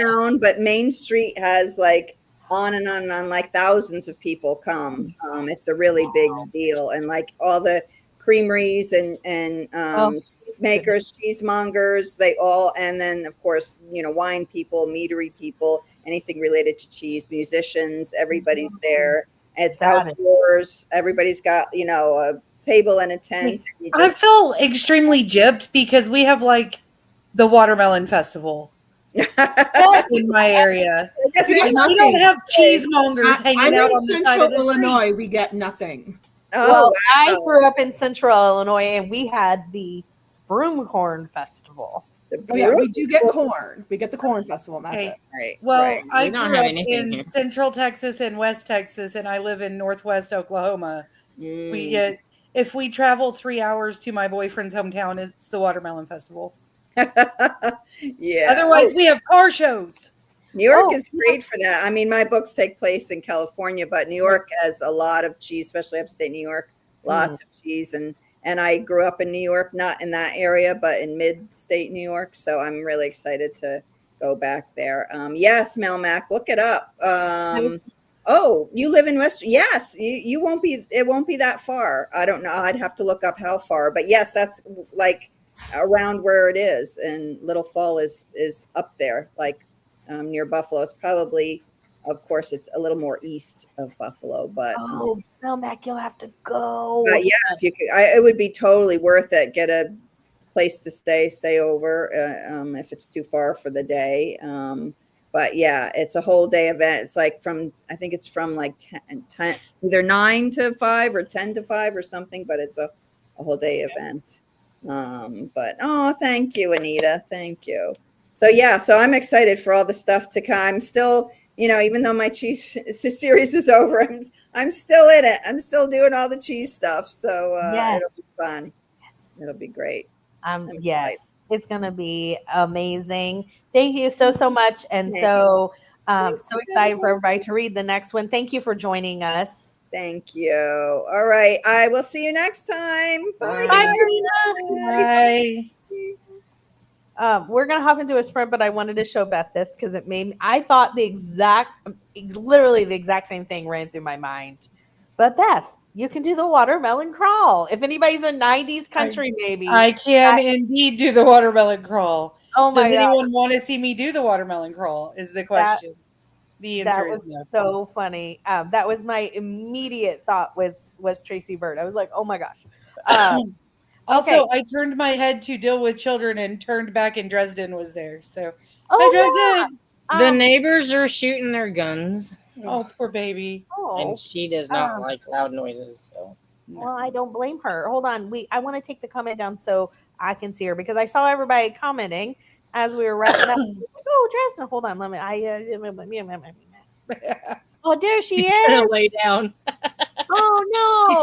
town, but Main Street has like on and on and on, like thousands of people come. It's a really big deal. And like all the creameries and cheese makers, cheesemongers, they all, and then of course, wine people, meadery people, anything related to cheese, musicians, everybody's there. It's outdoors. Everybody's got, a table and a tent. I feel extremely gypped because we have like the watermelon festival in my area. We don't have cheesemongers hanging out on the side of the Illinois. street. We get nothing. Well, I grew up in Central Illinois, and we had the Broomcorn Festival. We do get corn. We get the corn festival. And that's it. Right. Well, I We don't grew have up anything in here. Central Texas and West Texas, and I live in Northwest Oklahoma. We get, if we travel 3 hours to my boyfriend's hometown, it's the watermelon festival. Yeah. Otherwise, we have car shows. New York is great for that. I mean, my books take place in California, but New York has a lot of cheese, especially upstate New York. Lots of cheese, and I grew up in New York, not in that area, but in mid-state New York. So I'm really excited to go back there. Yes, Melmac, look it up. Oh, you live in West? Yes, you won't be. It won't be that far. I don't know. I'd have to look up how far, but yes, that's like around where it is. And Little Fall is up there, like near Buffalo. It's probably, of course, it's a little more east of Buffalo, but Melmac, you'll have to go. but yeah, if you could, it would be totally worth it. Get a place to stay over if it's too far for the day. But yeah, it's a whole day event. It's like I think it's from like 10 either 9 to 5 or 10 to 5 or something, but it's a whole day event. But thank you, Anita. Thank you. So yeah, so I'm excited for all the stuff to come. I'm still, even though my cheese series is over, I'm still in it. I'm still doing all the cheese stuff. So Yes. it'll be fun. Yes. It'll be great. Yes, it's gonna be amazing. Thank you so much, and so excited for everybody to read the next one. Thank you for joining us. Thank you. All right, I will see you next time. Bye, Bye, guys. Bye. We're gonna hop into a sprint, but I wanted to show Beth this because I thought literally the exact same thing ran through my mind. But Beth, you can do the watermelon crawl. If anybody's a '90s country baby, I can indeed do the watermelon crawl. Oh my Does God. anyone want to see me do the watermelon crawl? Is the question. The answer That was is no. so funny. That was my immediate thought was Tracy Bird. I was like, oh my gosh. Also, okay. I turned my head to deal with children and turned back and Dresden was there. So, Oh, Dresden. The neighbors are shooting their guns. Oh, poor baby. And she does not like loud noises. So. Well, I don't blame her. Hold on. I want to take the comment down so I can see her because I saw everybody commenting as we were wrapping up. Like, oh, Dresden, hold on. Let me. Oh, there she is. Lay down. Oh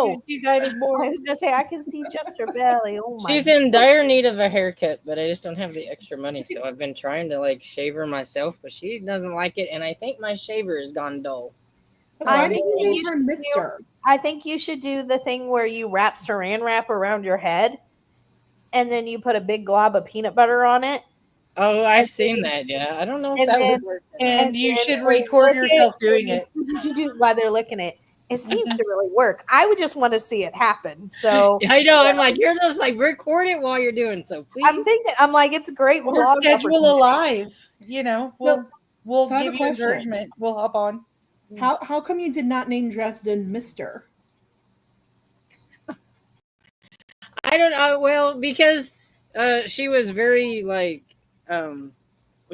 no. She's hiding more. I was gonna say I can see just her belly. Oh my. She's in dire need of a haircut, but I just don't have the extra money, so I've been trying to shave her myself, but she doesn't like it, and I think my shaver has gone dull. Why did you name her Mister? I think you should do the thing where you wrap saran wrap around your head, and then you put a big glob of peanut butter on it. Oh, I've seen that. Yeah, I don't know if that would work. And you should record yourself doing it while they're licking it. It seems to really work. I would just want to see it happen. So I know. I'm like, you're just record it while you're doing so. Please. I'm like, it's a great. Or schedule a live. We'll So I have give a you question. encouragement. We'll hop on. How come you did not name Dresden Mister? I don't know. Well, because she was very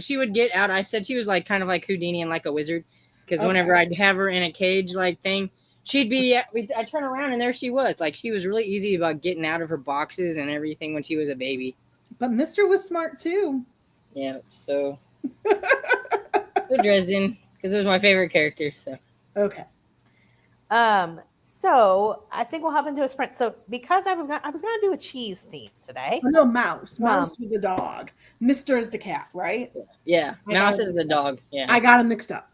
she would get out. I said she was kind of like Houdini and like a wizard. Because whenever I'd have her in a cage thing, she'd be. I'd turn around and there she was. She was really easy about getting out of her boxes and everything when she was a baby. But Mister was smart too. Yeah. So. Dresden, because it was my favorite character. So. Okay. So I think we'll hop into a sprint. So because I was gonna do a cheese theme today. No, Mouse. Mouse was a dog. Mister is the cat, right? Yeah. Mouse is the dog. Yeah. I got him mixed up.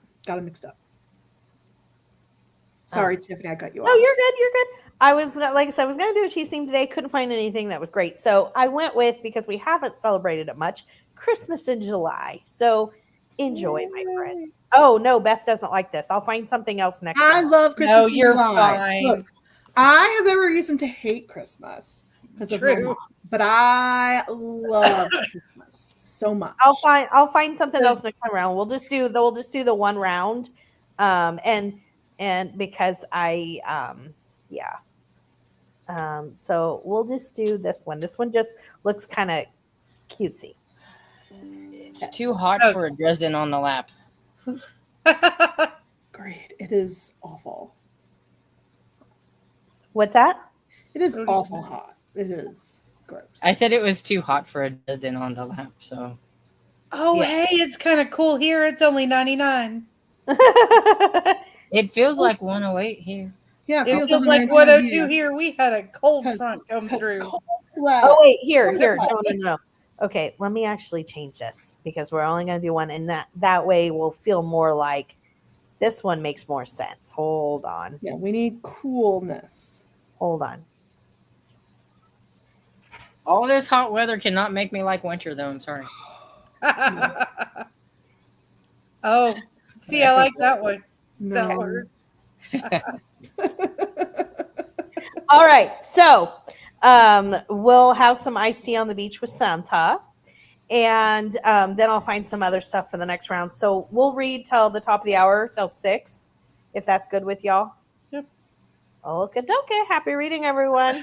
Sorry, Tiffany, I cut you off. No, you're good. You're good. I was like I said, I was gonna do a cheese theme today. Couldn't find anything that was great. So I went with, because we haven't celebrated it much, Christmas in July. So enjoy, my friends. Oh no, Beth doesn't like this. I'll find something else next time. I love Christmas. No, you're July. fine. Look, I have every reason to hate Christmas because of my mom, but I love Christmas so much. I'll find something else next time around. We'll just do the one round, and because so we'll just do this one. This one just looks kind of cutesy. It's too hot for a Dresden on the lap. Great. It is awful. What's that? It is awful hot. It is gross. I said it was too hot for a Dresden on the lap, so. Oh, hey, it's kind of cool here. It's only 99. It feels like 108 here. Yeah, it feels like 102 here. We had a cold front come through. Oh wait, here. No. Okay, let me actually change this because we're only going to do one, and that way we'll feel more like this one makes more sense. Hold on. Yeah, we need coolness. Hold on. All this hot weather cannot make me like winter, though. I'm sorry. Oh, see, I like that one. No. That works. All right, so we'll have some iced tea on the beach with Santa, and then I'll find some other stuff for the next round. So we'll read till the top of the hour, till 6, if that's good with y'all. Yep. Okay. Happy reading, everyone.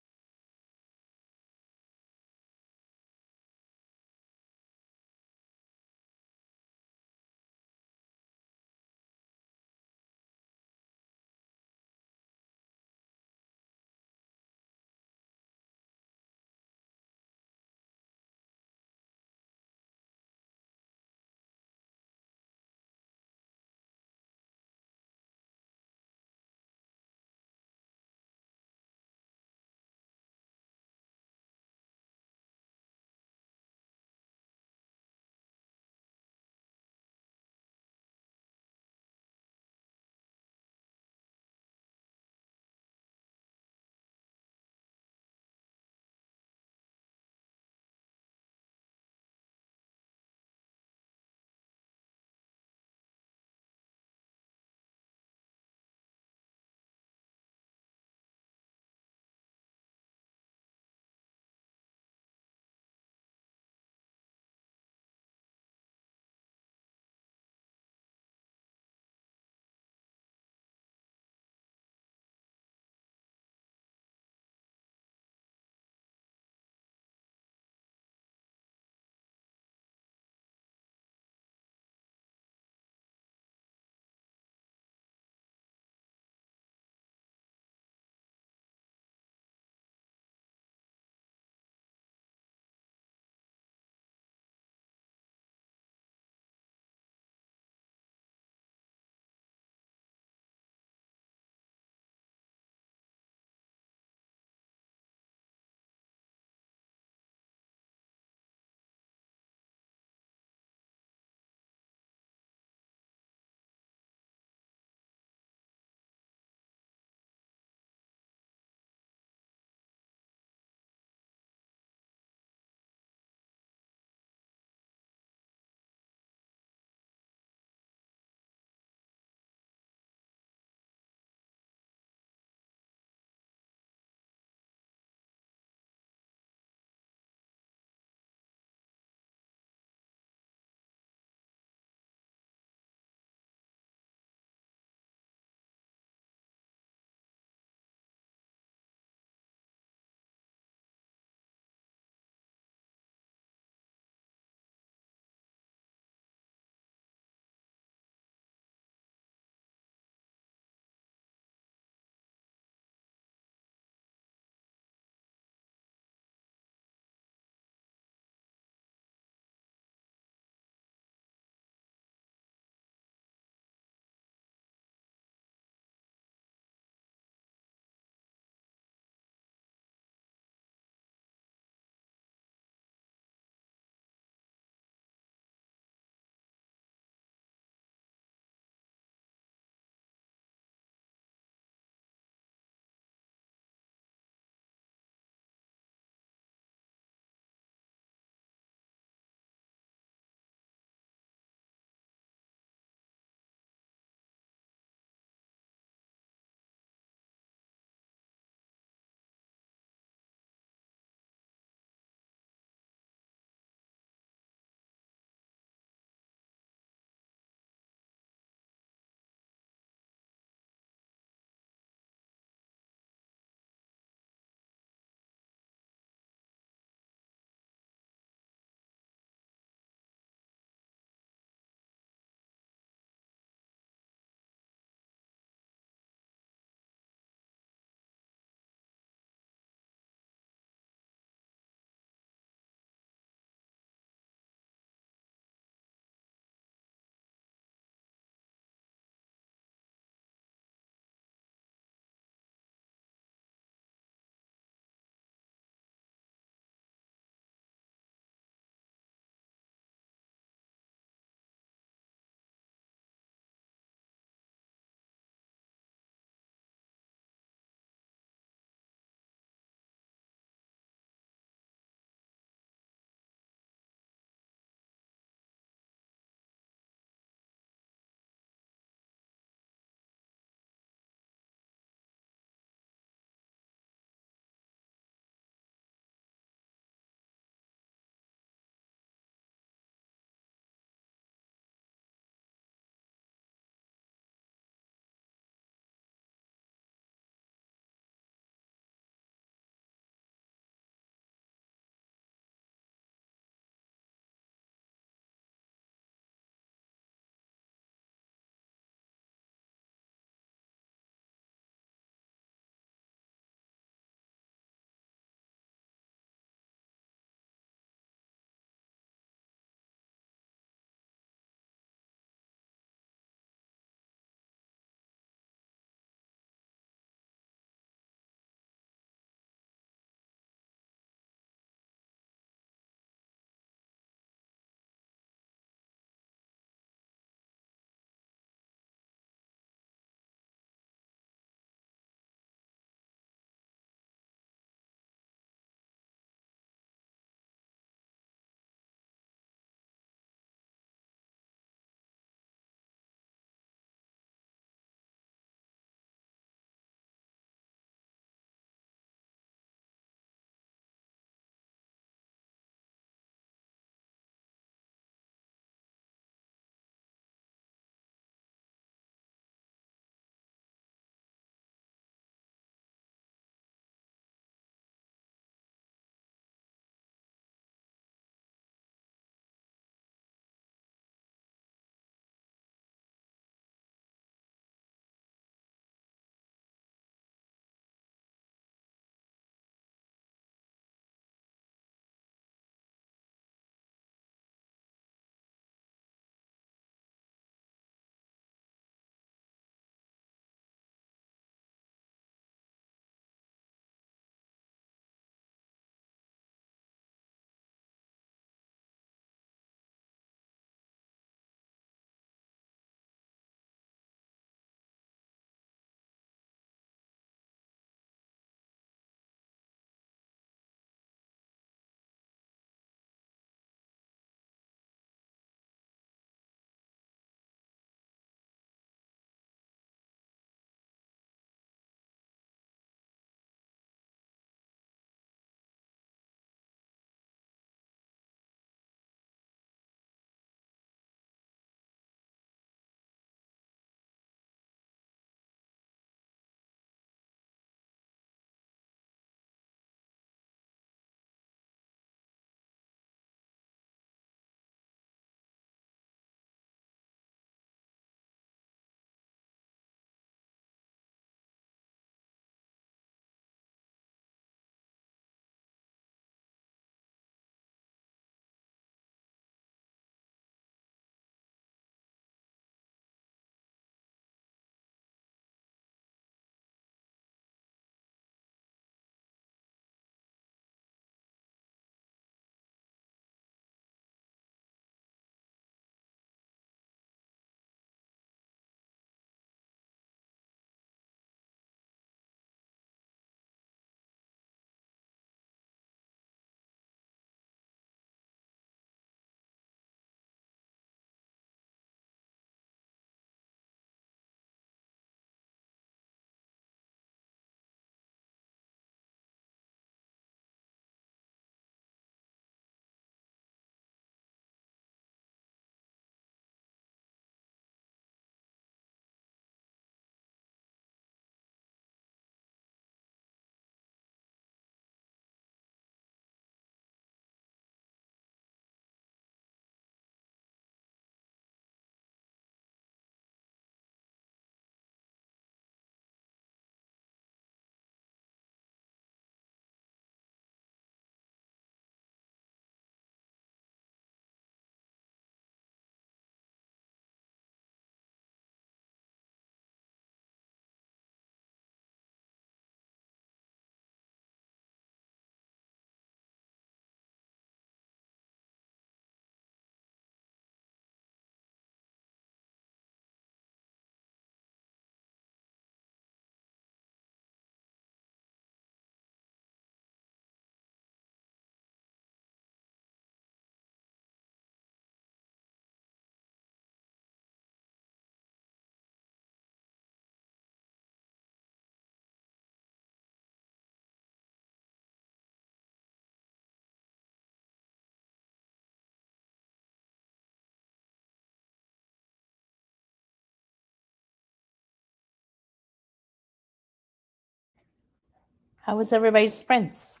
How was everybody's sprints?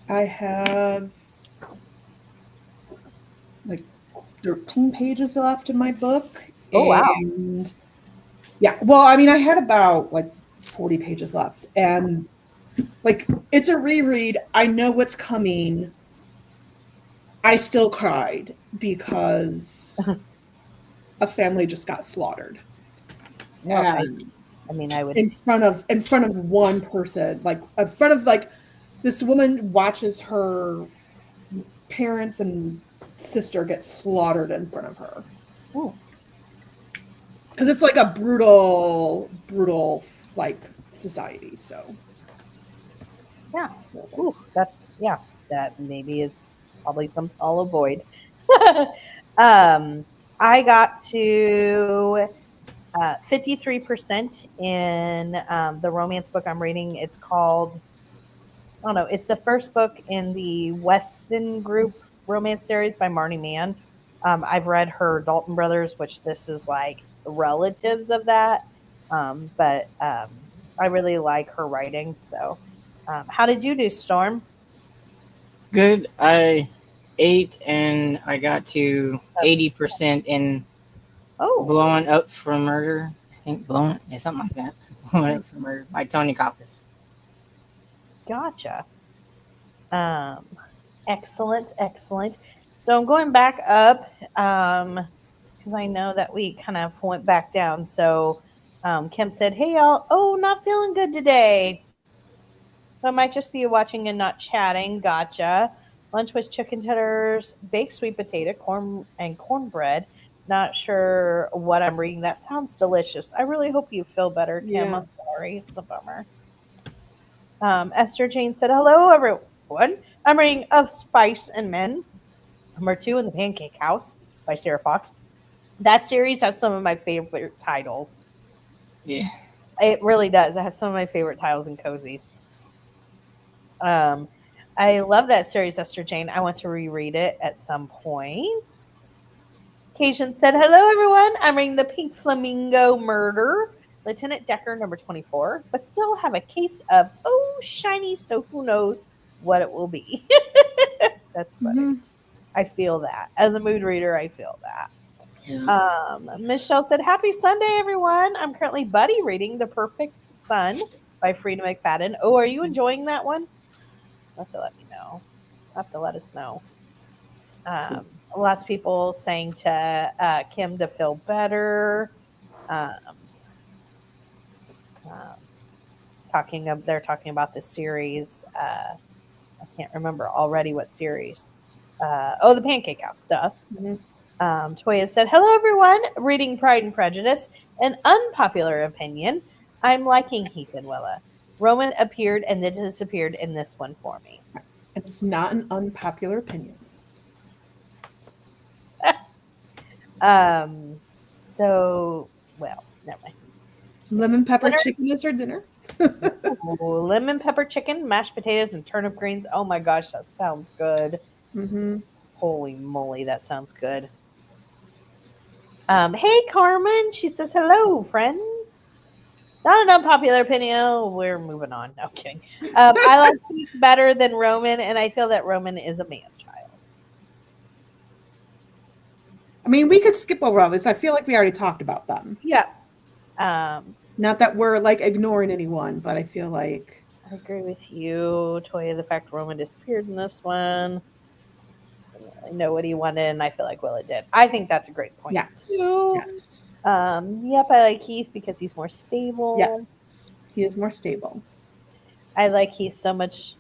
I have like 13 pages left in my book. Oh, wow. And yeah, well, I mean, I had about like 40 pages left. And like, it's a reread. I know what's coming. I still cried because a family just got slaughtered. Well, And I would in front of one person, like in front of like this woman watches her parents and sister get slaughtered in front of her. Because it's like a brutal like society. So yeah. Ooh, that maybe is probably something I'll avoid. I got to 53% in the romance book I'm reading. It's called, I don't know, it's the first book in the Weston Group romance series by Marnie Mann. I've read her Dalton Brothers, which this is like relatives of that. But I really like her writing. So how did you do, Storm? Good. I ate and I got to 80% in Blowing Up for Murder. I think something like that. Blowing Up for Murder by Tony Coppis. Gotcha. Excellent. So I'm going back up because I know that we kind of went back down. So Kim said, "Hey y'all, not feeling good today. So I might just be watching and not chatting. Gotcha. Lunch was chicken tenders, baked sweet potato, cornbread. Not sure what I'm reading. That sounds delicious. I really hope you feel better, Kim. Yeah. I'm sorry. It's a bummer." Esther Jane said, "Hello, everyone. I'm reading Of Spice and Men, number 2 in the Pancake House by Sarah Fox. That series has some of my favorite titles. Yeah. It really does. It has some of my favorite titles in Cozies. I love that series, Esther Jane. I want to reread it at some point." Cajun said, "Hello, everyone. I'm reading The Pink Flamingo Murder, Lieutenant Decker, number 24, but still have a case of, shiny, so who knows what it will be." That's funny. Mm-hmm. I feel that. As a mood reader, I feel that. Yeah. Michelle said, "Happy Sunday, everyone. I'm currently buddy reading The Perfect Son by Frida McFadden. Oh, are you enjoying that one? You'll have to let me know. You'll have to let us know." Lots of people saying to Kim to feel better. They're talking about the series. I can't remember already what series. The Pancake House, duh. Mm-hmm. Toya said, "Hello, everyone. Reading Pride and Prejudice. An unpopular opinion. I'm liking Heath and Willa. Roman appeared and then disappeared in this one for me." It's not an unpopular opinion. So, well, never mind. Lemon pepper chicken is her dinner. Lemon pepper chicken, mashed potatoes, and turnip greens. Oh my gosh, that sounds good. Mm-hmm. Holy moly, that sounds good. Hey, Carmen. She says, "Hello, friends. Not an unpopular opinion." Oh, we're moving on. No kidding. I like Heath better than Roman, and I feel that Roman is a man-child. I mean, we could skip over all this. I feel like we already talked about them. Yeah. Not that we're like ignoring anyone, but I feel like I agree with you, Toya. The fact Roman disappeared in this one. I didn't really know what he wanted, and I feel like Willa did. I think that's a great point. yes. Too. Yes. Yep, I like Heath because he's more stable. Yes. He is more stable. I like Heath so much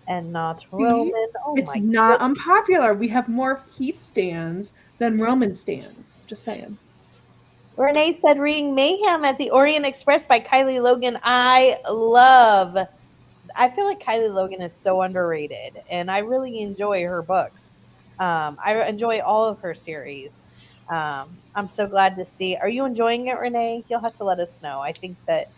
and not Roman. Oh, it's not unpopular. We have more Heath stands than Roman stands. Just saying. Renee said, "Reading Mayhem at the Orient Express by Kylie Logan. I feel like Kylie Logan is so underrated, and I really enjoy her books. I enjoy all of her series. I'm so glad to see. Are you enjoying it, Renee? You'll have to let us know. I think that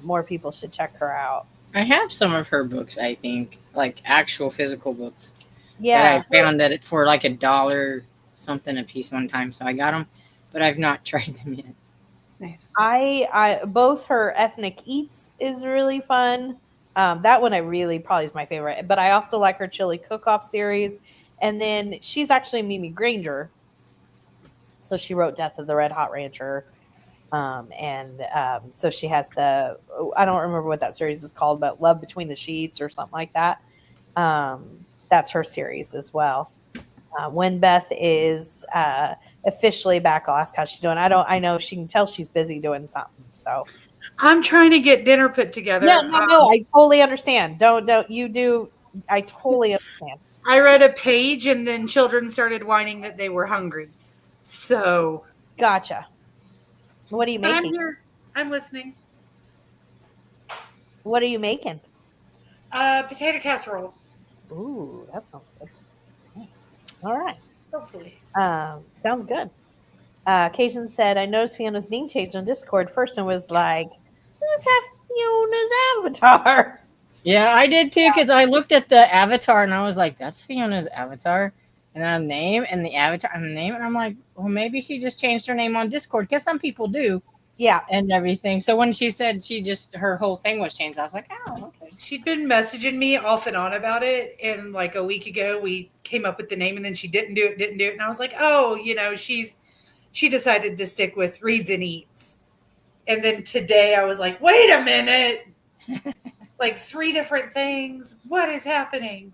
more people should check her out." I have some of her books, I think, like actual physical books. Yeah. That I found that for like $1 something a piece one time, so I got them, but I've not tried them yet. Nice. I both her Ethnic Eats is really fun. That one I really probably is my favorite. But I also like her Chili Cook-Off series. And then she's actually Mimi Granger. So she wrote Death of the Red Hot Rancher. So she has I don't remember what that series is called, but Love Between the Sheets or something like that. That's her series as well. When Beth is officially back, I'll ask how she's doing. I know she can tell she's busy doing something. So I'm trying to get dinner put together. yeah, no, I totally understand. Don't you do? I totally understand. I read a page and then children started whining that they were hungry. So Gotcha. What are you but I'm making? here. I'm listening. What are you making? Potato casserole. Ooh, that sounds good. All right. Hopefully. Sounds good. Cajun said, I noticed Fiona's name changed on Discord first and was like, who's Fiona's avatar? Yeah, I did too, because I looked at the avatar and I was like, that's Fiona's avatar. And a name and the avatar and the name. And I'm like, well, maybe she just changed her name on Discord, because some people do. Yeah. And everything. So when she said her whole thing was changed, I was like, oh, okay. She'd been messaging me off and on about it. And like a week ago, we came up with the name and then she didn't do it. And I was like, oh, she decided to stick with Reason Eats. And then today I was like, wait a minute. Like 3 different things. What is happening?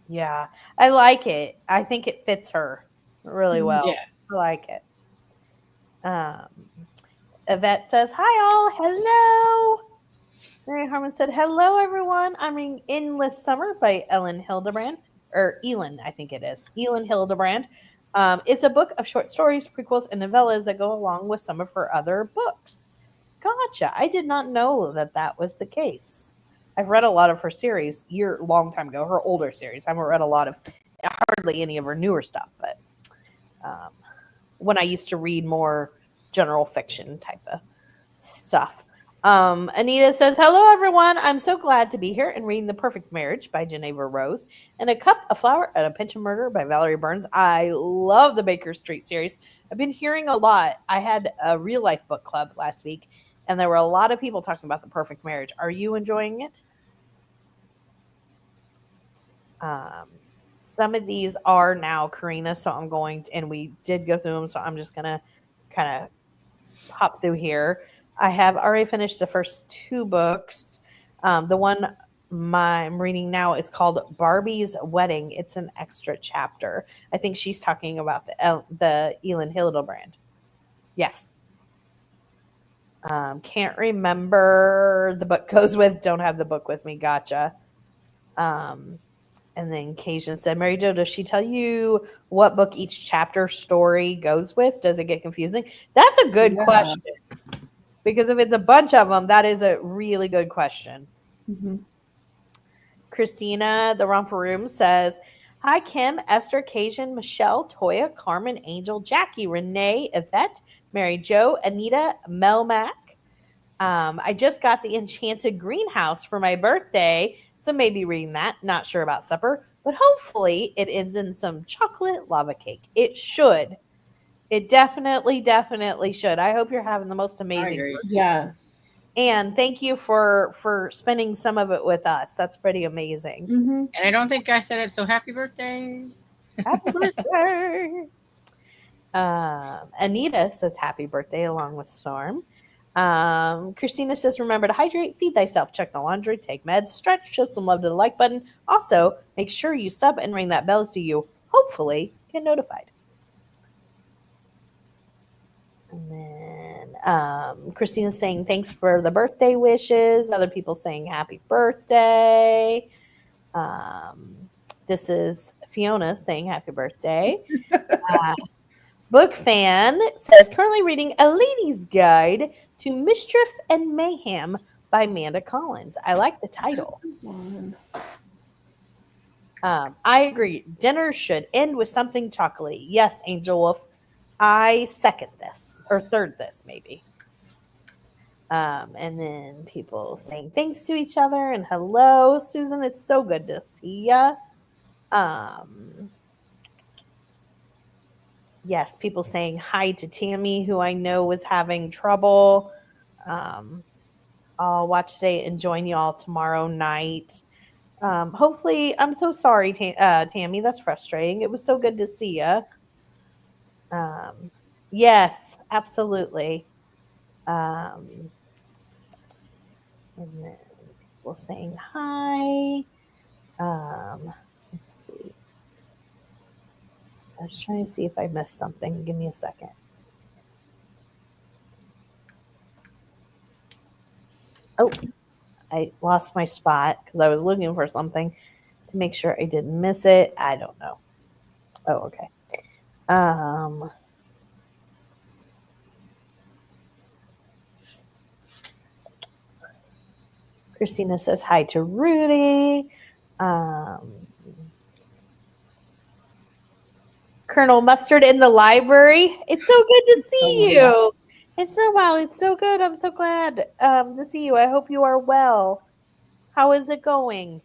Yeah. I like it. I think it fits her really well. Yeah. I like it. Yvette says, hi all. Hello. Mary Harmon said, hello everyone. I'm reading Endless Summer by Elin Hildebrand. Or Elin, I think it is. Elin Hildebrand. It's a book of short stories, prequels, and novellas that go along with some of her other books. Gotcha. I did not know that was the case. I've read a lot of her series long time ago, her older series. I haven't read hardly any of her newer stuff, but when I used to read more general fiction type of stuff. Anita says, hello everyone. I'm so glad to be here and reading The Perfect Marriage by Geneva Rose and A Cup of Flour and a Pinch of Murder by Valerie Burns. I love the Baker Street series. I've been hearing a lot. I had a real life book club last week and there were a lot of people talking about The Perfect Marriage. Are you enjoying it? Some of these are now Korina, so I'm going to, and we did go through them, so I'm just going to kind of hop through here. I have already finished the first 2 books. The one I'm reading now is called Barbie's Wedding. It's an extra chapter. I think she's talking about the Elin Hildebrand. Yes. Can't remember the book goes with. Don't have the book with me. Gotcha. And then Cajun said, Mary Jo, does she tell you what book each chapter story goes with? Does it get confusing? That's a good question. Because if it's a bunch of them, that is a really good question. Mm-hmm. Christina, the Romper Room, says, hi, Kim, Esther, Cajun, Michelle, Toya, Carmen, Angel, Jackie, Renee, Yvette, Mary Jo, Anita, Melmac. I just got the Enchanted Greenhouse for my birthday, so maybe reading that. Not sure about supper, but hopefully it ends in some chocolate lava cake. It should. It definitely should. I hope you're having the most amazing birthday. Yes. And thank you for spending some of it with us. That's pretty amazing. Mm-hmm. And I don't think I said it, so happy birthday. Happy birthday. Anita says happy birthday along with Storm. Christina says, remember to hydrate, feed thyself, check the laundry, take meds, stretch, show some love to the like button. Also, make sure you sub and ring that bell so you hopefully get notified. And then Christina's saying thanks for the birthday wishes. Other people saying happy birthday. This is Fiona saying happy birthday. Book fan says currently reading A Lady's Guide to Mischief and Mayhem by Amanda Collins. I like the title. I agree. Dinner should end with something chocolatey. Yes, Angel Wolf. I second this or third this maybe. And then people saying thanks to each other and hello, Susan. It's so good to see ya. Yes, people saying hi to Tammy, who I know was having trouble. I'll watch today and join y'all tomorrow night. Hopefully, I'm so sorry, Tammy. That's frustrating. It was so good to see you. Yes, absolutely. And then people saying hi. Let's see. I was trying to see if I missed something. Give me a second. Oh, I lost my spot because I was looking for something to make sure I didn't miss it. I don't know. Oh, okay. Christina says hi to Rudy. Colonel Mustard in the library. It's so good to see you. It's been a while. It's so good. I'm so glad to see you. I hope you are well. How is it going?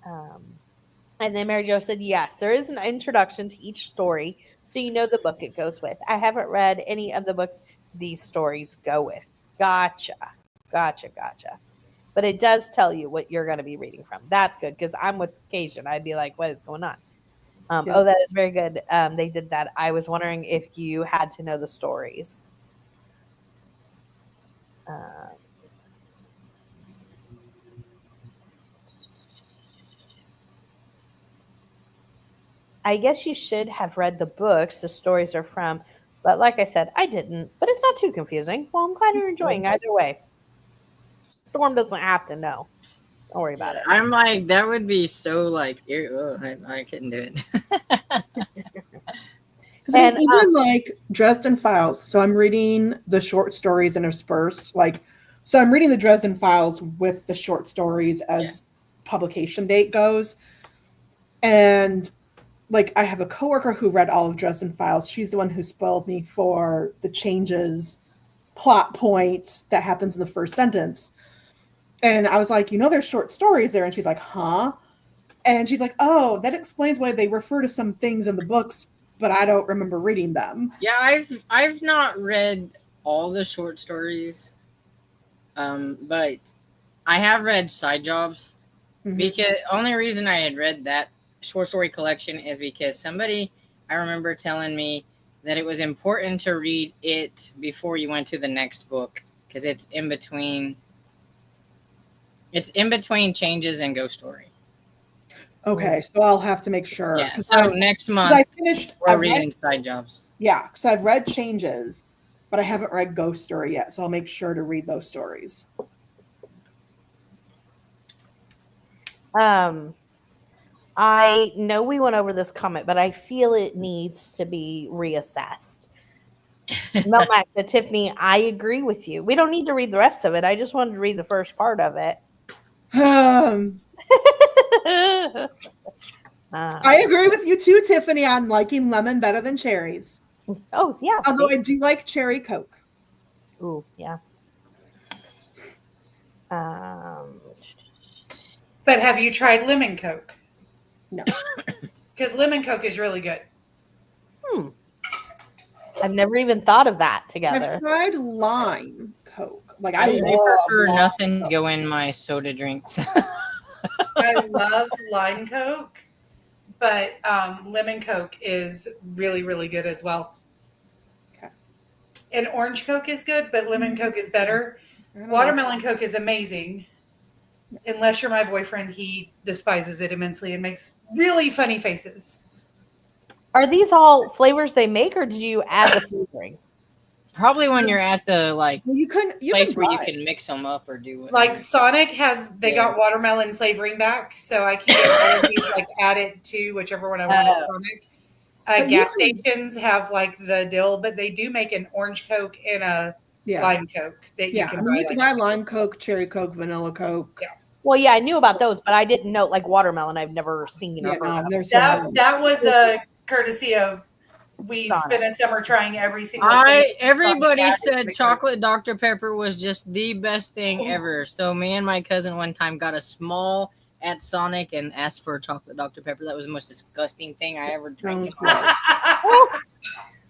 And then Mary Jo said, yes, there is an introduction to each story, so you know the book it goes with. I haven't read any of the books these stories go with. Gotcha. But it does tell you what you're going to be reading from. That's good, because I'm with Cajun. I'd be like, what is going on? Oh, that is very good. They did that. I was wondering if you had to know the stories. I guess you should have read the books the stories are from, but like I said, I didn't. But it's not too confusing. Well, I'm glad you're enjoying either way. Storm doesn't have to know. Don't worry about it. I'm like, that would be so like, I couldn't do it. And even like Dresden Files. So I'm reading the short stories interspersed. So I'm reading the Dresden Files with the short stories as publication date goes. And like, I have a coworker who read all of Dresden Files. She's the one who spoiled me for the changes plot point that happens in the first sentence. And I was like, there's short stories there. And she's like, huh? And she's like, oh, that explains why they refer to some things in the books, but I don't remember reading them. Yeah, I've not read all the short stories, but I have read Side Jobs. Because only reason I had read that short story collection is because somebody, I remember, telling me that it was important to read it before you went to the next book, because it's in between Changes and Ghost Story. Okay, so I'll have to make sure. Yeah, so next month we're reading Side Jobs. Yeah, because I've read Changes, but I haven't read Ghost Story yet, so I'll make sure to read those stories. I know we went over this comment, but I feel it needs to be reassessed. Melmax said, Tiffany, I agree with you. We don't need to read the rest of it. I just wanted to read the first part of it. I agree with you too, Tiffany, on liking lemon better than cherries. Oh, yeah. Although I do like cherry Coke. Ooh, yeah. But have you tried lemon Coke? No. Because lemon Coke is really good. I've never even thought of that together. I've tried lime Coke. Like, I prefer nothing to go in my soda drinks. I love lime Coke, but lemon Coke is really, really good as well. Okay. And orange Coke is good, but lemon Coke is better. Watermelon Coke is amazing. Unless you're my boyfriend, he despises it immensely and makes really funny faces. Are these all flavors they make, or did you add the flavoring? Probably when you're at the place where you buy. can mix them up or do whatever. Like Sonic they got watermelon flavoring back, so I can get all of these add it to whichever one I want at Sonic. Gas stations have like the dill, but they do make an orange Coke and a lime Coke that you can buy. You can buy lime Coke, cherry Coke, vanilla Coke. Yeah. Well, yeah, I knew about those, but I didn't know like watermelon. I've never seen. Or heard of. That was a courtesy of we spent a summer trying every single thing. Everybody said chocolate Dr. Pepper was just the best thing ever. So me and my cousin one time got a small at Sonic and asked for a chocolate Dr. Pepper. That was the most disgusting thing I ever drank.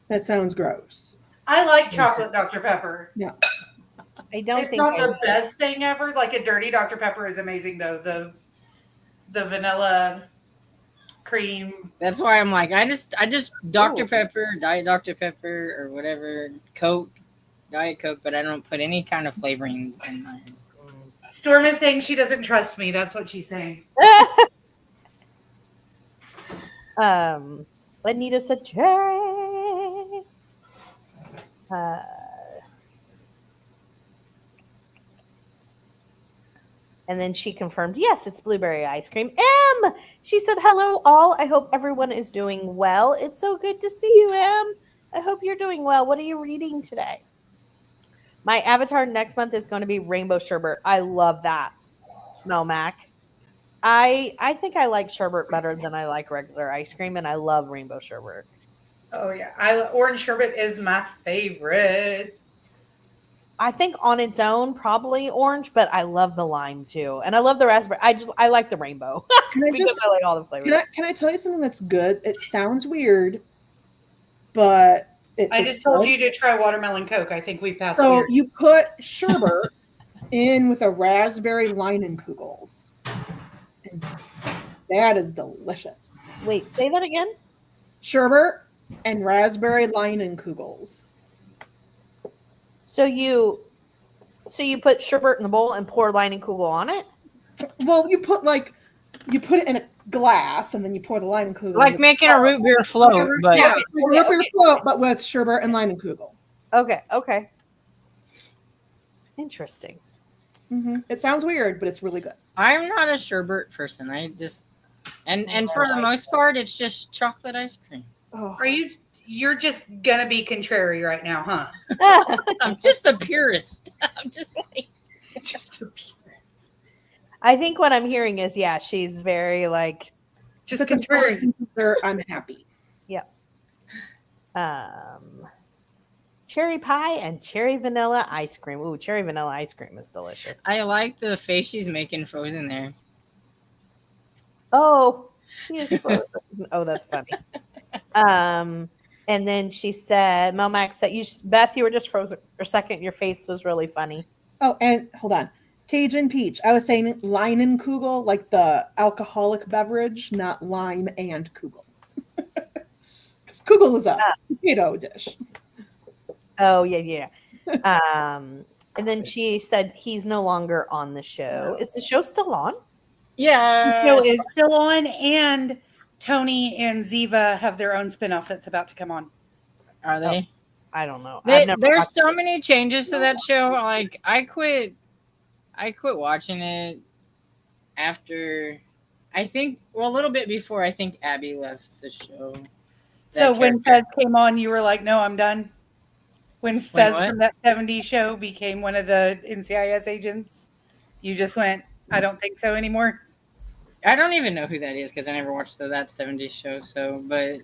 That sounds gross. I like chocolate Dr. Pepper. Yeah. I don't It's think not I the best thing ever. Like a dirty Dr. Pepper is amazing though. The vanilla cream. That's why I'm like, I just Dr. Ooh. Pepper, Diet Dr. Pepper, or whatever, Coke, Diet Coke, but I don't put any kind of flavoring in mine. Storm is saying she doesn't trust me. That's what she's saying. Anita said cherry. And then she confirmed, yes, it's blueberry ice cream. M! She said, hello, all. I hope everyone is doing well. It's so good to see you, M. I hope you're doing well. What are you reading today? My avatar next month is going to be Rainbow Sherbet. I love that, Melmac. I think I like sherbet better than I like regular ice cream, and I love Rainbow Sherbet. Oh, yeah. Orange sherbet is my favorite. I think on its own, probably orange, but I love the lime too. And I love the raspberry. I like the rainbow because I like all the flavors. Can I tell you something that's good? It sounds weird, but I just told you to try watermelon Coke. I think we've passed. So you put sherbet in with a raspberry Leinenkugels. And that is delicious. Wait, say that again? Sherbet and raspberry Leinenkugels. So you put sherbet in the bowl and pour Leinenkugel on it? Well, you put it in a glass and then you pour the Leinenkugel. Like making a root beer float, but yeah, root beer float, but with sherbet and Leinenkugel. Okay. Interesting. Mm-hmm. It sounds weird, but it's really good. I'm not a sherbet person. I just and for the most part, it's just chocolate ice cream. Oh. You're just gonna be contrary right now, huh? I'm just a purist. I'm just like just a purist. I think what I'm hearing is, yeah, she's very like just contrary. I'm happy. Yep. Cherry pie and cherry vanilla ice cream. Ooh, cherry vanilla ice cream is delicious. I like the face she's making frozen there. Oh, she is frozen. Oh, that's funny. And then she said, Melmac said, Beth, you were just frozen for a second. Your face was really funny. Oh, and hold on. Cajun Peach. I was saying Leinenkugel, like the alcoholic beverage, not lime and kugel. Because kugel is a potato dish. Oh, yeah. And then she said he's no longer on the show. Is the show still on? Yeah. The show is still on, and Tony and Ziva have their own spinoff that's about to come on. Are they? I don't know. There's so many changes to that show. Like I quit watching it after a little bit before I think Abby left the show. So when Fez came on, you were like, no, I'm done. When Fez from that 70s show became one of the NCIS agents, you just went, I don't think so anymore. I don't even know who that is because I never watched That 70s show. So, but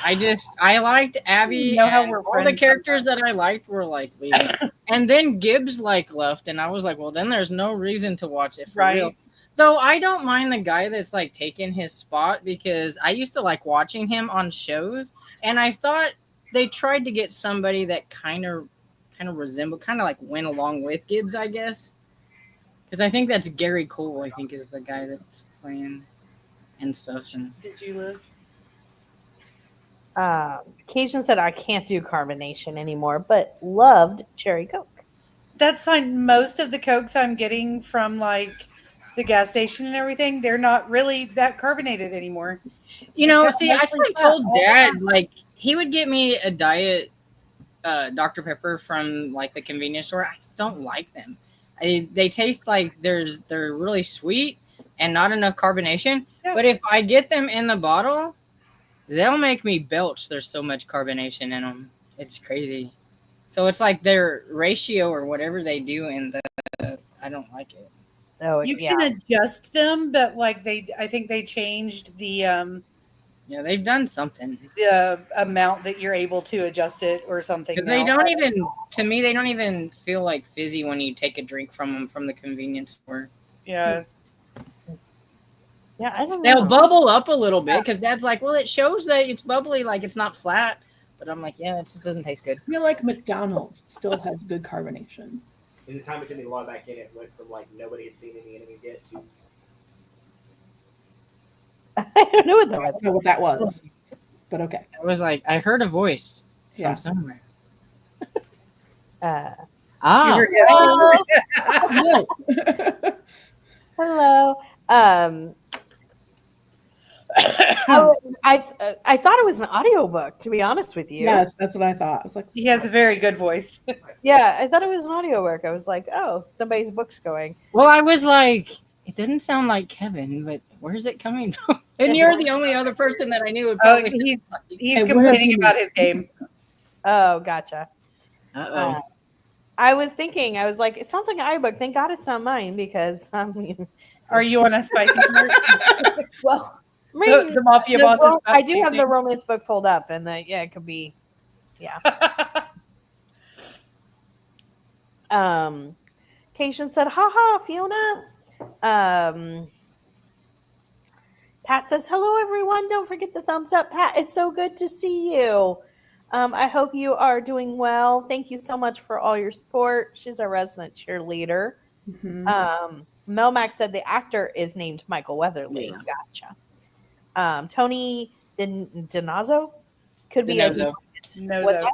I liked Abby. You know how we're all the characters that I liked were like leaving. And then Gibbs like left, and I was like, well, then there's no reason to watch it for real. Though I don't mind the guy that's like taking his spot because I used to like watching him on shows, and I thought they tried to get somebody that kind of resembled, kind of like went along with Gibbs, I guess. Because I think that's Gary Cole, I think is the guy that's playing and stuff. And did you live? Cajun said, I can't do carbonation anymore, but loved cherry Coke. That's fine. Most of the Cokes I'm getting from like the gas station and everything, they're not really that carbonated anymore. You know, see, I actually told Dad, like, he would get me a diet Dr. Pepper from like the convenience store. I just don't like them. They taste like they're really sweet and not enough carbonation. Yeah. But if I get them in the bottle, they'll make me belch. There's so much carbonation in them. It's crazy. So it's like their ratio or whatever they do in the. I don't like it. Oh, you can adjust them, but like I think they changed the. Yeah, they've done something. The amount that you're able to adjust it or something. They don't even, to me, they don't even feel like fizzy when you take a drink from them from the convenience store. Yeah. Yeah, I don't know. They'll bubble up a little bit because Dad's like, well, it shows that it's bubbly, like it's not flat. But I'm like, yeah, it just doesn't taste good. I feel like McDonald's still has good carbonation. In the time it took me to log back in, it went from like nobody had seen any enemies yet to I don't know what that I was. don't know what that was, but okay. I was like, I heard a voice Yeah. from somewhere. Uh, Ah, You heard hello. No. Hello. I thought it was an audiobook, to be honest with you. Yes, that's what I thought. I was like, He has a very good voice. Yeah, I thought it was an audiobook. I was like, oh, somebody's book's going. well, I was like, it didn't sound like Kevin, but where's it coming from? And you're the only other person that I knew would Oh, probably. he's Hey, what complaining have you- about his game. Oh, gotcha. Uh-oh. I was thinking, I was like, it sounds like an iBook. Thank God it's not mine because Are you on a spicy part? well, The Mafia Boss is about I do have the tasting. romance book pulled up, and yeah, it could be. Cation said, haha, Fiona. Pat says, hello, everyone. Don't forget the thumbs up. Pat, it's so good to see you. I hope you are doing well. Thank you so much for all your support. She's our resident cheerleader. mhm. Melmac said the actor is named Michael Weatherly. Yeah. Gotcha. Tony Dinazzo could be as Dinozzo. No, was though.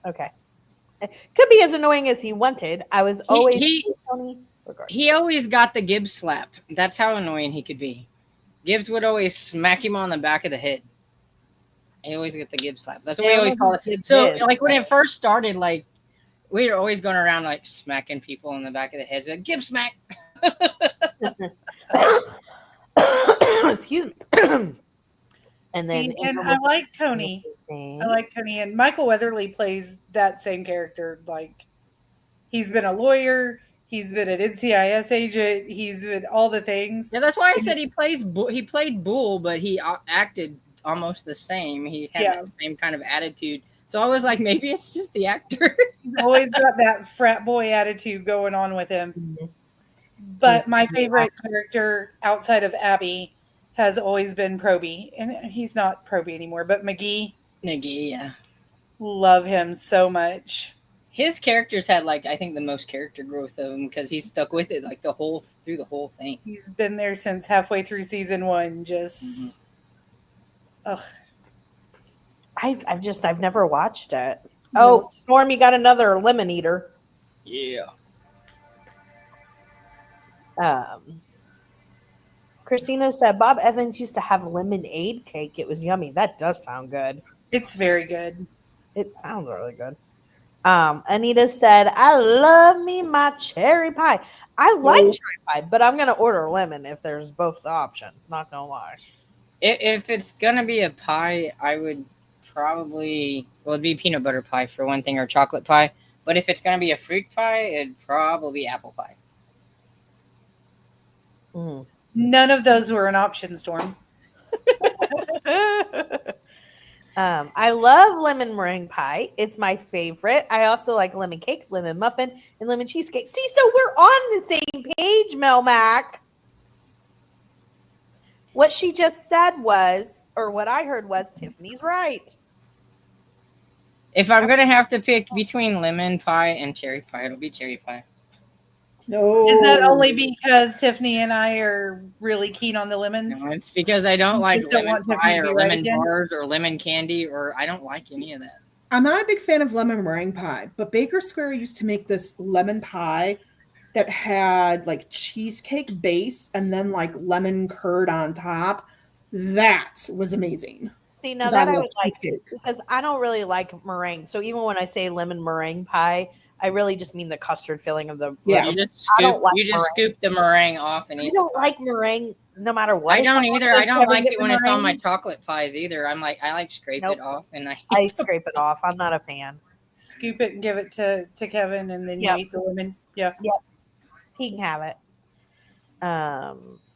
that? Okay. Could be as annoying as he wanted. I was always Tony. Regardless. He always got the Gibbs slap. That's how annoying he could be. Gibbs would always smack him on the back of the head. He always get the Gibbs slap. That's what we always call it. So, like when it first started, like we were always going around like smacking people on the back of the head. Like Gibbs smack. Excuse me. And then See, and I like Tony. I like Tony, and Michael Weatherly plays that same character. Like he's been a lawyer, he's been an NCIS agent, he's been all the things. Yeah, that's why I said he played Bull, but he acted almost the same. He had that same kind of attitude. So I was like, maybe it's just the actor. He's always got that frat boy attitude going on with him. But my favorite character outside of Abby has always been Proby. And he's not Proby anymore, but McGee. Yeah. Love him so much. His characters had like I think the most character growth of him because he stuck with it like through the whole thing. He's been there since halfway through season 1. Just ugh. I've never watched it. Oh, Storm, you got another lemon eater. Yeah. Christina said Bob Evans used to have lemonade cake. It was yummy. That does sound good. It's very good. It sounds really good. Anita said, I love me my cherry pie. I like cherry pie, but I'm gonna order lemon if there's both the options. Not gonna lie. If it's gonna be a pie, I would probably it'd be peanut butter pie for one thing or chocolate pie. But if it's gonna be a fruit pie, it'd probably be apple pie. None of those were an option, Storm. I love lemon meringue pie. It's my favorite. I also like lemon cake, lemon muffin, and lemon cheesecake. See, so we're on the same page, Melmac. What she just said was, or what I heard was, Tiffany's right. If I'm gonna have to pick between lemon pie and cherry pie, it'll be cherry pie. No. Is that only because Tiffany and I are really keen on the lemons? No, it's because I don't like just don't lemon want pie Tiffany to or be right lemon again? bars or lemon candy, or I don't like any of that. I'm not a big fan of lemon meringue pie, but Baker Square used to make this lemon pie that had like cheesecake base and then like lemon curd on top. That was amazing. See, now 'Cause that I love would like cheesecake. because I don't really like meringue. So even when I say lemon meringue pie, I really just mean the custard filling of the. Yeah. You just I don't scoop, like you just meringue. scoop the meringue off and I eat. don't like meringue no matter what. I it's don't on. either. I don't Kevin like get it the when it's on my meringue? chocolate pies either. I like scrape Nope. it off and I scrape it off. I'm not a fan. Scoop it and give it to Kevin, and then Yep. you eat the lemon. Yeah. He can have it.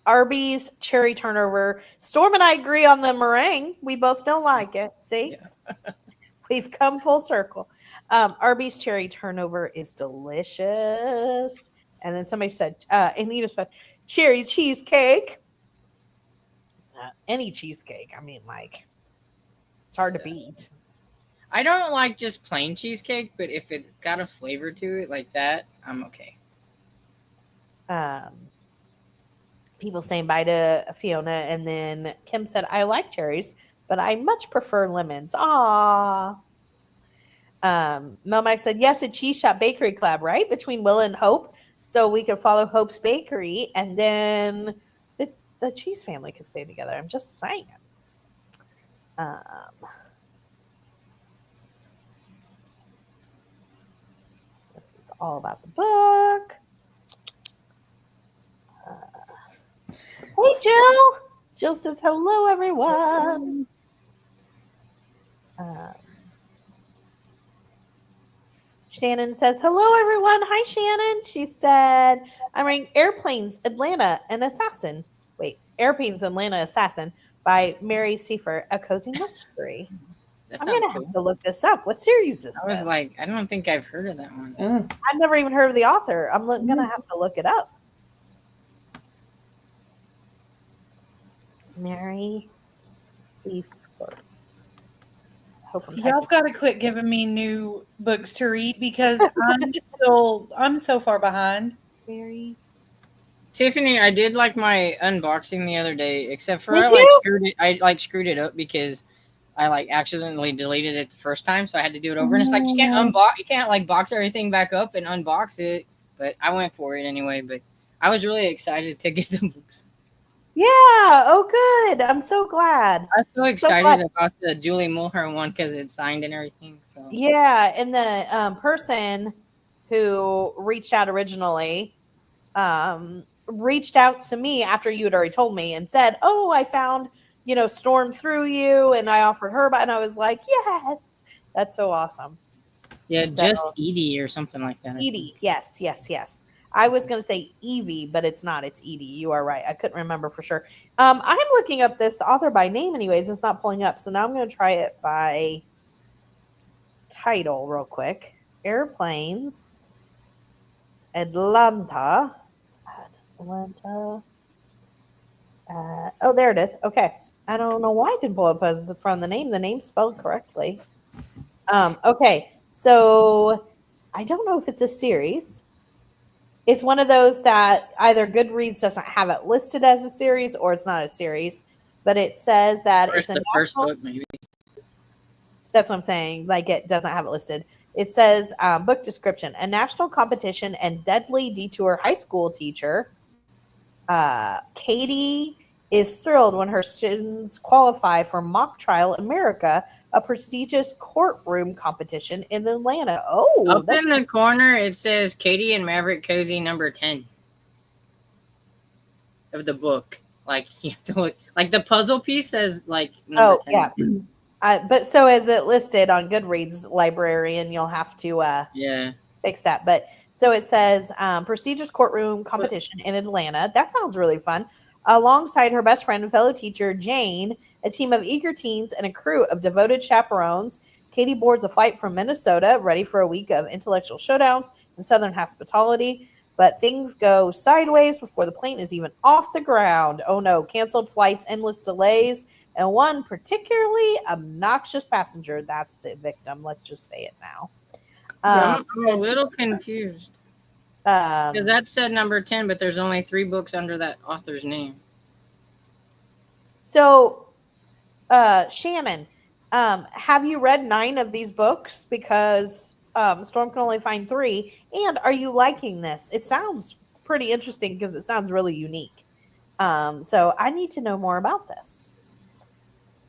Arby's cherry turnover. Storm and I agree on the meringue. We both don't like it. See? We've come full circle. Arby's cherry turnover is delicious. And then somebody said, Anita said, cherry cheesecake. Any cheesecake. I mean, like, it's hard to beat. I don't like just plain cheesecake, but if it got a flavor to it like that, I'm okay. People saying bye to Fiona, and then Kim said, I like cherries, but I much prefer lemons. Aww. Melmac said, yes, a cheese shop bakery collab, right? Between Willa and Hope. So we could follow Hope's bakery, and then the cheese family could stay together. I'm just saying. This is all about the book. Hey, Jill. Jill says, hello, everyone. Shannon says, hello, everyone. Hi, Shannon. She said, I'm reading Airplanes, Atlanta, an Assassin. Wait, Airplanes, Atlanta, Assassin by Mary Seifer, a cozy mystery. I'm going to have to look this up. What series is this? I was like, I don't think I've heard of that one. I've never even heard of the author. I'm going to have to look it up. Mary Seifer. Y'all got to quit giving me new books to read because I'm so far behind. Mary. Tiffany, I did like my unboxing the other day, except for I screwed it up because I accidentally deleted it the first time, so I had to do it over. And it's like you can't box everything back up and unbox it. But I went for it anyway. But I was really excited to get the books. Yeah. Oh, good. I'm so glad. I'm so excited about the Julie Mulhern one because it's signed and everything. So yeah, and the person who reached out originally reached out to me after you had already told me and said, "Oh, I found Storm through you," and I offered her, and I was like, "Yes, that's so awesome." Yeah, so, just Edie or something like that. Edie, yes. I was going to say Evie, but it's not. It's Edie. You are right. I couldn't remember for sure. I'm looking up this author by name anyways. It's not pulling up. So now I'm going to try it by title real quick. Airplanes, Atlanta. Oh, there it is. Okay. I don't know why it didn't pull up from the name. The name's spelled correctly. Okay. So I don't know if it's a series. It's one of those that either Goodreads doesn't have it listed as a series or it's not a series, but it says that it's the first book, maybe. That's what I'm saying. It doesn't have it listed. It says book description: a national competition and deadly detour high school teacher. Katie is thrilled when her students qualify for Mock Trial America, a prestigious courtroom competition in Atlanta. Oh, up in the corner it says Katie and Maverick Cozy number 10 of the book. You have to look. The puzzle piece says number 10. Yeah. But so is it listed on Goodreads librarian? You'll have to fix that. But so it says prestigious courtroom competition in Atlanta. That sounds really fun. Alongside her best friend and fellow teacher, Jane, a team of eager teens and a crew of devoted chaperones, Katie boards a flight from Minnesota, ready for a week of intellectual showdowns and Southern hospitality. But things go sideways before the plane is even off the ground. Oh no, canceled flights, endless delays, and one particularly obnoxious passenger. That's the victim. Let's just say it now. I'm a little confused. Because that said number 10, but there's only 3 books under that author's name. So, Shannon, have you read 9 of these books? Because Storm can only find 3. And are you liking this? It sounds pretty interesting because it sounds really unique. So I need to know more about this.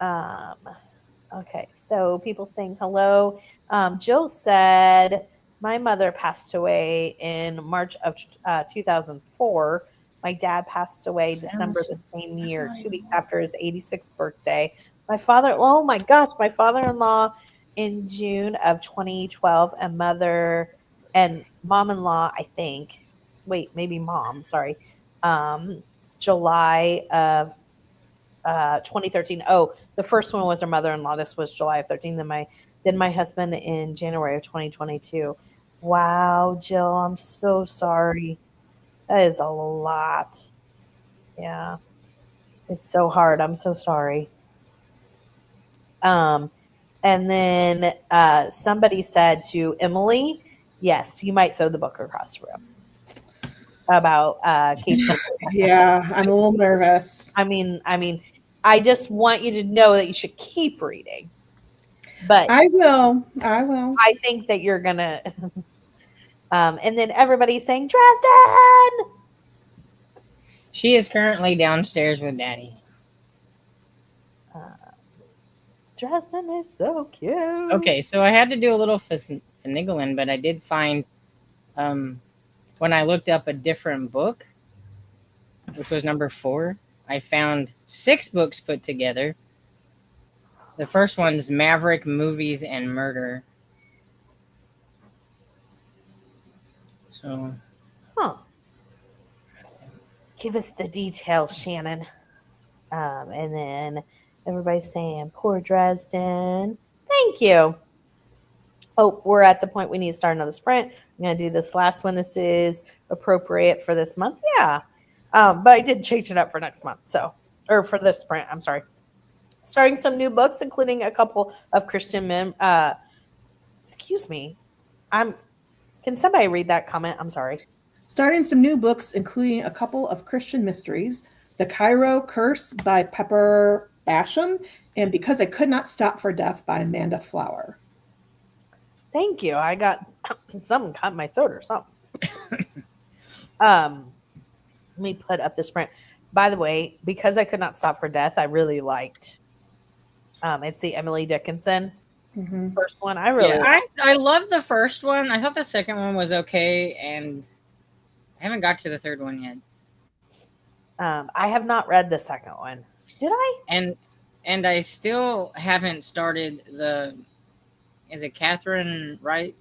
Okay, so people saying hello. Jill said, my mother passed away in March of 2004. My dad passed away December the same year, 2 weeks after his 86th birthday. My father-in-law in June of 2012, and mom-in-law, I think. Wait, maybe mom, sorry. July of 2013. Oh, the first one was her mother-in-law. This was July of 13. Then my husband in January of 2022. Wow, Jill, I'm so sorry. That is a lot. Yeah. It's so hard. I'm so sorry. And And then somebody said to Emily, yes, you might throw the book across the room about Casey. Yeah, I'm a little nervous. I mean, I just want you to know that you should keep reading. But I will. I think that you're gonna. And then everybody's saying Dresden. She is currently downstairs with Daddy. Dresden is so cute. Okay, so I had to do a little finagling, but I did find when I looked up a different book, which was number 4, I found 6 books put together. The first one's Maverick Movies and Murder. So, give us the details, Shannon. And then everybody's saying, poor Dresden. Thank you. Oh, we're at the point we need to start another sprint. I'm going to do this last one. This is appropriate for this month. Yeah. But I did change it up for next month. Or for this sprint. I'm sorry. Starting some new books, including a couple of Christian men. Excuse me. Can somebody read that comment? I'm sorry. Starting some new books, including a couple of Christian mysteries, The Cairo Curse by Pepper Basham, and Because I Could Not Stop for Death by Amanda Flower. Thank you. I got something caught in my throat or something. Let me put up this print. By the way, Because I Could Not Stop for Death, I really liked. It's the Emily Dickinson first one. I love the first one. I thought the second one was okay, and I haven't got to the third one yet. I have not read the second one. Did I? And I still haven't started the. Is it Catherine Wright?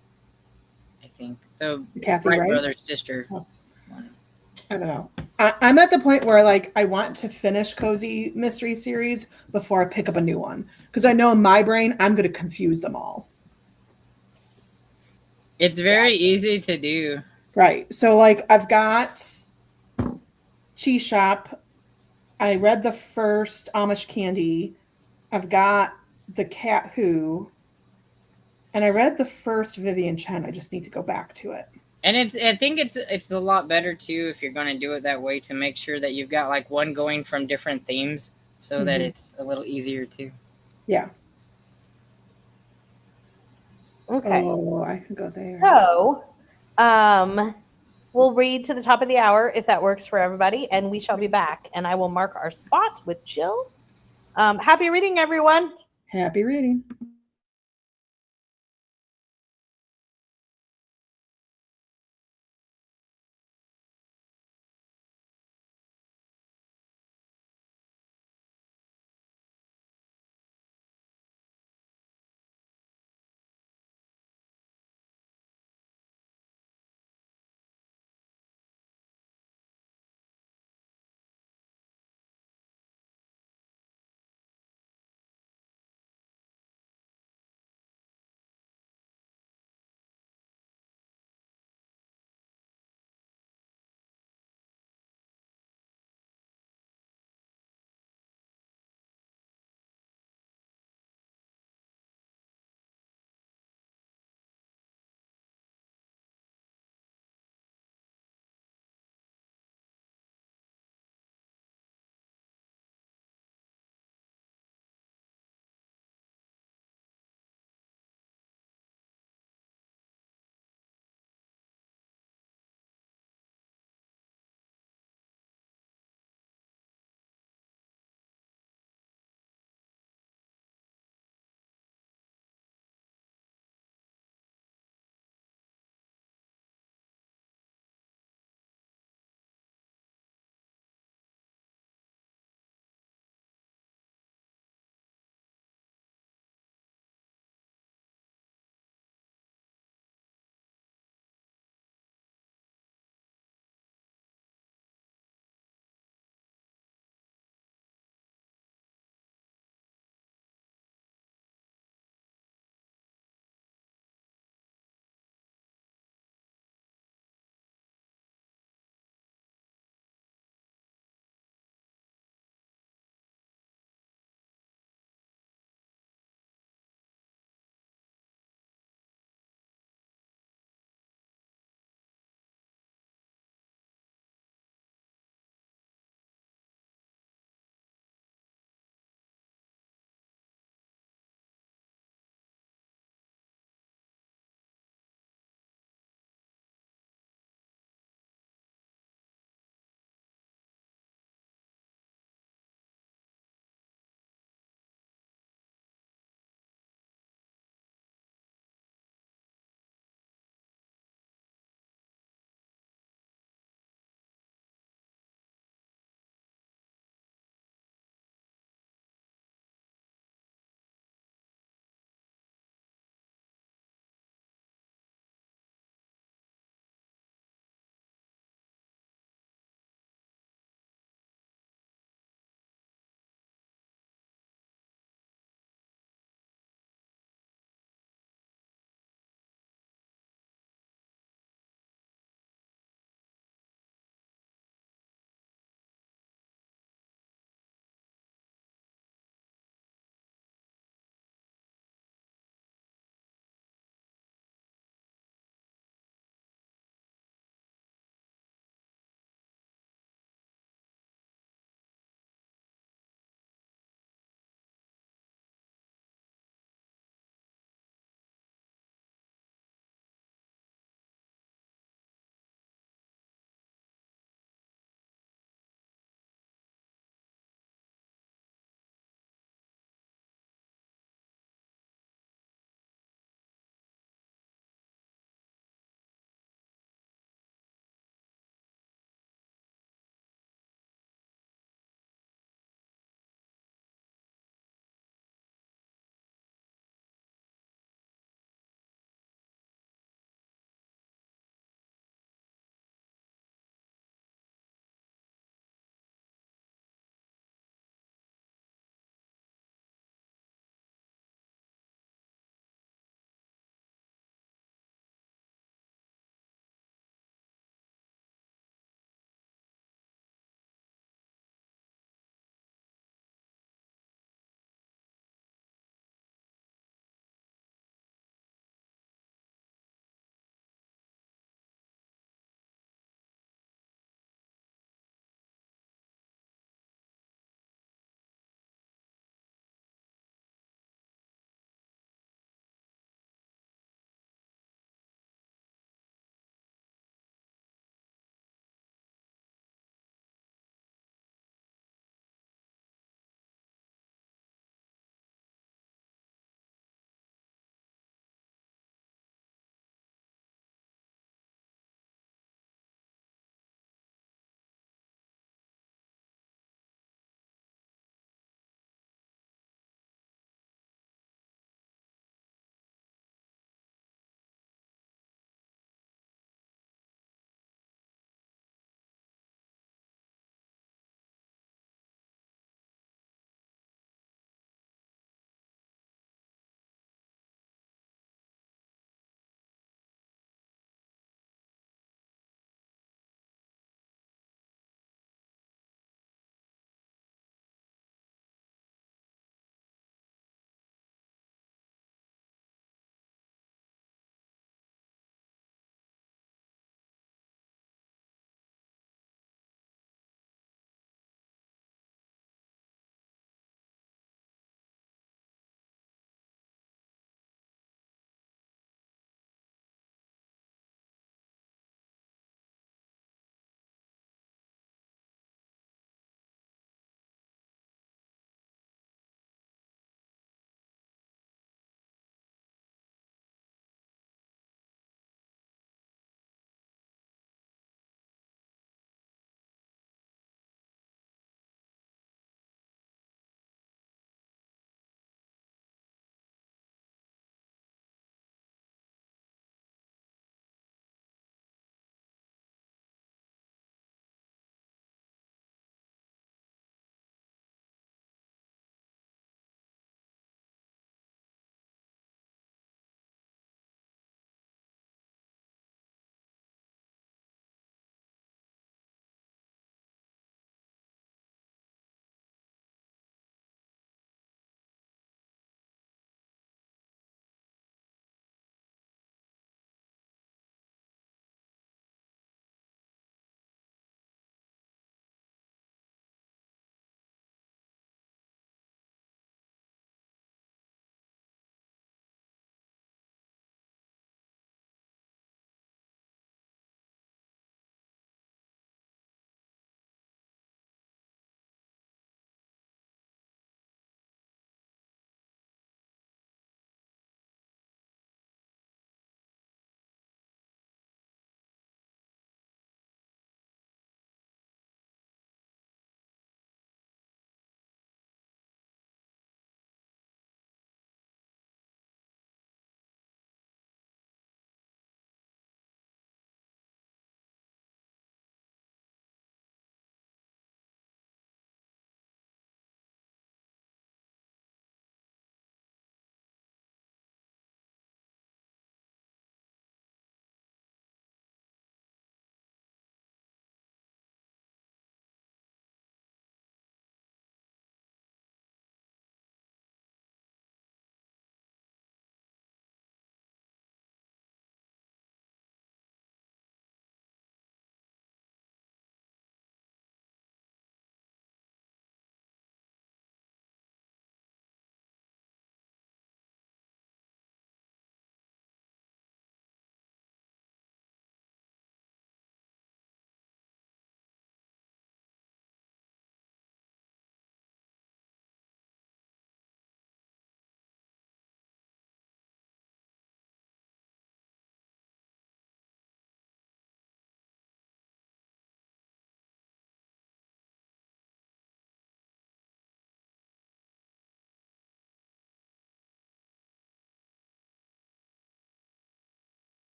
I think the Kathy Wright Wright? brothers' sister. Oh. I don't know. I'm at the point where I want to finish Cozy Mystery Series before I pick up a new one, because I know in my brain I'm going to confuse them all. It's very easy to do. Right. So I've got Cheese Shop. I read the first Amish Candy. I've got The Cat Who. And I read the first Vivian Chen. I just need to go back to it. And I think it's a lot better too if you're going to do it that way, to make sure that you've got one going from different themes, so that it's a little easier too. Yeah. Okay. Oh, I can go there. So, we'll read to the top of the hour if that works for everybody, and we shall be back. And I will mark our spot with Jill. Happy reading, everyone. Happy reading.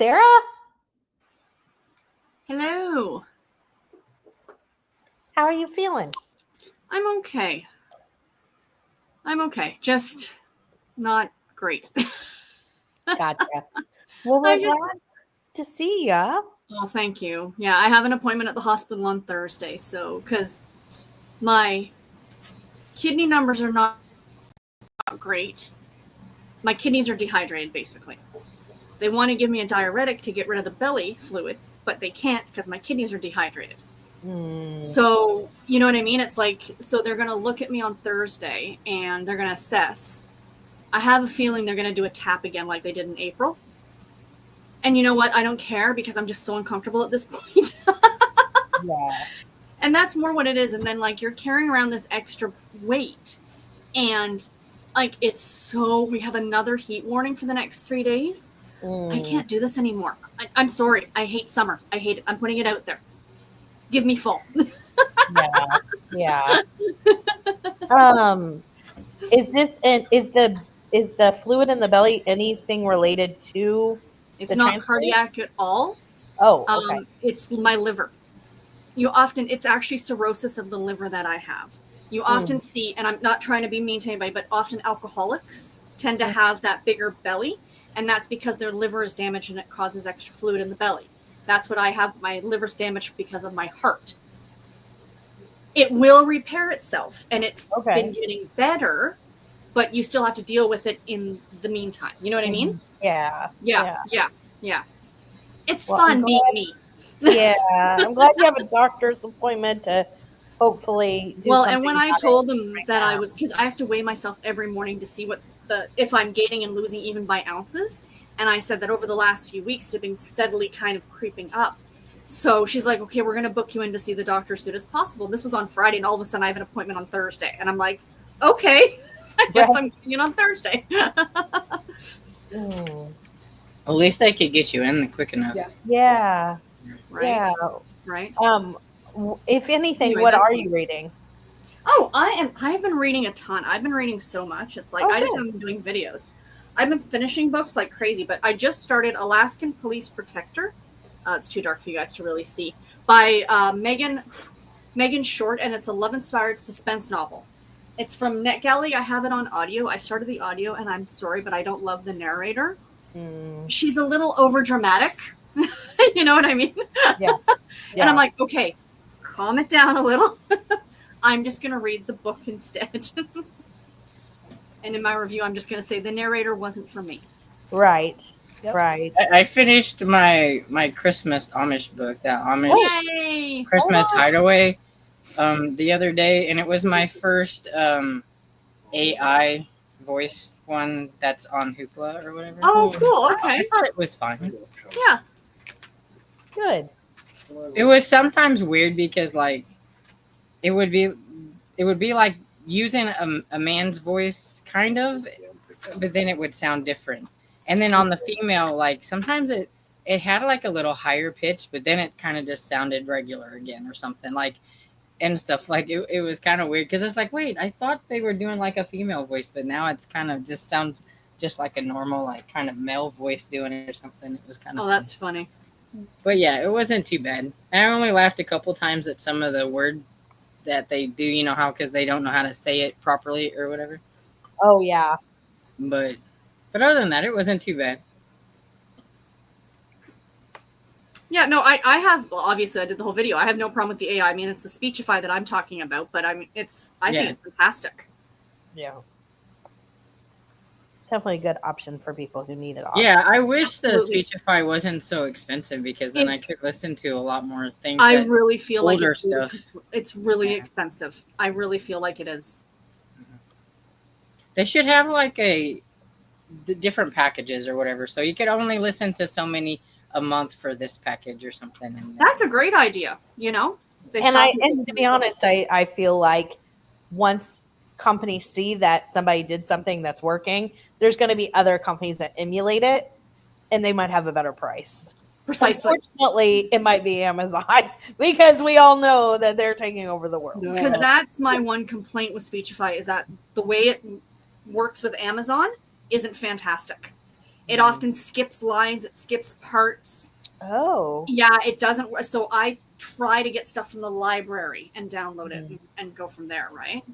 Sarah. Hello. How are you feeling? I'm okay. Just not great. Gotcha. Well, we're glad to see ya. Oh, thank you. Yeah, I have an appointment at the hospital on Thursday. So, because my kidney numbers are not great. My kidneys are dehydrated, basically. They want to give me a diuretic to get rid of the belly fluid, but they can't because my kidneys are dehydrated. So, you know what I mean? It's like, so they're going to look at me on Thursday and they're going to assess. I have a feeling they're going to do a tap again like they did in April. And you know what? I don't care because I'm just so uncomfortable at this point. Yeah. And that's more what it is. And then, like, you're carrying around this extra weight. And, like, it's so... We have another heat warning for the next 3 days. I can't do this anymore. I'm sorry. I hate summer. I hate it. I'm putting it out there. Give me full. Yeah. Is the fluid in the belly anything related to? It's not cardiac at all. Oh, okay. It's my liver. It's actually cirrhosis of the liver that I have. You often see, and I'm not trying to be mean to anybody, but often alcoholics tend to have that bigger belly, and that's because their liver is damaged and it causes extra fluid in the belly. That's what I have. My liver's damaged because of my heart. It will repair itself, and it's been getting better, but you still have to deal with it in the meantime. You know what I mean? Yeah. It's fun being me. Yeah, I'm glad you have a doctor's appointment to hopefully do something. And when I told them that I was, because I have to weigh myself every morning to see if I'm gaining and losing even by ounces. And I said that over the last few weeks, it's been steadily kind of creeping up. So she's like, okay, we're going to book you in to see the doctor as soon as possible. This was on Friday, and all of a sudden I have an appointment on Thursday. And I'm like, okay, I guess I'm going in on Thursday. At least they could get you in quick enough. Yeah. Right. Yeah. Right. If anything, Anyway, what are you reading? Oh, I've been reading a ton. I've been reading so much. It's like I just haven't been doing videos. I've been finishing books like crazy, but I just started Alaskan Police Protector. It's too dark for you guys to really see. By Megan Short, and it's a love-inspired suspense novel. It's from NetGalley. I have it on audio. I started the audio, and I'm sorry, but I don't love the narrator. She's a little over-dramatic. You know what I mean? Yeah. And I'm like, okay, calm it down a little. I'm just going to read the book instead. And in my review, I'm just going to say the narrator wasn't for me. Right. Yep. Right. I finished my Christmas Amish book, that Amish Christmas Hideaway, the other day, and it was my first AI voice one that's on Hoopla or whatever. Oh, cool. Okay. I thought it was fine. Yeah. Good. It was sometimes weird because like it would be like using a man's voice kind of, but then it would sound different. And then on the female, like sometimes it had like a little higher pitch, but then it kind of just sounded regular again or something like, and stuff like it was kind of weird because it's like, wait, I thought they were doing like a female voice, but now it's kind of just sounds just like a normal like kind of male voice doing it or something. It was kind of that's funny. But yeah, it wasn't too bad. I only laughed a couple times at some of the word that they do, you know how, because they don't know how to say it properly or whatever. Oh yeah. But other than that, it wasn't too bad. Yeah, no, I have, well, obviously I did the whole video. I have no problem with the AI. I mean, it's the Speechify that I'm talking about, but I mean, I think it's fantastic. Yeah. It's definitely a good option for people who need it. Yeah, I wish the Speechify wasn't so expensive because then I could listen to a lot more things. I really feel like it's really expensive. I really feel like it is. They should have like the different packages or whatever, so you could only listen to so many a month for this package or something. And that's a great idea, you know. And to be honest, I feel like once companies see that somebody did something that's working, there's going to be other companies that emulate it, and they might have a better price. Precisely. Unfortunately, it might be Amazon because we all know that they're taking over the world. Because that's my one complaint with Speechify is that the way it works with Amazon isn't fantastic. It often skips lines, it skips parts. Oh. Yeah, it doesn't. So I try to get stuff from the library and download it and go from there, right?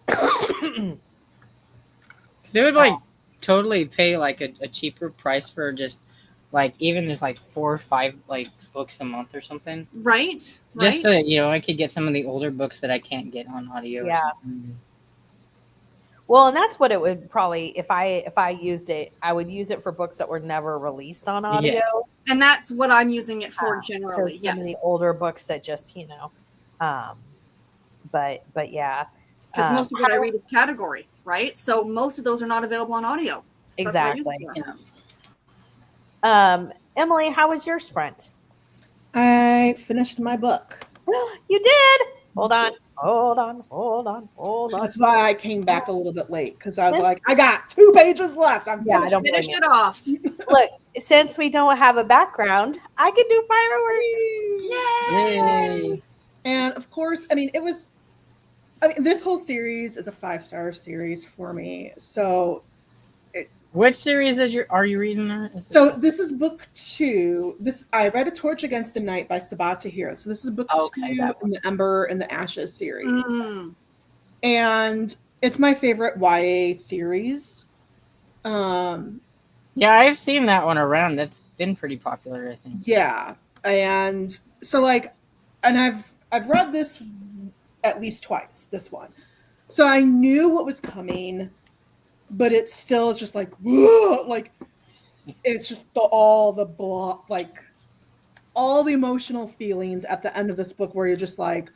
Because they would like totally pay like a cheaper price for just like even just like 4 or 5 like books a month or something. Right. Just so I could get some of the older books that I can't get on audio. Yeah. Or something. Well, and that's what it would probably if I used it, I would use it for books that were never released on audio. Yeah. And that's what I'm using it for generally. There's some of the older books that just but yeah. Because most of what I read is category, right? So most of those are not available on audio. Exactly. Emily, how was your sprint? I finished my book. You did. Hold on. That's why I came back a little bit late because I was like, I got 2 pages left. I'm I don't finish it off. Look, since we don't have a background, I can do fireworks. Yay! And of course, this whole series is a 5-star series for me. So, which series are you reading now? So this is book 2. I read A Torch Against the Night by Sabat Tahir. So this is book 2 in the Ember and the Ashes series. And it's my favorite YA series. Yeah, I've seen that one around. That's been pretty popular, I think. Yeah. And so and I've read this at least twice, this one. So I knew what was coming. But it's still just like, whoa, like it's just all the emotional feelings at the end of this book where you're just like,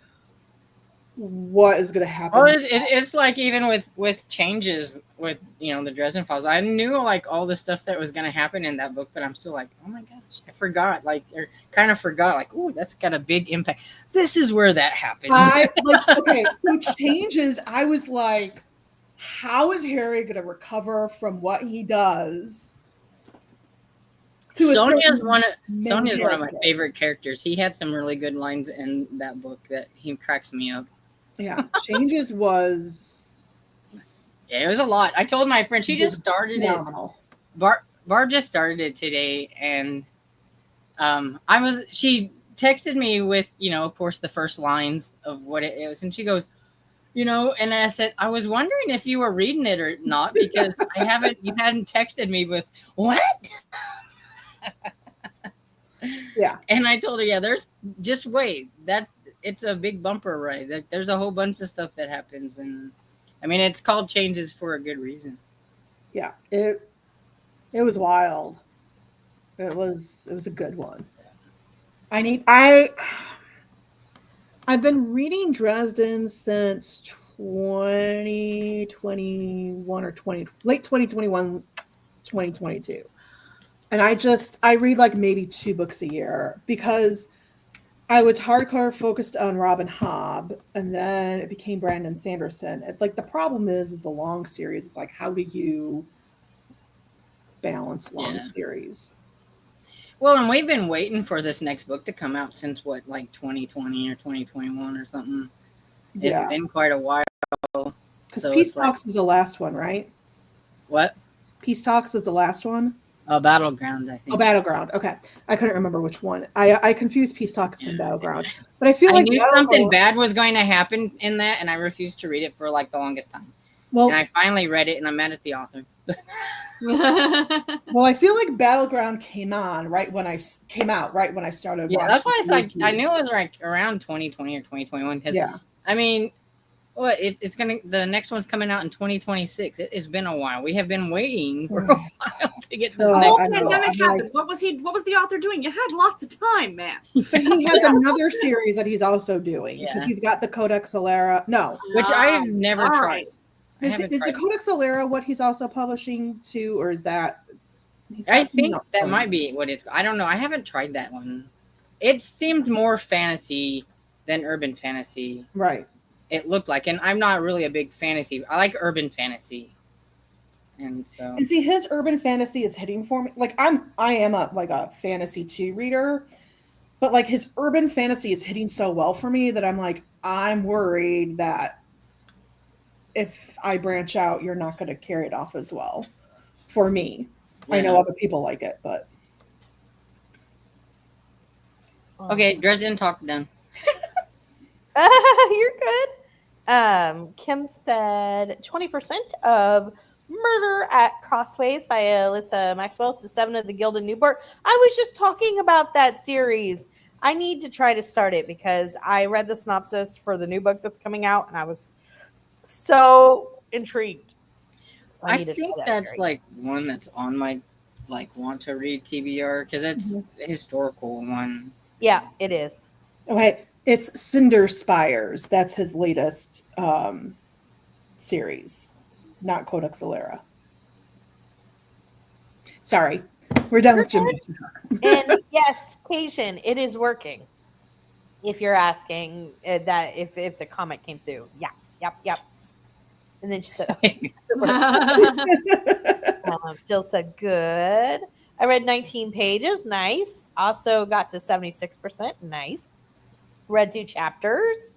what is going to happen? Oh, it's like even with changes with the Dresden Files, I knew like all the stuff that was going to happen in that book, but I'm still like, oh my gosh, I forgot. Like, or kind of forgot. Like, oh, that's got a big impact. This is where that happened. Okay, so changes. I was like, how is Harry going to recover from what he does? Sonya's one of my favorite characters. He had some really good lines in that book that he cracks me up. Yeah, Changes was. Yeah, it was a lot. I told my friend she just started phenomenal. It. Barb just started it today, and she texted me with of course the first lines of what it was, and she goes. And I said, I was wondering if you were reading it or not because you hadn't texted me with what? Yeah. And I told her, yeah, just wait. It's a big bumper ride. There's a whole bunch of stuff that happens. And it's called Changes for a good reason. Yeah. It was wild. It was a good one. I've been reading Dresden since 2021 or late 2021, 2022. And I read like maybe 2 books a year because I was hardcore focused on Robin Hobb and then it became Brandon Sanderson. Like the problem is the long series. It's like, how do you balance long series? Well, and we've been waiting for this next book to come out since like 2020 or 2021 or something. Yeah. It's been quite a while. Because Peace Talks is the last one, right? What? Peace Talks is the last one? Battleground, I think. Oh, Battleground. Okay. I couldn't remember which one. I confused Peace Talks and Battleground. But I feel like I knew something bad was going to happen in that, and I refused to read it for like the longest time. Well, and I finally read it, and I'm mad at the author. Well, I feel like Battleground came out right when I started. Yeah, that's why it's like I knew it was like around 2020 or 2021. Yeah, the next one's coming out in 2026. It's been a while. We have been waiting for a while to get this. The pandemic happened. What was the author doing? You had lots of time, man. So he has another series that he's also doing because he's got the Codex Alera. No, which I've never tried. Right. Is the Codex Alera what he's also publishing too, or is that? I think that might be what it's. I don't know. I haven't tried that one. It seemed more fantasy than urban fantasy. Right. It looked like, and I'm not really a big fantasy. I like urban fantasy, and see, his urban fantasy is hitting for me. Like I am a fantasy 2 reader, but like his urban fantasy is hitting so well for me that I'm worried that if I branch out, you're not going to carry it off as well for me. I know other people like it, but Okay, Dresden talk done. You're good. Kim said 20% of Murder at Crossways by Alyssa Maxwell to 7 of the Gilded Newport. I was just talking about that series. I need to try to start it because I read the synopsis for the new book that's coming out and I was so intrigued. So I need to think try that that's series. like one that's on my want to read TBR because it's a historical one. Yeah, it is. Okay, it's Cinder Spires. That's his latest series, not Codex Alera. Sorry, we're done with Jim. And yes, Cajun, it is working. If you're asking that if the comment came through, yep. And then she said, okay. Jill said, good. I read 19 pages. Nice. Also got to 76%. Nice. Read 2 chapters.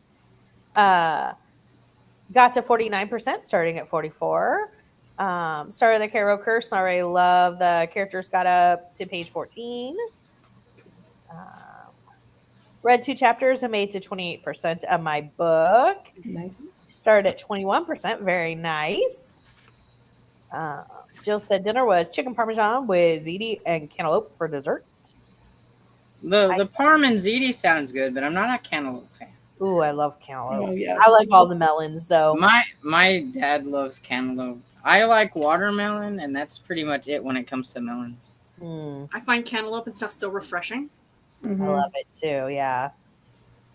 Got to 49%, starting at 44. Started the Caro Curse. I already love the characters. Got up to page 14. Read 2 chapters and made to 28% of my book. Nice. Started at 21%. Very nice. Jill said dinner was chicken parmesan with ziti and cantaloupe for dessert. The parm and ziti sounds good, but I'm not a cantaloupe fan. Ooh, I love cantaloupe. Oh, yes. I like all the melons though. My dad loves cantaloupe. I like watermelon, and that's pretty much it when it comes to melons. I find cantaloupe and stuff so refreshing. Mm-hmm. I love it too. Yeah.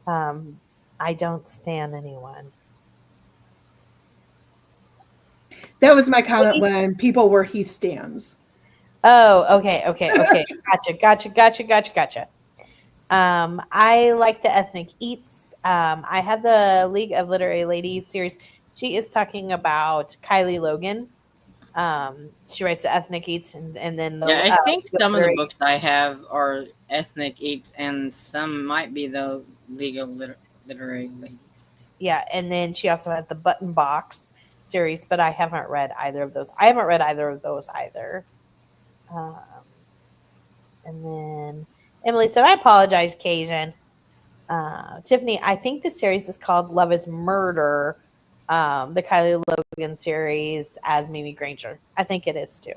I don't stand anyone. That was my comment when people were Heath stands. Oh, okay. Gotcha. I like the Ethnic Eats. I have the League of Literary Ladies series. She is talking about Kylie Logan. She writes the Ethnic Eats, and then I think some of the books I have are Ethnic Eats, and some might be the League of Literary Ladies. Yeah, and then she also has the Button Box series, but I haven't read either of those. Either. And then Emily said, I apologize, Cajun. Tiffany, I think the series is called Love is Murder. The Kylie Logan series as Mimi Granger. I think it is too.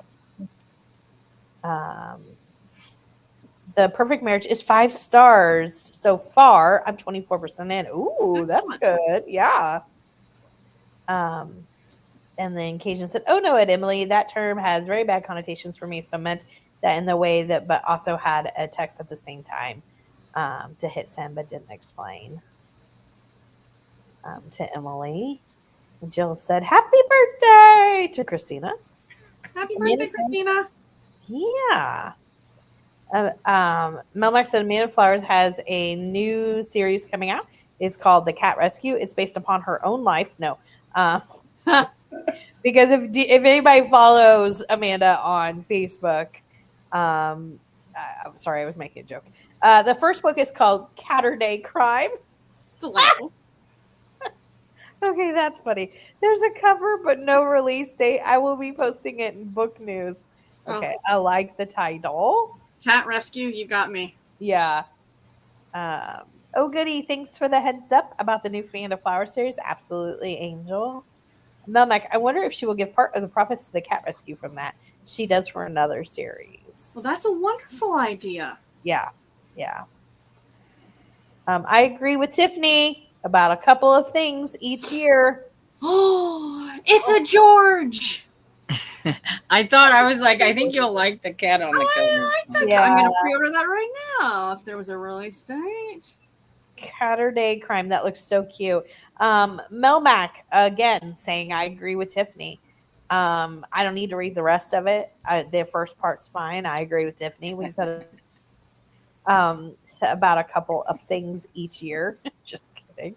The Perfect Marriage is 5 stars so far. I'm 24% in. Ooh, that's good. Yeah. And then Cajun said, oh no, Emily, that term has very bad connotations for me. So meant that in the way that, but also had a text at the same time to hit send, but didn't explain. To Emily. And Jill said, happy birthday to Christina. Happy birthday, Christina. Yeah. Melmac said Amanda Flowers has a new series coming out. It's called The Cat Rescue. It's based upon her own life. No. Because if anybody follows Amanda on Facebook, I'm sorry, I was making a joke. The first book is called Catterday Crime. Delightful. Okay, that's funny. There's a cover, but no release date. I will be posting it in book news. Okay, I like the title. Cat Rescue, you got me. Yeah. Oh, goody. Thanks for the heads up about the new Fan of Flower series. Absolutely, Angel. Melmac, I wonder if she will give part of the profits to the Cat Rescue from that. She does for another series. Well, that's a wonderful idea. Yeah. I agree with Tiffany about a couple of things each year. Oh, it's a George. I thought I think you'll like the cat on the cover. I like that. I'm going to pre-order that right now if there was a release date. Catterday Crime. That looks so cute. Melmac, again, saying I agree with Tiffany. I don't need to read the rest of it. The first part's fine. I agree with Tiffany. We put about a couple of things each year. Just kidding.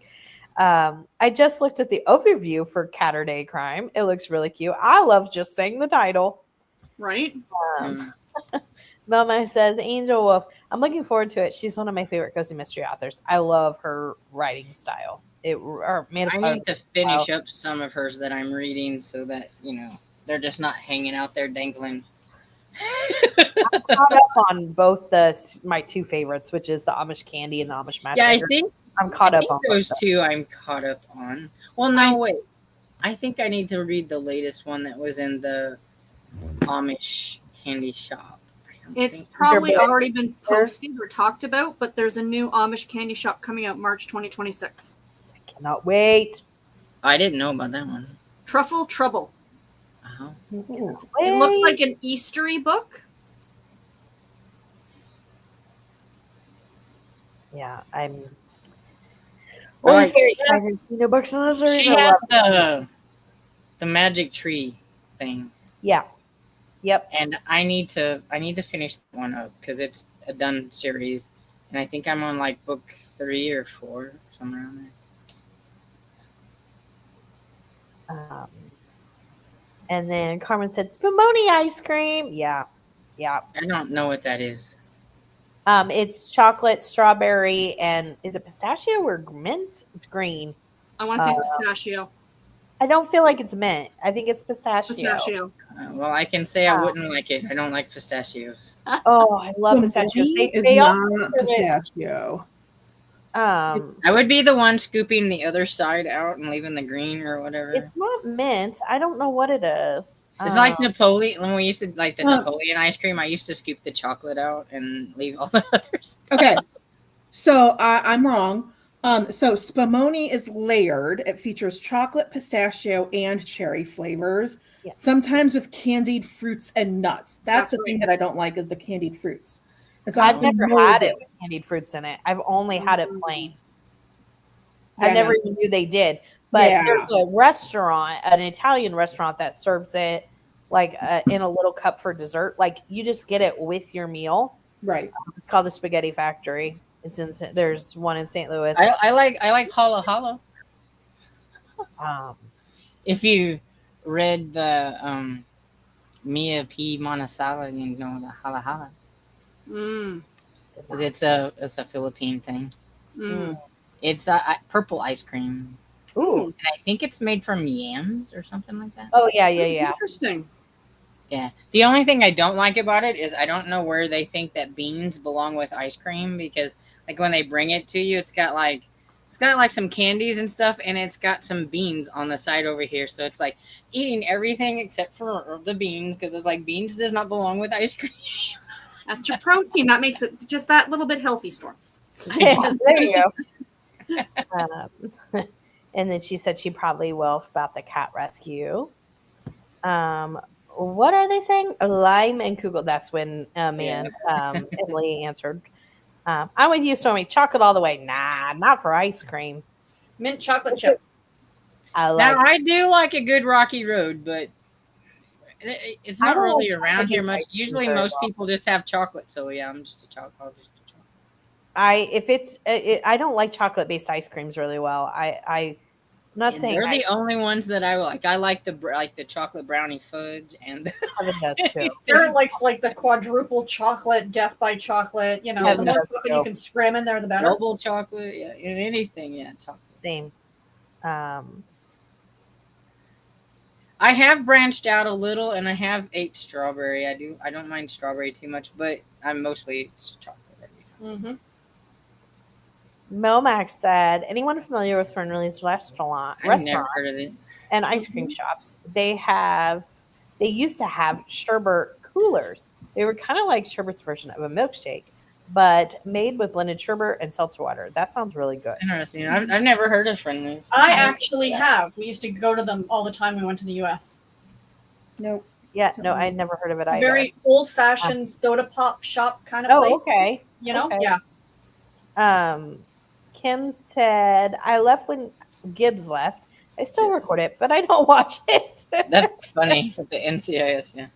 I just looked at the overview for Catterday Crime. It looks really cute. I love just saying the title. Right? Melma says, Angel Wolf. I'm looking forward to it. She's one of my favorite cozy mystery authors. I love her writing style. I need to finish up some of hers that I'm reading so that, they're just not hanging out there dangling. I'm caught up on both my two favorites, which is the Amish Candy and the Amish Magic. Yeah, I think I'm caught up on those both. two. I'm caught up on. Well, no, wait. I think I need to read the latest one that was in the Amish candy shop. It's probably already been posted or talked about, but there's a new Amish candy shop coming out March 2026. I cannot wait. I didn't know about that one. Truffle Trouble. Uh-huh. It looks like an Eastery book. Yeah, I'm. Oh, Really she very has- excited to see new books in the series. She I has love the magic tree thing. Yeah. Yep. And I need to finish that one up because it's a done series, and I think I'm on like book 3 or 4, somewhere around there. And then Carmen said Spumoni ice cream. Yeah. Yeah. I don't know what that is. It's chocolate, strawberry, and is it pistachio or mint? It's green. I want to say pistachio. I don't feel like it's mint. I think it's pistachio. Pistachio. Well, I can say I wouldn't like it. I don't like pistachios. Oh, I love pistachios. Spumoni is They not pistachio. I would be the one scooping the other side out and leaving the green or whatever. It's not mint. I don't know what it is. It's like Napoleon. When we used to like the Napoleon ice cream, I used to scoop the chocolate out and leave all the others. Okay, so I'm wrong. So Spumoni is layered. It features chocolate, pistachio, and cherry flavors. Yeah. Sometimes with candied fruits and nuts. That's the right. thing that I don't like is the candied fruits. It's I've often never had it with candied fruits in it. I've only had it plain. I Yeah, never no. even knew they did. But Yeah. there's a restaurant, an Italian restaurant that serves it like in a little cup for dessert. Like you just get it with your meal. Right. It's called the Spaghetti Factory. It's in. There's one in St. Louis. I like Halo Halo. If you read the Mia P. Monasala, you know the Hala Hala. It's a Philippine thing. It's purple ice cream. Ooh. And I think it's made from yams or something like that. Oh yeah, yeah, yeah. Interesting. Yeah. The only thing I don't like about it is I don't know where they think that beans belong with ice cream, because like when they bring it to you, it's got like some candies and stuff, and it's got some beans on the side over here. So it's like eating everything except for the beans, because it's like beans does not belong with ice cream. That's your protein. That makes it just that little bit healthy, Storm. Yeah, there you go. And then she said she probably will about the cat rescue. What are they saying? Lime and Kugel. That's when Emily answered. I'm with you, Stormy. Chocolate all the way. Nah, not for ice cream. Mint chocolate chip. I do like a good rocky road, but it's not really around here much. Usually most people just have chocolate. So yeah, I'm just a chocolate. I'll just do chocolate. I don't like chocolate based ice creams really well. I'm not saying they're the only ones that I like. I like the chocolate brownie fudge, and Kevin does too. Darren likes like the quadruple chocolate, death by chocolate. You know, the more stuff that you can scram in there, the better. Double chocolate, yeah, and anything, yeah, chocolate. Same. I have branched out a little, and I have ate strawberry. I don't mind strawberry too much, but I'm mostly chocolate every time. Momax said, anyone familiar with Fernley's restaurant I've never heard of it. and ice cream shops? They used to have sherbet coolers. They were kind of like sherbet's version of a milkshake, but made with blended sherbet and seltzer water. That sounds really good. Interesting. I've never heard of Friendly's. I actually have. We used to go to them all the time when we went to the U.S. Nope. Yeah, no, I'd never heard of it either. Very old-fashioned soda pop shop kind of place. Oh, okay. You know? Okay. Yeah. Kim said, I left when Gibbs left. I still record it, but I don't watch it. That's funny with the NCIS, yeah.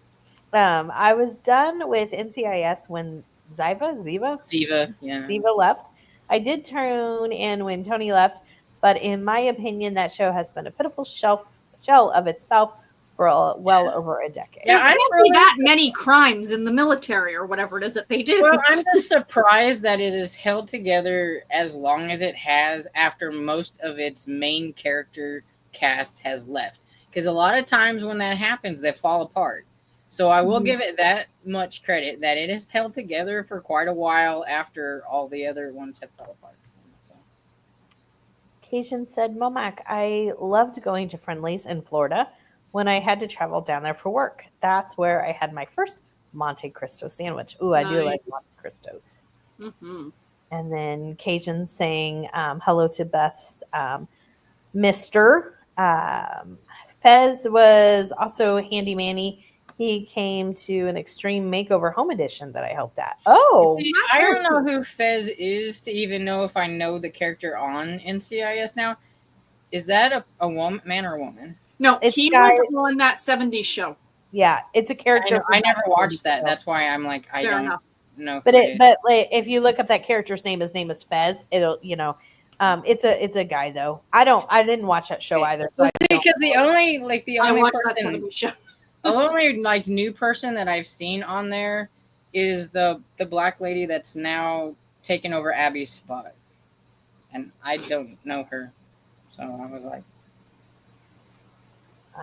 I was done with NCIS when Ziva left. I did tune in when Tony left, but in my opinion, that show has been a pitiful shell of itself for well over a decade. Yeah, I don't really that many crimes in the military or whatever it is that they do. Well, I'm just surprised that it is held together as long as it has after most of its main character cast has left. Because a lot of times when that happens, they fall apart. So I will give it that much credit that it has held together for quite a while after all the other ones have fell apart. So. Cajun said, Momac, I loved going to Friendly's in Florida when I had to travel down there for work. That's where I had my first Monte Cristo sandwich. Ooh, I do like Monte Cristos. Mm-hmm. And then Cajun saying hello to Beth's Mr. Fez was also handy manny. He came to an extreme makeover home edition that I helped at. Oh, see, I don't know who Fez is to even know if I know the character on NCIS now. Is that a woman, man or a woman? No, he was on that 70s show. Yeah, it's a character. I never watched that. That's why I'm like, I Fair don't enough. know. But like, if you look up that character's name, his name is Fez. It'll, it's a guy though. I didn't watch that show either. So because the only person, the only like new person that I've seen on there is the black lady that's now taken over Abby's spot, and I don't know her, so I was like,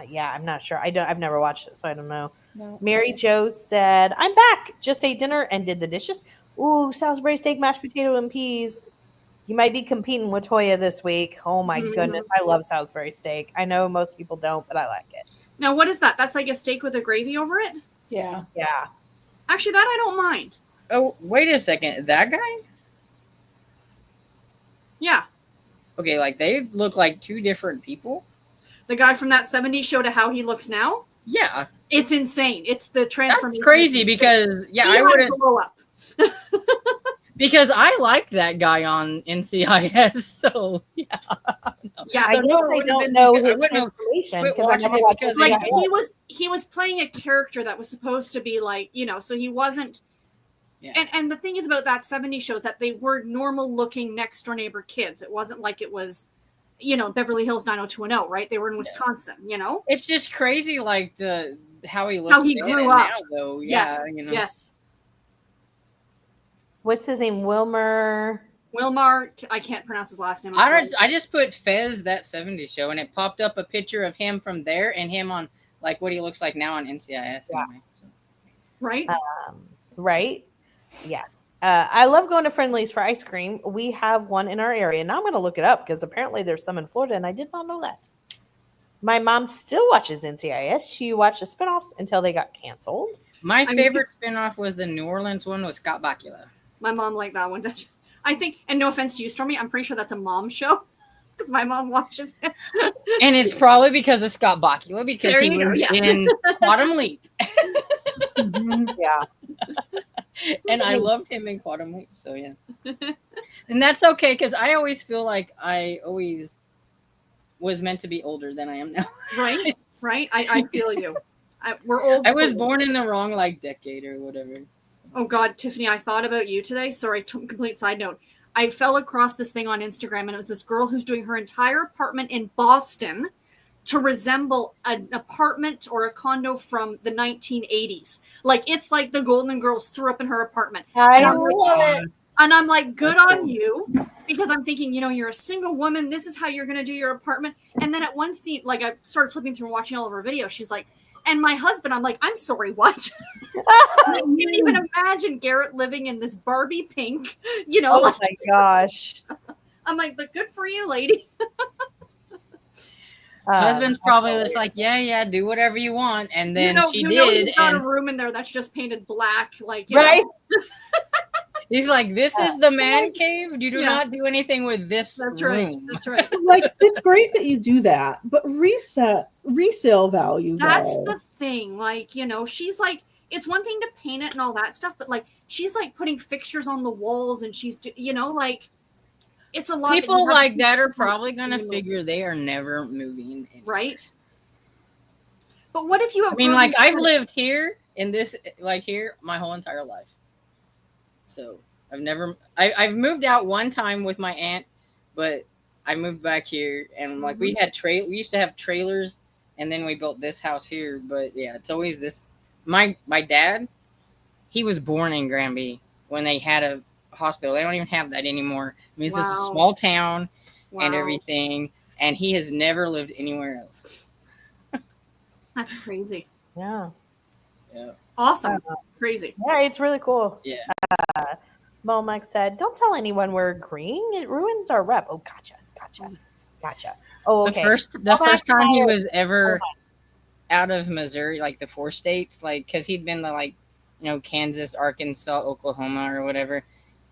yeah, I'm not sure. I've never watched it, so I don't know. No. Mary Jo said, "I'm back. Just ate dinner and did the dishes. Ooh, Salisbury steak, mashed potato, and peas. You might be competing with Toya this week. Oh my goodness, I love Salisbury steak. I know most people don't, but I like it. Now, what is that? That's like a steak with a gravy over it? Yeah. Yeah. Actually, that I don't mind. Oh, wait a second. That guy? Yeah. Okay, like they look like two different people. The guy from that 70s show to how he looks now? Yeah. It's insane. It's the transformation. That's crazy because, I would have blow up. Because I like that guy on NCIS, so yeah. Yeah, I guess I don't know his transformation because I never watched it. Like he was playing a character that was supposed to be like, so he wasn't. Yeah. And the thing is about that 70s show is that they were normal looking next door neighbor kids. It wasn't like it was, Beverly Hills 90210, right? They were in Wisconsin, It's just crazy, like how he looks. How he grew up. Now, though. Yeah, yes. Yes. What's his name? Wilmar. I can't pronounce his last name. I just put Fez that 70s show, and it popped up a picture of him from there and him on like what he looks like now on NCIS. Yeah. Anyway, so. Right. Right. Yeah. I love going to Friendly's for ice cream. We have one in our area. Now I'm going to look it up because apparently there's some in Florida, and I did not know that. My mom still watches NCIS. She watched the spinoffs until they got canceled. My favorite spinoff was the New Orleans one with Scott Bakula. My mom liked that one. I think, and no offense to you, Stormy, I'm pretty sure that's a mom show because my mom watches it. And it's probably because of Scott Bakula because he was in Quantum Leap. Yeah. And I loved him in Quantum Leap, so yeah. And that's okay because I always feel like I always was meant to be older than I am now. Right. I feel you. We're old. I was born in the wrong decade or whatever. Oh God, Tiffany, I thought about you today. Sorry, complete side note. I fell across this thing on Instagram, and it was this girl who's doing her entire apartment in Boston to resemble an apartment or a condo from the 1980s. Like it's like the Golden Girls threw up in her apartment. I love it. And I'm like, good on you, because I'm thinking, you're a single woman. This is how you're going to do your apartment. And then at one scene, like I started flipping through and watching all of her videos. She's like, and my husband, I'm like, I'm sorry, what? I can't even imagine Garrett living in this Barbie pink, Oh my gosh. I'm like, but good for you, lady. Husband's probably just like, yeah, do whatever you want. And then she did. He's got a room in there that's just painted black. Like, right? He's like, this is the man cave. You do not do anything with this That's room. right. That's right. Like, it's great that you do that, but resale value. That's the thing. Like, she's like, it's one thing to paint it and all that stuff, but like, she's like putting fixtures on the walls and she's, like, it's a lot. People like that are probably going to figure they are never moving. Right. But what if you have, I've lived here in this, like here, my whole entire life. So I've moved out one time with my aunt, but I moved back here and like we used to have trailers and then we built this house here. But yeah, it's always this. My dad, he was born in Granby when they had a hospital. They don't even have that anymore. It's just a small town and everything. And he has never lived anywhere else. That's crazy. Yeah. Yeah. Awesome. Crazy. Yeah, it's really cool. Yeah. Momek said, "Don't tell anyone we're agreeing. It ruins our rep." Oh, gotcha. Oh, okay. The first time he was ever Hold out of Missouri, like the 4 states, like because he'd been to like, Kansas, Arkansas, Oklahoma, or whatever.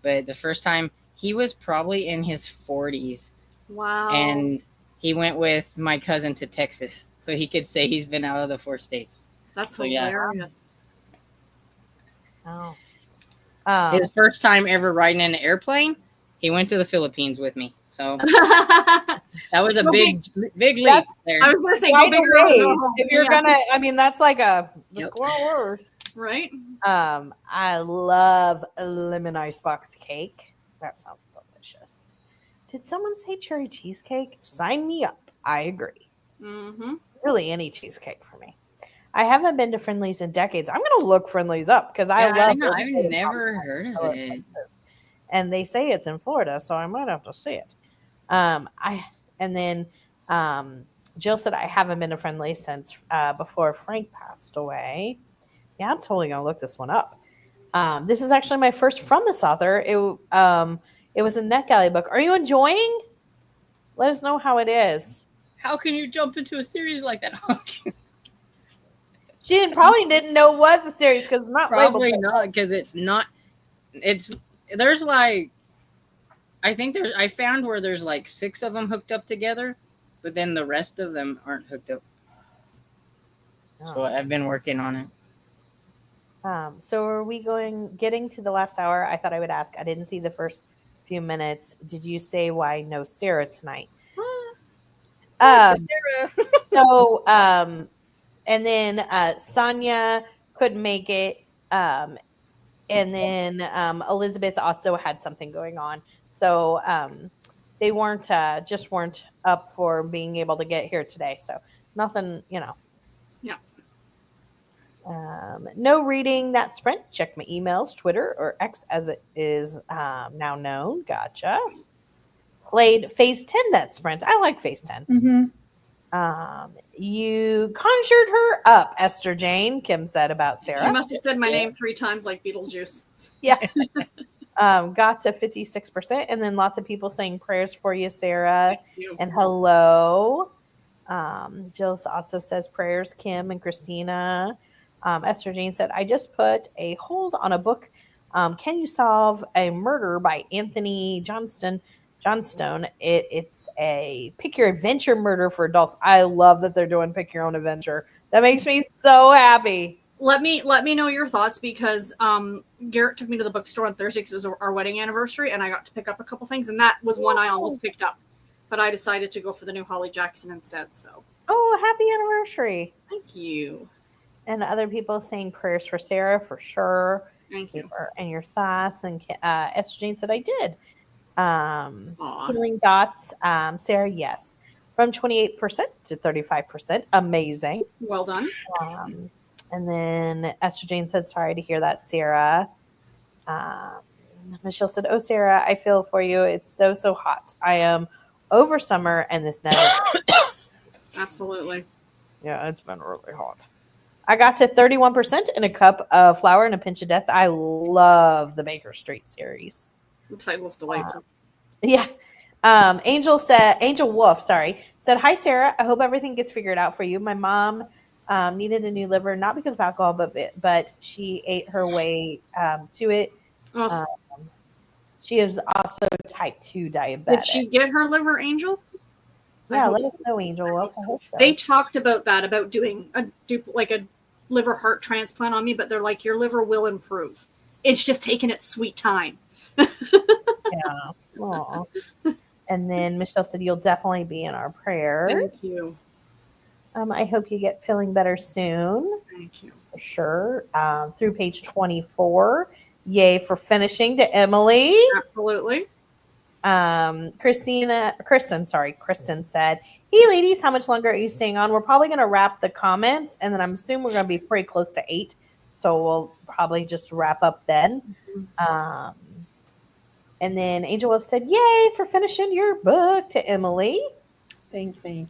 But the first time he was probably in his 40s, Wow. and he went with my cousin to Texas, so he could say he's been out of the 4 states. That's So, yeah. hilarious. Oh. His first time ever riding in an airplane, he went to the Philippines with me. So that was a big leap there. I was going to say, Right go bigger away. or go home. If you're Yeah. gonna, I mean, that's like a Yep. squirrel worse. Right? I love lemon icebox cake. That sounds delicious. Did someone say cherry cheesecake? Sign me up. I agree. Mm-hmm. Really, any cheesecake for me. I haven't been to Friendly's in decades. I'm gonna look Friendly's up because I love. I've never heard of it. And they say it's in Florida, so I might have to see it. Jill said I haven't been to Friendly's since before Frank passed away. Yeah, I'm totally gonna look this one up. This is actually my first from this author. It was a NetGalley book. Are you enjoying? Let us know how it is. How can you jump into a series like that? She probably didn't know it was a series because it's not Probably labeled. not, because it's not. There's like, I found where there's like 6 of them hooked up together, but then the rest of them aren't hooked up. So I've been working on it. So are we getting to the last hour? I thought I would ask. I didn't see the first few minutes. Did you say why no Sarah tonight? And then Sonia couldn't make it. And then Elizabeth also had something going on. So they weren't up for being able to get here today. So nothing, Yeah. No reading that sprint. Check my emails, Twitter, or X as it is now known. Gotcha. Played phase 10 that sprint. I like phase 10. Mm-hmm. You conjured her up, Esther Jane, Kim said about Sarah. She must have said my name 3 times like Beetlejuice. Yeah. Got to 56%. And then lots of people saying prayers for you, Sarah. Thank you. And hello. Jill also says prayers, Kim and Christina. Esther Jane said, I just put a hold on a book. Can you solve a murder by Anthony Johnstone? It's a pick your adventure murder for adults. I love that they're doing pick your own adventure. That makes me so happy. Let me know your thoughts, because Garrett took me to the bookstore on Thursday because it was our wedding anniversary, and I got to pick up a couple things, and that was one I almost picked up, but I decided to go for the new Holly Jackson instead. So, happy anniversary! Thank you. And other people saying prayers for Sarah for sure. Thank you. And your thoughts. And Esther Jane said I did. Healing thoughts, Sarah, yes, from 28% to 35%. Amazing. Well done. And then Esther Jane said, sorry to hear that, Sarah. Michelle said, oh, Sarah, I feel for you. It's so hot. I am over summer and this never. Absolutely. Yeah, it's been really hot. I got to 31% in a cup of flour and a pinch of death. I love the Baker Street series. The title's delightful. Yeah. Angel Wolf, said, hi, Sarah. I hope everything gets figured out for you. My mom needed a new liver, not because of alcohol, but she ate her way to it. She is also type 2 diabetic. Did she get her liver, Angel? Yeah, let us know, Angel Wolf. I hope so. They talked about that, about doing a liver heart transplant on me, but they're like, your liver will improve. It's just taking its sweet time. Yeah. Aww. And then Michelle said, you'll definitely be in our prayers. Thank you. I hope you get feeling better soon. Thank you. For sure. Through page 24. Yay for finishing to Emily. Absolutely. Kristen said, hey ladies, how much longer are you staying on? We're probably going to wrap the comments, and then I'm assuming we're going to be pretty close to 8. So we'll probably just wrap up then. And then Angel Wolf said, yay for finishing your book to Emily. Thank you.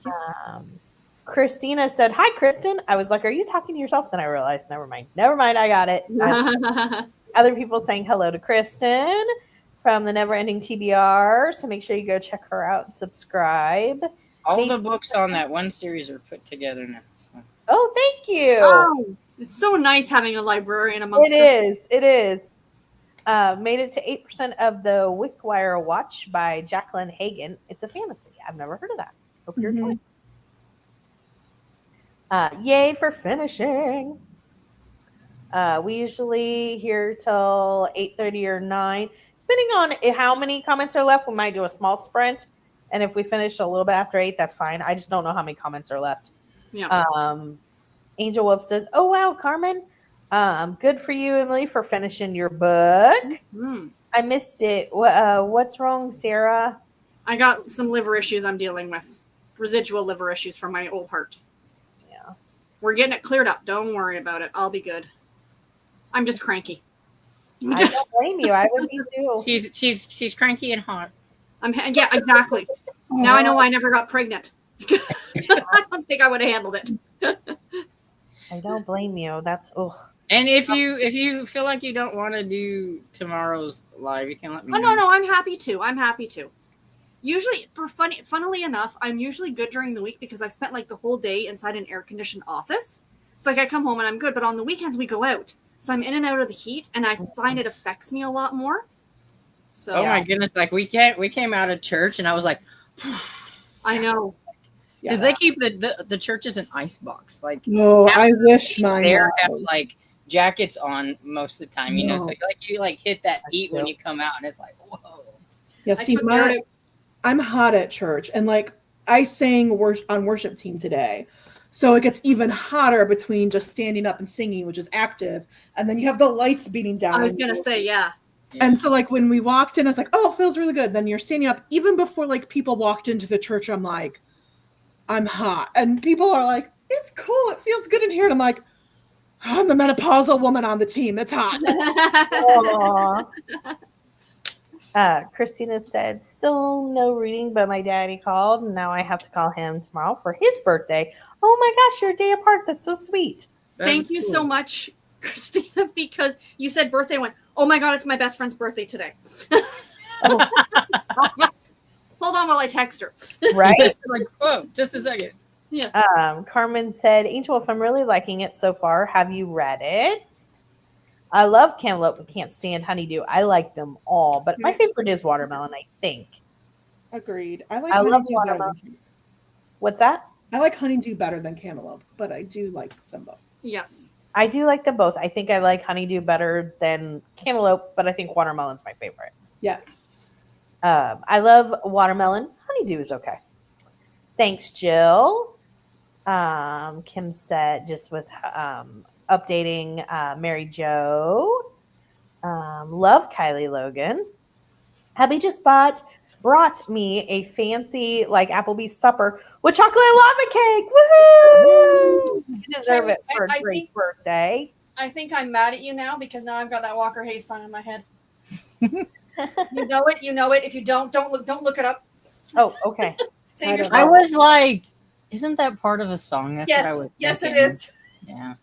Christina said, "Hi, Kristen." I was like, "Are you talking to yourself?" Then I realized, never mind. Never mind. I got it. Other people saying hello to Kristen from the Never Ending TBR. So make sure you go check her out and subscribe. All the books on that one series are put together now. So. Oh, thank you. Oh, it's so nice having a librarian amongst us. It is. Made it to 8% of the Wickwire Watch by Jacqueline Hagan. It's a fantasy. I've never heard of that. Hope you're enjoying. Yay for finishing. We usually here till 8:30 or 9. Depending on how many comments are left, we might do a small sprint. And if we finish a little bit after 8, that's fine. I just don't know how many comments are left. Yeah. Angel Wolf says, "Oh wow, Carmen. Good for you, Emily, for finishing your book." I missed it. What's wrong, Sarah? I got some liver issues I'm dealing with. Residual liver issues from my old heart. Yeah. We're getting it cleared up. Don't worry about it. I'll be good. I'm just cranky. I don't blame you. I would be too. She's cranky and hot. Yeah, exactly. Now I know why I never got pregnant. I don't think I would have handled it. I don't blame you. That's And if you feel like you don't want to do tomorrow's live, you can let me know. No, I'm happy to. Usually, funnily enough, I'm usually good during the week because I spent like the whole day inside an air-conditioned office. So like I come home and I'm good, but on the weekends we go out. So I'm in and out of the heat, and I find it affects me a lot more. So oh my goodness, like we came out of church and I was like, I know. Because they keep the churches in ice box. Like, no, I wish mine there have like jackets on most of the time, you know. So you hit that heat when you come out, and it's like, whoa. Yeah, see, I'm hot at church, and like I sang on worship team today, so it gets even hotter between just standing up and singing, which is active, and then you have the lights beating down. I was gonna say, yeah. And so like when we walked in, I was like, oh, it feels really good. Then you're standing up, even before like people walked into the church. I'm like, I'm hot. And people are like, it's cool. It feels good in here. And I'm like, I'm a menopausal woman on the team. That's hot. Christina said, "Still no reading, but my daddy called. And now I have to call him tomorrow for his birthday. Oh my gosh, you're a day apart. That's so sweet." Thank you so much, Christina, because you said birthday. I went, oh my God, it's my best friend's birthday today. Hold on while I text her. Right? Like, whoa, just a second. Yeah. Carmen said, "Angel Wolf, I'm really liking it so far. Have you read it? I love cantaloupe, but can't stand honeydew. I like them all, but my favorite is watermelon, I think." Agreed. I love watermelon. What's that? I like honeydew better than cantaloupe, but I do like them both. Yes. I do like them both. I think I like honeydew better than cantaloupe, but I think watermelon's my favorite. Yes. I love watermelon. Honeydew is okay. Thanks, Jill. Kim said just was updating Mary Jo. Love Kylie Logan. Hubby just brought me a fancy like Applebee's supper with chocolate lava cake. Woohoo! You deserve it for a great birthday. I think I'm mad at you now because now I've got that Walker Hayes song in my head. You know it. If you don't look it up. Oh, okay. Save yourself. I was like, isn't that part of a song? That's yes, what I was yes, thinking. it is. Yeah.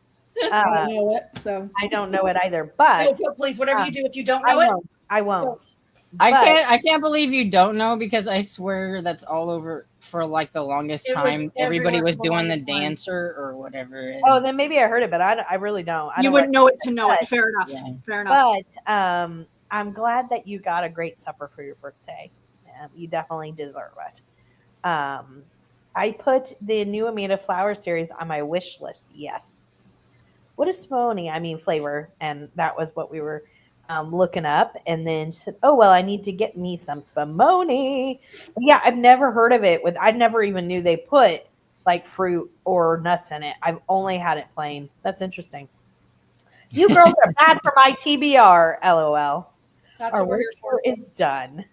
I don't know it, so I don't know it either. But no, please, whatever you do, if you don't know I won't. I can't believe you don't know because I swear that's all over for like the longest time. Everybody was doing the dancer or whatever. Oh, then maybe I heard it, but I really don't. You wouldn't know it to know it. Fair enough. Yeah. Fair enough. But I'm glad that you got a great supper for your birthday. You definitely deserve it. I put the new Amanda Flower series on my wish list. Yes. What is Simone? I mean, flavor. And that was what we were looking up. And then she said, oh, well, I need to get me some Spumoni. Yeah, I've never heard of it. I never even knew they put like fruit or nuts in it. I've only had it plain. That's interesting. You girls are bad for my TBR, LOL. That's Our what we're here for. is done.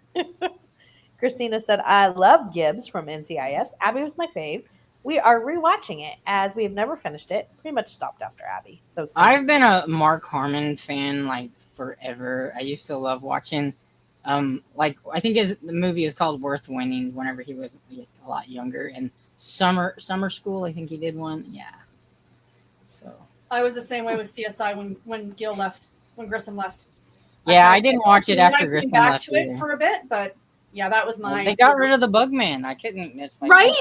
Christina said, I love Gibbs from NCIS. Abby was my fave. We are rewatching it as we have never finished it. Pretty much stopped after Abby. So I've been a Mark Harmon fan like forever. I used to love watching like I think the movie is called Worth Winning whenever he was a lot younger, and Summer School. I think he did one. Yeah. So. I was the same way with CSI when Gil left, when Grissom left. Yeah, I didn't watch it after Grissom back left. to it for a bit, but yeah, that was my. They got rid of the Bugman. I couldn't. It's like, right.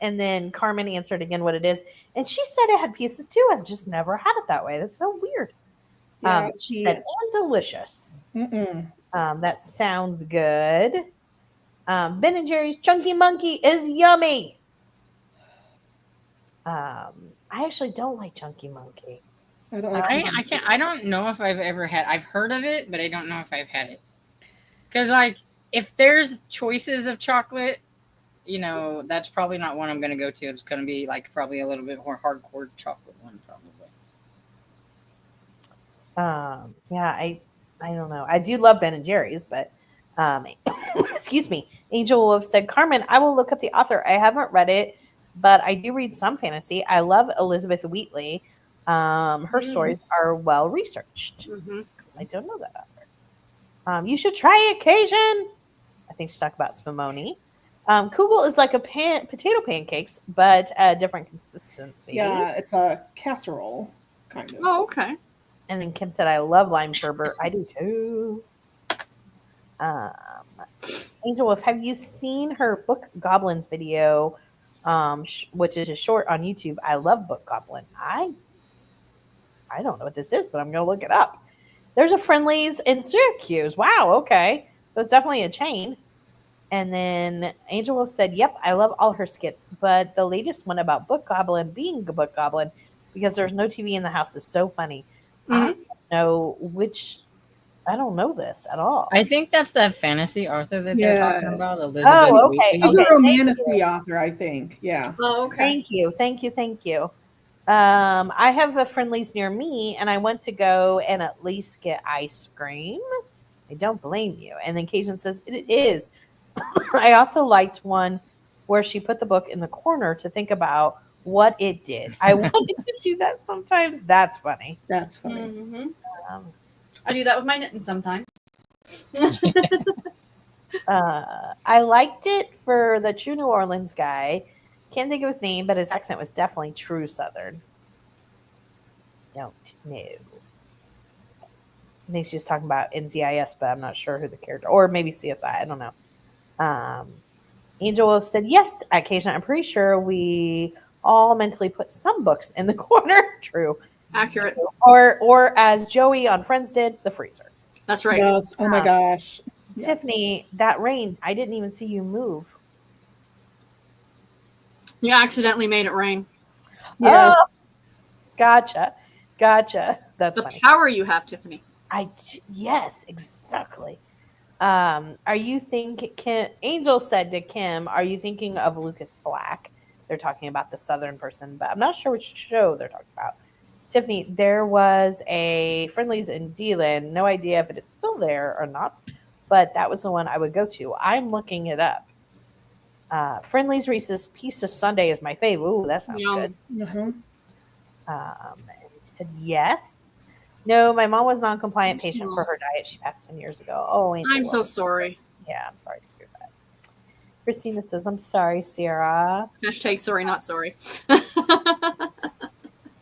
And then Carmen answered again what it is, and she said it had pieces too. I've just never had it that way. That's so weird. Yeah, She said, and delicious. That sounds good. Ben and Jerry's Chunky Monkey is yummy. I actually don't like Chunky Monkey. I can't. I don't know if I've ever had. I've heard of it, but I don't know if I've had it. Because like, if there's choices of chocolate, you know, that's probably not one I'm going to go to. It's going to be like probably a little bit more hardcore chocolate one, probably. Yeah, I don't know. I do love Ben and Jerry's, but excuse me. Angel Wolf said, Carmen, I will look up the author. I haven't read it, but I do read some fantasy. I love Elizabeth Wheatley. Her stories are well researched. I don't know that author. You should try it, Cajun. I think she's talking about Spumoni. Kugel is like a potato pancakes, but a different consistency. Yeah, it's a casserole, kind of. Oh, okay. And then Kim said, I love lime sherbet. I do too. Angel Wolf, have you seen her Book Goblins video, which is a short on YouTube? I love Book Goblin. I don't know what this is, but I'm going to look it up. There's a Friendlies in Syracuse. Wow, okay. So it's definitely a chain. And then Angel Wolf said, yep, I love all her skits, but the latest one about Book Goblin being a Book Goblin because there's no TV in the house is so funny. I don't know this at all. I think that's that fantasy author that they're talking about. Elizabeth okay. He's a romantasy author, I think. Yeah. Oh, okay. Thank you. I have a Friendlies near me, and I want to go and at least get ice cream. I don't blame you. And then Cajun says, it is. I also liked one where she put the book in the corner to think about what it did. I wanted to do that sometimes. That's funny. That's funny. I do that with my knitting sometimes. I liked it for the true New Orleans guy. Can't think of his name, but his accent was definitely true Southern. Don't know. I think she's talking about NCIS, but I'm not sure who the character, or maybe CSI. I don't know. Angel Wolf said, yes, occasionally. I'm pretty sure we all mentally put some books in the corner. True. Accurate. Or as Joey on Friends did, the freezer. That's right. Yes. Oh my gosh. Tiffany, that rain, I didn't even see you move. You accidentally made it rain. Yeah. Oh, gotcha. That's the funny. Power you have, Tiffany. Yes, exactly. Are you thinking, Angel said to Kim, are you thinking of Lucas Black? They're talking about the Southern person, but I'm not sure which show they're talking about. Tiffany, there was a Friendlies in D-Land. No idea if it is still there or not, but that was the one I would go to. I'm looking it up. Friendlies Reese's Pizza Sunday is my fave. Ooh, that sounds good. And he said yes. No, my mom was non-compliant patient for her diet. She passed 10 years ago. Oh, I'm so sorry. Yeah, I'm sorry to hear that. Christina says, I'm sorry, Sarah. Hashtag sorry, not sorry.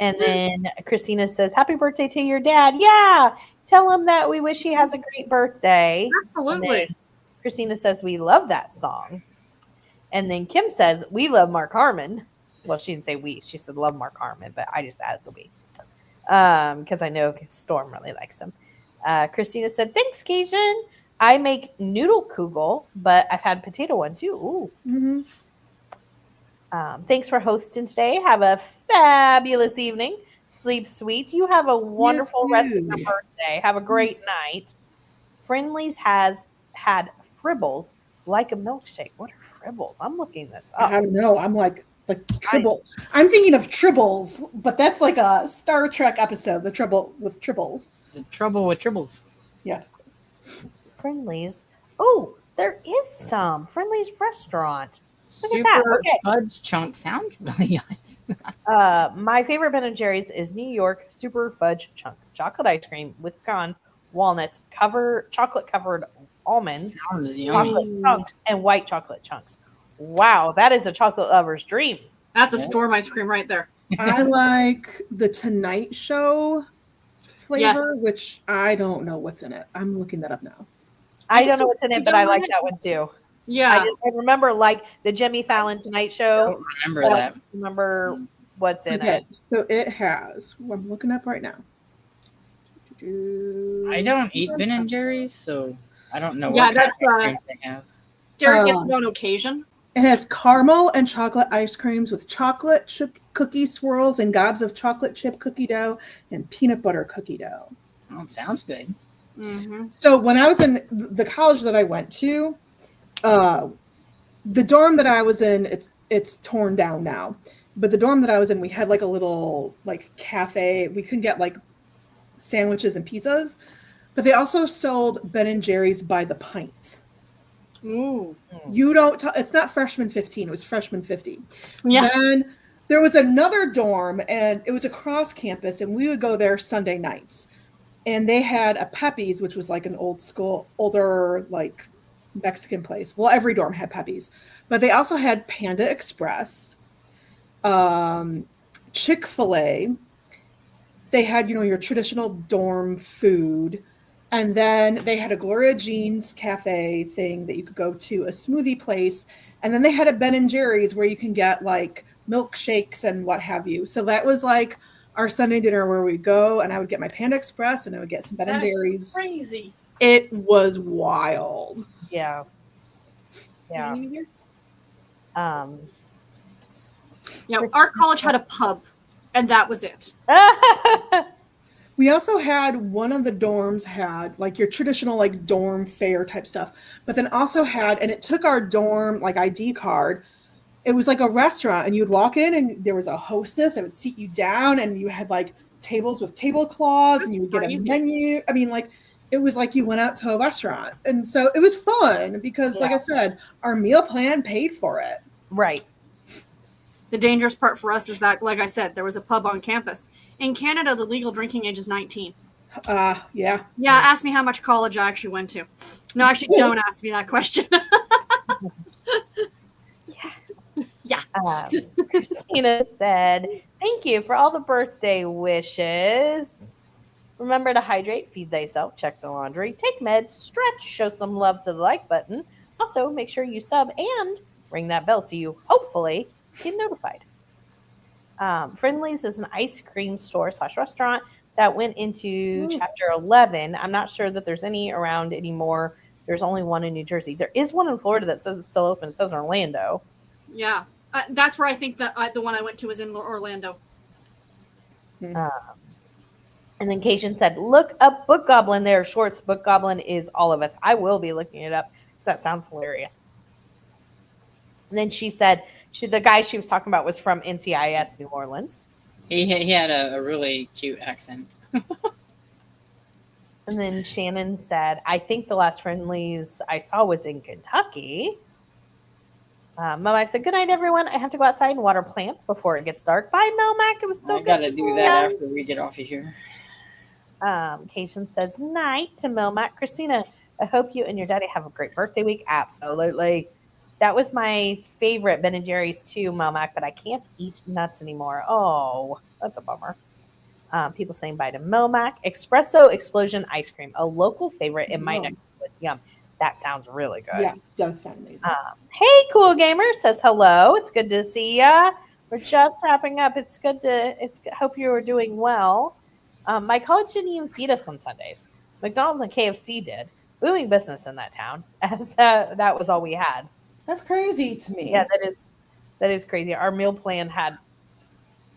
And then Christina says, happy birthday to your dad. Yeah. Tell him that we wish he has a great birthday. Absolutely. Christina says, we love that song. And then Kim says, we love Mark Harmon. Well, she didn't say we. She said love Mark Harmon, but I just added the we. Because I know Storm really likes him. Christina said, thanks, Cajun. I make noodle kugel, but I've had potato one too. Ooh. Thanks for hosting today. Have a fabulous evening. Sleep sweet. You have a wonderful rest of your birthday. Have a great night. Friendlies has had fribbles like a milkshake. What are fribbles? I'm looking this up. I don't know. I'm like Tribble. I'm thinking of Tribbles, but that's like a Star Trek episode. The Trouble with Tribbles. The Trouble with Tribbles. Yeah. Friendlies. Oh, there is some Friendlies restaurant. Look Super at that. Okay. Fudge Chunk sounds really nice. My favorite Ben & Jerry's is New York Super Fudge Chunk. Chocolate ice cream with pecans, walnuts, chocolate covered almonds, chocolate chunks, and white chocolate chunks. Wow, that is a chocolate lover's dream. That's a Storm ice cream right there. I like the Tonight Show flavor, Yes. which I don't know what's in it. I'm looking that up now. I don't know what's in it, but I like that one too. Yeah. I remember like the Jimmy Fallon Tonight I Show. don't remember that. Remember what's in Okay, it. so it has. I'm looking up right now. I don't eat Ben and Jerry's, so I don't know Yeah, what kind that's, of ice creams they have. Derek gets it on occasion. It has caramel and chocolate ice creams with chocolate cookie swirls and gobs of chocolate chip cookie dough and peanut butter cookie dough. Oh, it sounds good. Mm-hmm. So when I was in the college that I went to, the dorm that I was in, it's torn down now. But the dorm that I was in, we had like a little like cafe. We couldn't get like sandwiches and pizzas, but they also sold Ben and Jerry's by the pint. Ooh. You don't. It's not freshman 15. It was freshman 50. Yeah. Then there was another dorm, and it was across campus, and we would go there Sunday nights. And they had a Pepe's, which was like an older like Mexican place. Well, every dorm had Pepe's, but they also had Panda Express, Chick-fil-A. They had, your traditional dorm food. And then they had a Gloria Jean's cafe thing that you could go to, a smoothie place. And then they had a Ben and Jerry's where you can get like milkshakes and what have you. So that was like our Sunday dinner where we'd go, and I would get my Panda Express and I would get some Ben and Jerry's. Crazy. It was wild. Yeah. Yeah. Yeah, our college had a pub, and that was it. We also had one of the dorms had like your traditional like dorm fare type stuff, but then also had, and it took our dorm like ID card. It was like a restaurant, and you'd walk in and there was a hostess that would seat you down, and you had like tables with tablecloths, and you would get a menu. I mean, like it was like you went out to a restaurant. And so it was fun because like I said, our meal plan paid for it. Right. The dangerous part for us is that, like I said, there was a pub on campus. In Canada, the legal drinking age is 19. Yeah. Yeah, ask me how much college I actually went to. No, actually, don't ask me that question. Yeah. Christina said, thank you for all the birthday wishes. Remember to hydrate, feed thyself, check the laundry, take meds, stretch, show some love to the like button. Also, make sure you sub and ring that bell so you hopefully get notified. Friendly's is an ice cream store / restaurant that went into chapter 11. I'm not sure that there's any around anymore. There's only one in New Jersey. There is one in Florida that says it's still open. It says Orlando. Yeah. That's where I think that the one I went to was in Orlando. And then Cation said, look up Book Goblin. There are shorts. Book Goblin is all of us. I will be looking it up. That sounds hilarious. And then she said the guy she was talking about was from NCIS New Orleans. He had a really cute accent. And then Shannon said, I think the last Friendlies I saw was in Kentucky. I said, good night, everyone. I have to go outside and water plants before it gets dark. Bye, Melmac. It was so good. I gotta do that after we get off of here. Cation says, night to Melmac. Christina, I hope you and your daddy have a great birthday week. Absolutely. That was my favorite Ben & Jerry's too, Melmac, but I can't eat nuts anymore. Oh, that's a bummer. People saying bye to Melmac. Espresso Explosion Ice Cream, a local favorite in my neck of the woods. Yum. That sounds really good. Yeah, it does sound amazing. Hey, Cool Gamer says hello. It's good to see ya. We're just wrapping up. It's good to. Hope you are doing well. My college didn't even feed us on Sundays. McDonald's and KFC did. Booming business in that town, as that was all we had. That's crazy to me. Yeah, that is crazy. Our meal plan had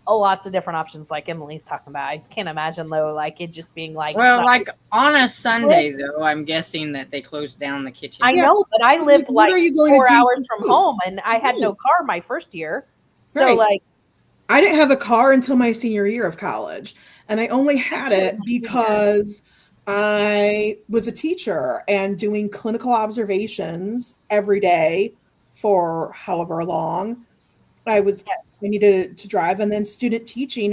lots of different options, like Emily's talking about. I just can't imagine though, like it just being like. Well, like on a Sunday though, I'm guessing that they closed down the kitchen. I know, but I lived like 4 hours from home, and I had no car my first year, so like. I didn't have a car until my senior year of college, and I only had it because I was a teacher and doing clinical observations every day for however long. I needed to drive, and then student teaching.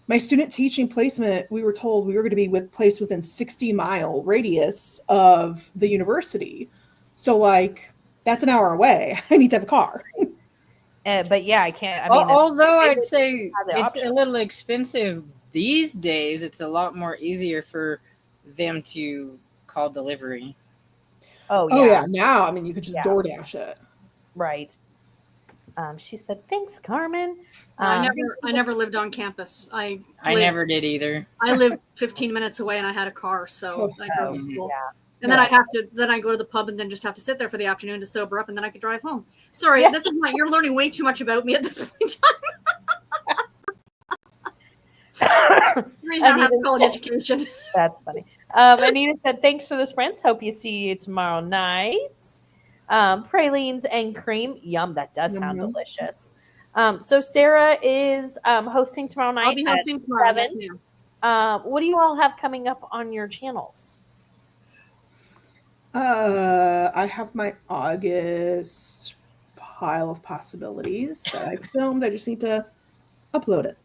My student teaching placement. We were told we were going to be placed within 60-mile radius of the university. So like That's an hour away. I need to have a car. But yeah, I can't. I mean, Although they I'd would say have the it's option. a little expensive these days, it's a lot more easier for them to call delivery. Oh Oh yeah, yeah, now I mean you could just Yeah. DoorDash it. right. She said, "Thanks, Carmen." I thanks for never this- lived on campus. I never did either. I lived 15 minutes away and I had a car, so Oh, I drove to oh, school. yeah. And then then I go to the pub and then just have to sit there for the afternoon to sober up, and then I could drive home. Sorry, Yeah. this is you're learning way too much about me at this point in time. The reason I don't have a college education. That's funny. Anita said, "Thanks for the sprints. Hope you see you tomorrow night." Pralines and cream, yum. That does sound Yum. delicious. So Sarah is hosting tomorrow night. I'll be hosting at tomorrow. 7. Yes, ma'am. What do you all have coming up on your channels? I have my August pile of possibilities that I filmed. I just need to upload it.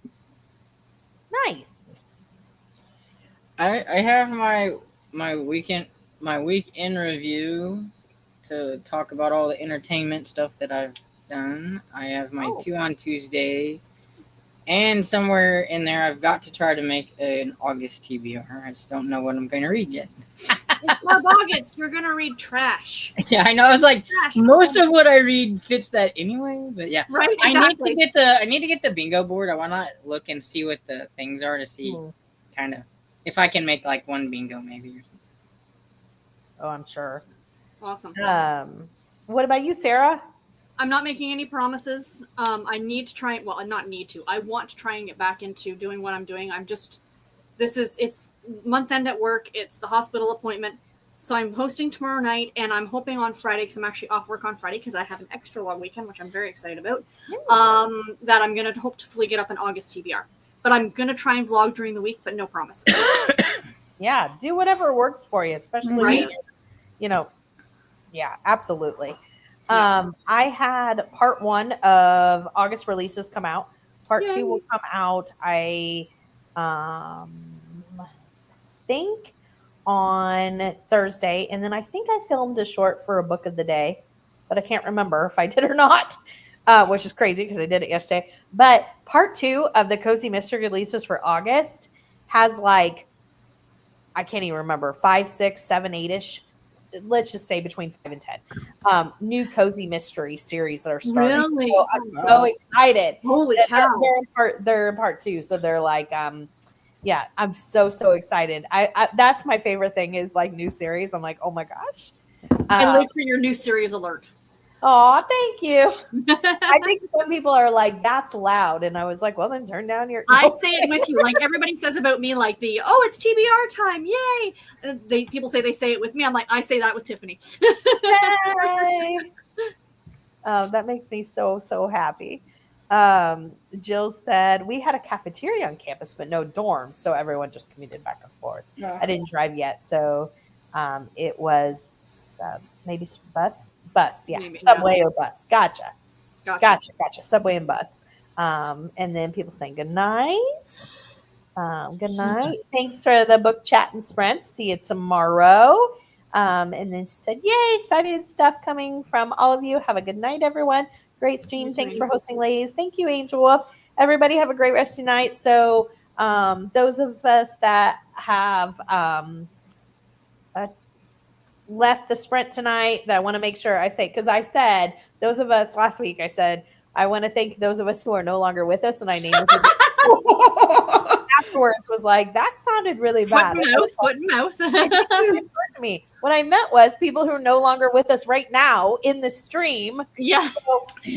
Nice. I have my weekend review to talk about all the entertainment stuff that I've done. I have my 2 on Tuesday, and somewhere in there I've got to try to make an August TBR. I just don't know what I'm going to read yet. It's not August. You're gonna read trash. Yeah, I know. I was like, Trash. most of what I read fits that anyway. But yeah, Right. I Exactly. need to get the bingo board. I want to look and see what the things are to see kind of if I can make like one bingo maybe. Or something. Oh, I'm sure. Awesome. What about you, Sarah? I'm not making any promises. I need to try it. Well, I not need to. I want to try and get back into doing what I'm doing. It's month end at work. It's the hospital appointment. So I'm hosting tomorrow night, and I'm hoping on Friday, because I'm actually off work on Friday because I have an extra long weekend, which I'm very excited about, that I'm going to hopefully get up an August TBR. But I'm going to try and vlog during the week, but no promises. Yeah, do whatever works for you, especially Right. Yeah, absolutely. I had part 1 of August releases come out. Part 2 will come out. I think on Thursday, and then I think I filmed a short for a book of the day, but I can't remember if I did or not, which is crazy because I did it yesterday. But part 2 of the Cozy Mystery releases for August has like, I can't even remember, 5, 6, 7, 8-ish. Let's just say between 5 and 10 new Cozy Mystery series that are starting. Really? So I'm so excited. Holy They're cow. they're in part 2, so they're like, yeah, I'm so excited. I that's my favorite thing is like new series. I'm like, oh my gosh. I live for your new series alert. Oh, thank you. I think some people are like, that's loud. And I was like, well, then turn down your. I say it with you. Like everybody says about me, like it's TBR time. Yay. People say they say it with me. I'm like, I say that with Tiffany. Yay. That makes me so happy. Jill said, we had a cafeteria on campus, but no dorms. So everyone just commuted back and forth. Yeah. I didn't drive yet. So it was maybe bus. Yeah. Maybe, Subway or bus. Gotcha. Gotcha. Subway and bus. And then people saying good night. Good night. Thanks for the book chat and sprints. See you tomorrow. And then she said, yay, excited stuff coming from all of you. Have a good night, everyone. Great stream. Thanks for hosting, ladies. Thank you, Angel Wolf. Everybody have a great rest of your night. So those of us that have left the sprint tonight, that I want to make sure I say, because I said those of us last week, I said, I want to thank those of us who are no longer with us. And I named afterwards was like, that sounded really bad. Foot and mouth. Me. What I meant was people who are no longer with us right now in the stream. Yeah.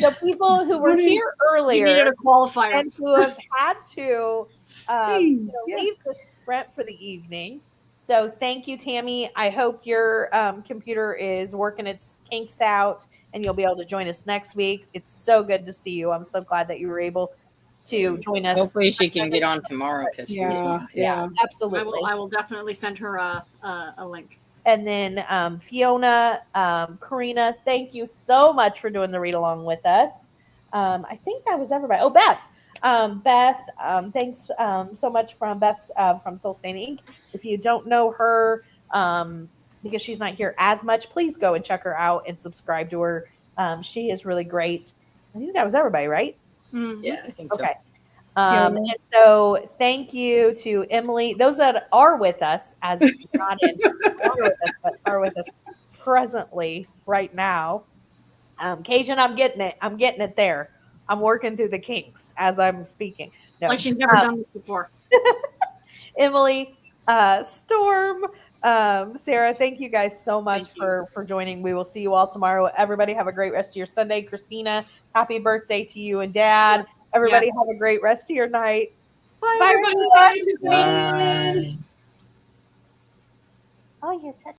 So people who were here earlier You needed a qualifier. and who have had to leave the sprint for the evening. So thank you, Tammy. I hope your computer is working its kinks out and you'll be able to join us next week. It's so good to see you. I'm so glad that you were able to join us. Hopefully she can get on tomorrow. Yeah, absolutely. I will definitely send her a link. And then Fiona, Korina, thank you so much for doing the read along with us. I think that was everybody. Oh, Beth. Beth, thanks so much from Beth from Soul Stain Inc. If you don't know her, because she's not here as much, please go and check her out and subscribe to her. She is really great. I think that was everybody, right? Yeah, I think so. Okay. And so thank you to Emily. Those that are with us, as not in are with us, but are with us presently right now. Cajun, I'm getting it. I'm getting it there. I'm working through the kinks as I'm speaking. No, Like she's never done this before. Emily, Storm, Sarah, thank you guys so much for joining. We will see you all tomorrow. Everybody have a great rest of your Sunday. Christina, happy birthday to you and Dad. Yes, Everybody yes. have a great rest of your night. Bye, Bye, everybody. everybody. Bye. Oh, you're such